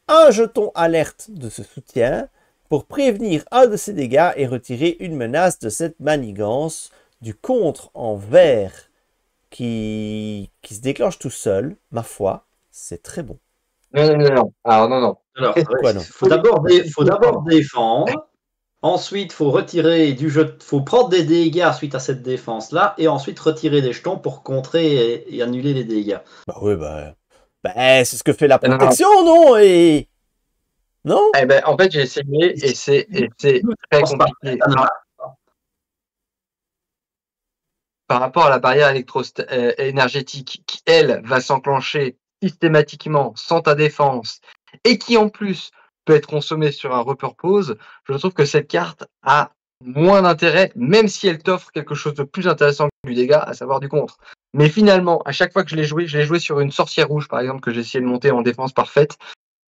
un jeton alerte de ce soutien pour prévenir un de ces dégâts et retirer une menace de cette manigance. Du contre en vert qui se déclenche tout seul, ma foi, c'est très bon. Non. Alors, non. Alors, il faut d'abord défendre. Ensuite, il faut retirer du jeu, faut prendre des dégâts suite à cette défense-là, et ensuite retirer des jetons pour contrer et annuler les dégâts. Bah oui, c'est ce que fait la protection, non? Et non? Eh ben, en fait, j'ai essayé et c'est très compliqué. Par rapport à la barrière énergétique qui, elle, va s'enclencher systématiquement sans ta défense et qui, en plus, peut être consommée sur un repurpose, je trouve que cette carte a moins d'intérêt, même si elle t'offre quelque chose de plus intéressant que du dégât, à savoir du contre. Mais finalement, à chaque fois que je l'ai joué sur une sorcière rouge, par exemple, que j'ai essayé de monter en défense parfaite,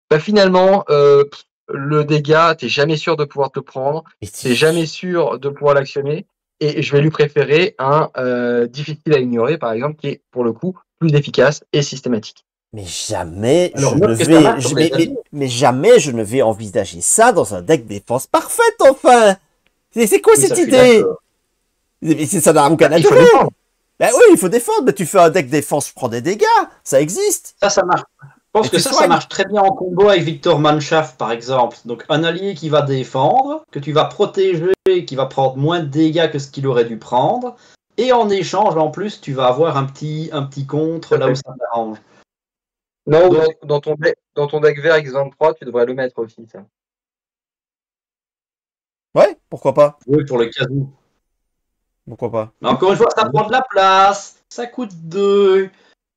bah finalement, le dégât, t'es jamais sûr de pouvoir te prendre, t'es jamais sûr de pouvoir l'actionner. Et je vais lui préférer un difficile à ignorer, par exemple, qui est, pour le coup, plus efficace et systématique. Mais jamais je ne vais envisager ça dans un deck défense parfaite, enfin. C'est quoi cette idée? Ça n'a aucun intérêt. Ben oui, il faut défendre, mais tu fais un deck défense, je prends des dégâts, ça existe. Ça marche. Je pense que ça marche très bien en combo avec Victor Mannschaft, par exemple. Donc, un allié qui va défendre, que tu vas protéger, qui va prendre moins de dégâts que ce qu'il aurait dû prendre. Et en échange, en plus, tu vas avoir un petit contre là où ça t'arrange. Non, dans ton deck vert, exemple 3, tu devrais le mettre aussi, ça. Ouais, pourquoi pas? Oui, pour le cas où. Pourquoi pas? Mais encore une fois, ça prend de la place, ça coûte 2.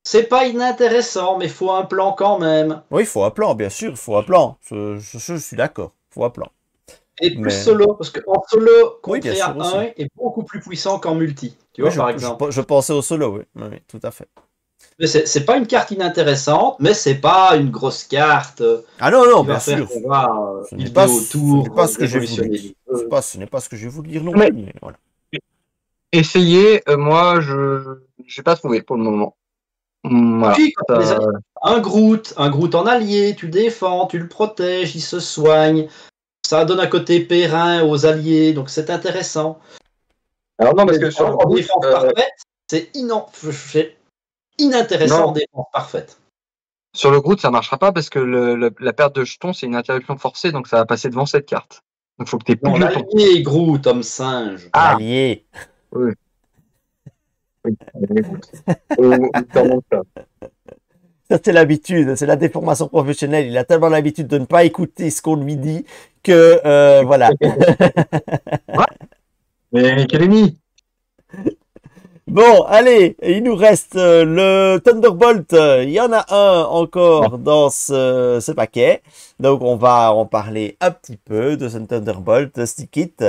C'est pas inintéressant, mais faut un plan quand même. Oui, il faut un plan, bien sûr, il faut un plan. Je suis d'accord, il faut un plan. Et plus Mais solo, parce qu'en solo, oui, bien contré sûr à aussi. 1 est beaucoup plus puissant qu'en multi. Tu Oui, vois, par exemple. je pensais au solo, oui. Oui, tout à fait. Mais c'est pas une carte inintéressante, mais c'est pas une grosse carte Ah non, non, qui bien va faire sûr. qu'on va builder Ce n'est autour, pas ce que j'ai voulu révolutionner dire. le jeu. Ce n'est pas ce que j'ai voulu dire non Mais plus, mais voilà. essayer, moi, je n'ai pas trouvé pour le moment. Voilà. Puis, quand t'as des alliés, un Groot en allié, tu défends, tu le protèges, il se soigne. Ça donne un côté périn aux alliés, donc c'est intéressant. Alors non, parce Mais que sur le en Groot, défense parfaite, c'est inintéressant en non, défense parfaite. sur le Groot, ça marchera pas parce que la perte de jetons, c'est une interruption forcée, donc ça va passer devant cette carte. Donc il faut que tu aies plus Non, de jetons. l'allié Groot, homme singe. Ah, L'allié. oui. Oui, écoute. Clairement ça. Ça, c'est l'habitude, c'est la déformation professionnelle. Il a tellement l'habitude de ne pas écouter ce qu'on lui dit que, voilà. Ouais, mais quel ennemi? Bon, allez, il nous reste le Thunderbolt. Il y en a un encore dans ce paquet. Donc, on va en parler un petit peu de ce Thunderbolt Stick It.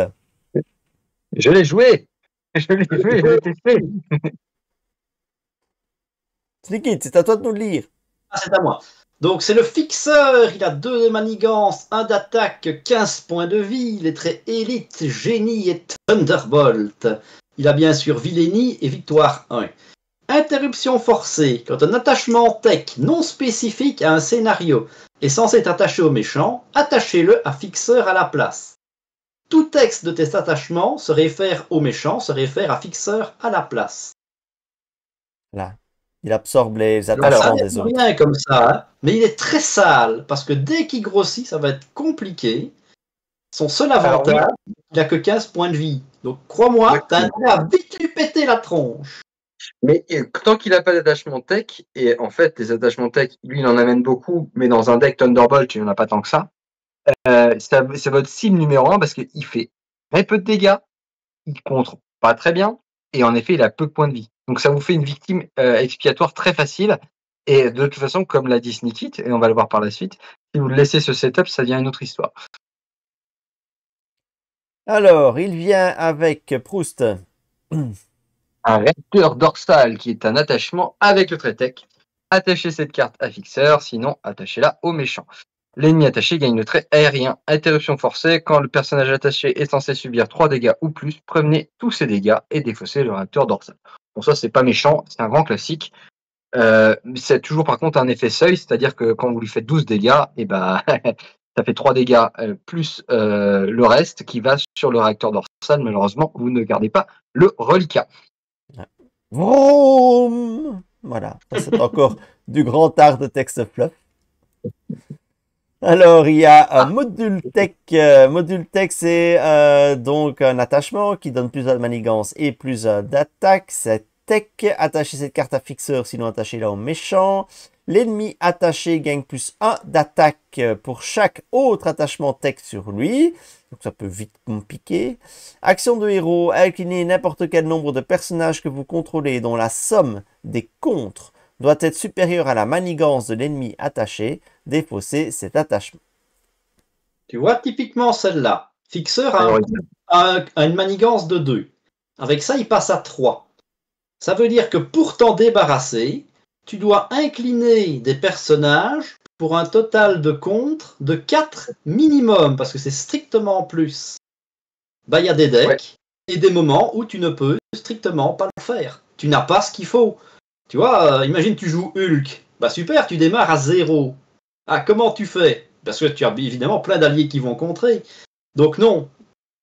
Je l'ai joué. Je l'ai joué, je l'ai testé. Stick It, c'est à toi de nous le lire. Ah, c'est à moi. Donc c'est le fixeur, il a 2 de manigance, 1 d'attaque, 15 points de vie, il est très élite, génie et Thunderbolt. Il a bien sûr Villénie et Victoire 1. Interruption forcée. Quand un attachement tech non spécifique à un scénario est censé être attaché au méchant, attachez-le à fixeur à la place. Tout texte de tes attachements se réfère au méchant, se réfère à fixeur à la place. Là, il absorbe les Donc ça attachements n'est des autres. rien comme ça, hein, mais il est très sale, parce que dès qu'il grossit, ça va être compliqué. Son seul avantage, il n'a que 15 points de vie. Donc crois-moi, t'as intérêt à vite lui péter la tronche. Mais tant qu'il n'a pas d'attachement tech, et en fait, les attachements tech, lui, il en amène beaucoup, mais dans un deck Thunderbolt, il n'y en a pas tant que ça. C'est votre cible numéro 1 parce qu'il fait très peu de dégâts, il contre pas très bien, et en effet, il a peu de points de vie. Donc ça vous fait une victime expiatoire très facile. Et de toute façon, comme l'a dit Sneakit, et on va le voir par la suite, si vous laissez ce setup, ça devient une autre histoire. Alors, il vient avec Proust. Un réacteur dorsal qui est un attachement avec le trait tech. Attachez cette carte à fixeur, sinon attachez-la au méchant. L'ennemi attaché gagne le trait aérien. Interruption forcée. Quand le personnage attaché est censé subir 3 dégâts ou plus, prévenez tous ces dégâts et défaussez le réacteur dorsal. Bon, ça, c'est pas méchant, c'est un grand classique. C'est toujours par contre un effet seuil, c'est-à-dire que quand vous lui faites 12 dégâts, et ben, ça fait 3 dégâts plus le reste qui va sur le réacteur dorsal. Malheureusement, vous ne gardez pas le reliquat. Vroom. Voilà, ça c'est encore du grand art de texte fluff. Alors, il y a un module tech. Module tech, c'est donc un attachement qui donne plus de manigance et plus d'attaque. C'est tech. Attachez cette carte à fixeur, sinon attachez-la au méchant. L'ennemi attaché gagne plus 1 d'attaque pour chaque autre attachement tech sur lui. Donc ça peut vite compliquer. Action de héros, inclinez n'importe quel nombre de personnages que vous contrôlez dont la somme des contres doit être supérieure à la manigance de l'ennemi attaché. Défaussez cet attachement. Tu vois, typiquement celle-là. Fixeur a une manigance de 2. Avec ça, il passe à 3. Ça veut dire que pour t'en débarrasser, tu dois incliner des personnages pour un total de contre de 4 minimum, parce que c'est strictement plus. Bah, il y a des decks et des moments où tu ne peux strictement pas le faire. Tu n'as pas ce qu'il faut. Tu vois, imagine tu joues Hulk. Bah super, tu démarres à 0. Ah, comment tu fais? Parce que tu as évidemment plein d'alliés qui vont contrer. Donc non,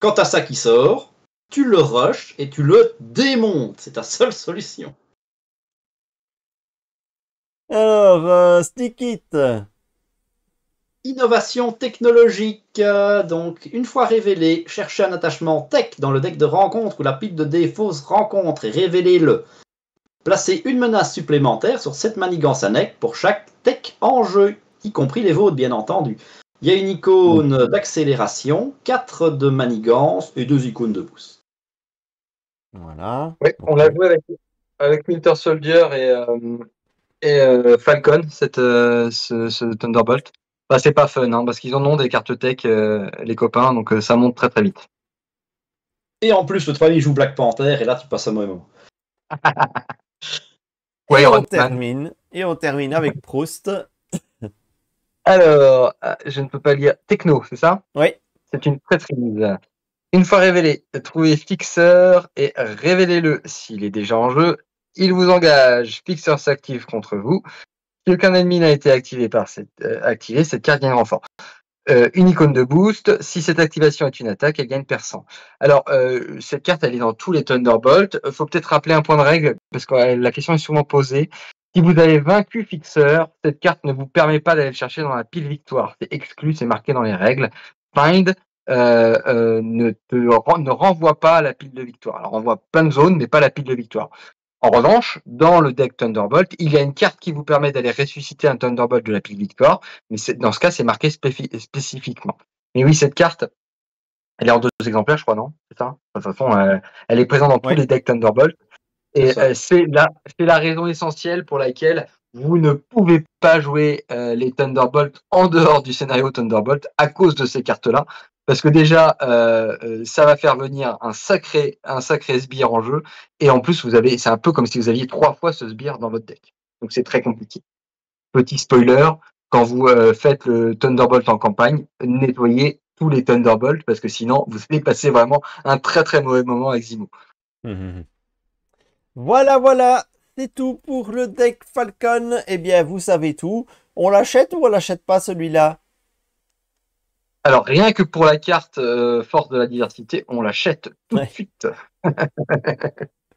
quand tu as ça qui sort, tu le rushes et tu le démontes. C'est ta seule solution. Alors, Stick It. Innovation technologique. Donc, une fois révélé, cherchez un attachement tech dans le deck de rencontre ou la pile de dés fausse rencontre et révélez-le. Placez une menace supplémentaire sur cette manigance annexe pour chaque tech en jeu, y compris les vôtres, bien entendu. Il y a une icône d'accélération, 4 de manigance et 2 icônes de boost. Voilà. Oui, on l'a joué avec Winter Soldier et Falcon, ce Thunderbolt. Bah, c'est pas fun, hein, parce qu'ils en ont des cartes tech, les copains, donc ça monte très très vite. Et en plus, l'autre famille joue Black Panther, et là, tu passes un mauvais moment. Ouais, Et Iron on termine avec Proust. Alors, je ne peux pas lire. Techno, c'est ça? Oui. C'est une traîtrise. Une fois révélé, trouvez Fixer et révélez-le s'il est déjà en jeu. Il vous engage. Fixer s'active contre vous. Si aucun ennemi n'a été activé cette carte gagne renfort. Une icône de boost. Si cette activation est une attaque, elle gagne percent. Alors, cette carte, elle est dans tous les Thunderbolts. Il faut peut-être rappeler un point de règle, parce que la question est souvent posée. Si vous avez vaincu Fixer, cette carte ne vous permet pas d'aller le chercher dans la pile victoire. C'est exclu, c'est marqué dans les règles. Find ne renvoie pas à la pile de victoire. Alors, on renvoie plein de zones, mais pas la pile de victoire. En revanche, dans le deck Thunderbolt, il y a une carte qui vous permet d'aller ressusciter un Thunderbolt de la pile victoire, mais dans ce cas, c'est marqué spécifiquement. Mais oui, cette carte, elle est en 2 exemplaires, je crois, non? C'est ça? De toute façon, elle est présente dans tous les decks Thunderbolt, et c'est la raison essentielle pour laquelle vous ne pouvez pas jouer les Thunderbolts en dehors du scénario Thunderbolt à cause de ces cartes-là. Parce que déjà, ça va faire venir un sacré sbire en jeu. Et en plus, c'est un peu comme si vous aviez 3 fois ce sbire dans votre deck. Donc c'est très compliqué. Petit spoiler, quand vous faites le Thunderbolt en campagne, nettoyez tous les Thunderbolts parce que sinon, vous allez passer vraiment un très très mauvais moment avec Zimo. Voilà, c'est tout pour le deck Falcon. Eh bien, vous savez tout. On l'achète ou on l'achète pas celui-là? Alors, rien que pour la carte Force de la diversité, on l'achète tout de suite.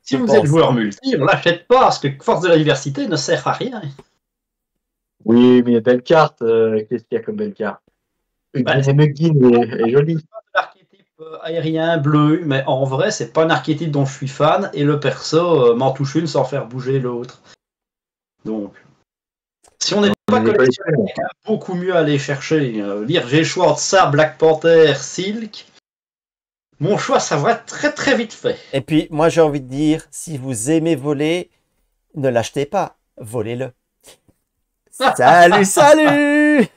Si vous êtes joueur multi, on l'achète pas, parce que Force de la diversité ne sert à rien. Oui, mais belle carte. Qu'est-ce qu'il y a comme belle carte? Muggin est jolie. L'archétype aérien bleu, mais en vrai, c'est pas un archétype dont je suis fan, et le perso m'en touche une sans faire bouger l'autre. Donc, si on n'est pas collectionneur, il y a beaucoup mieux à aller chercher. Lire, j'ai le choix entre ça, Black Panther, Silk. Mon choix, ça va être très très vite fait. Et puis, moi j'ai envie de dire, si vous aimez voler, ne l'achetez pas, volez-le. Salut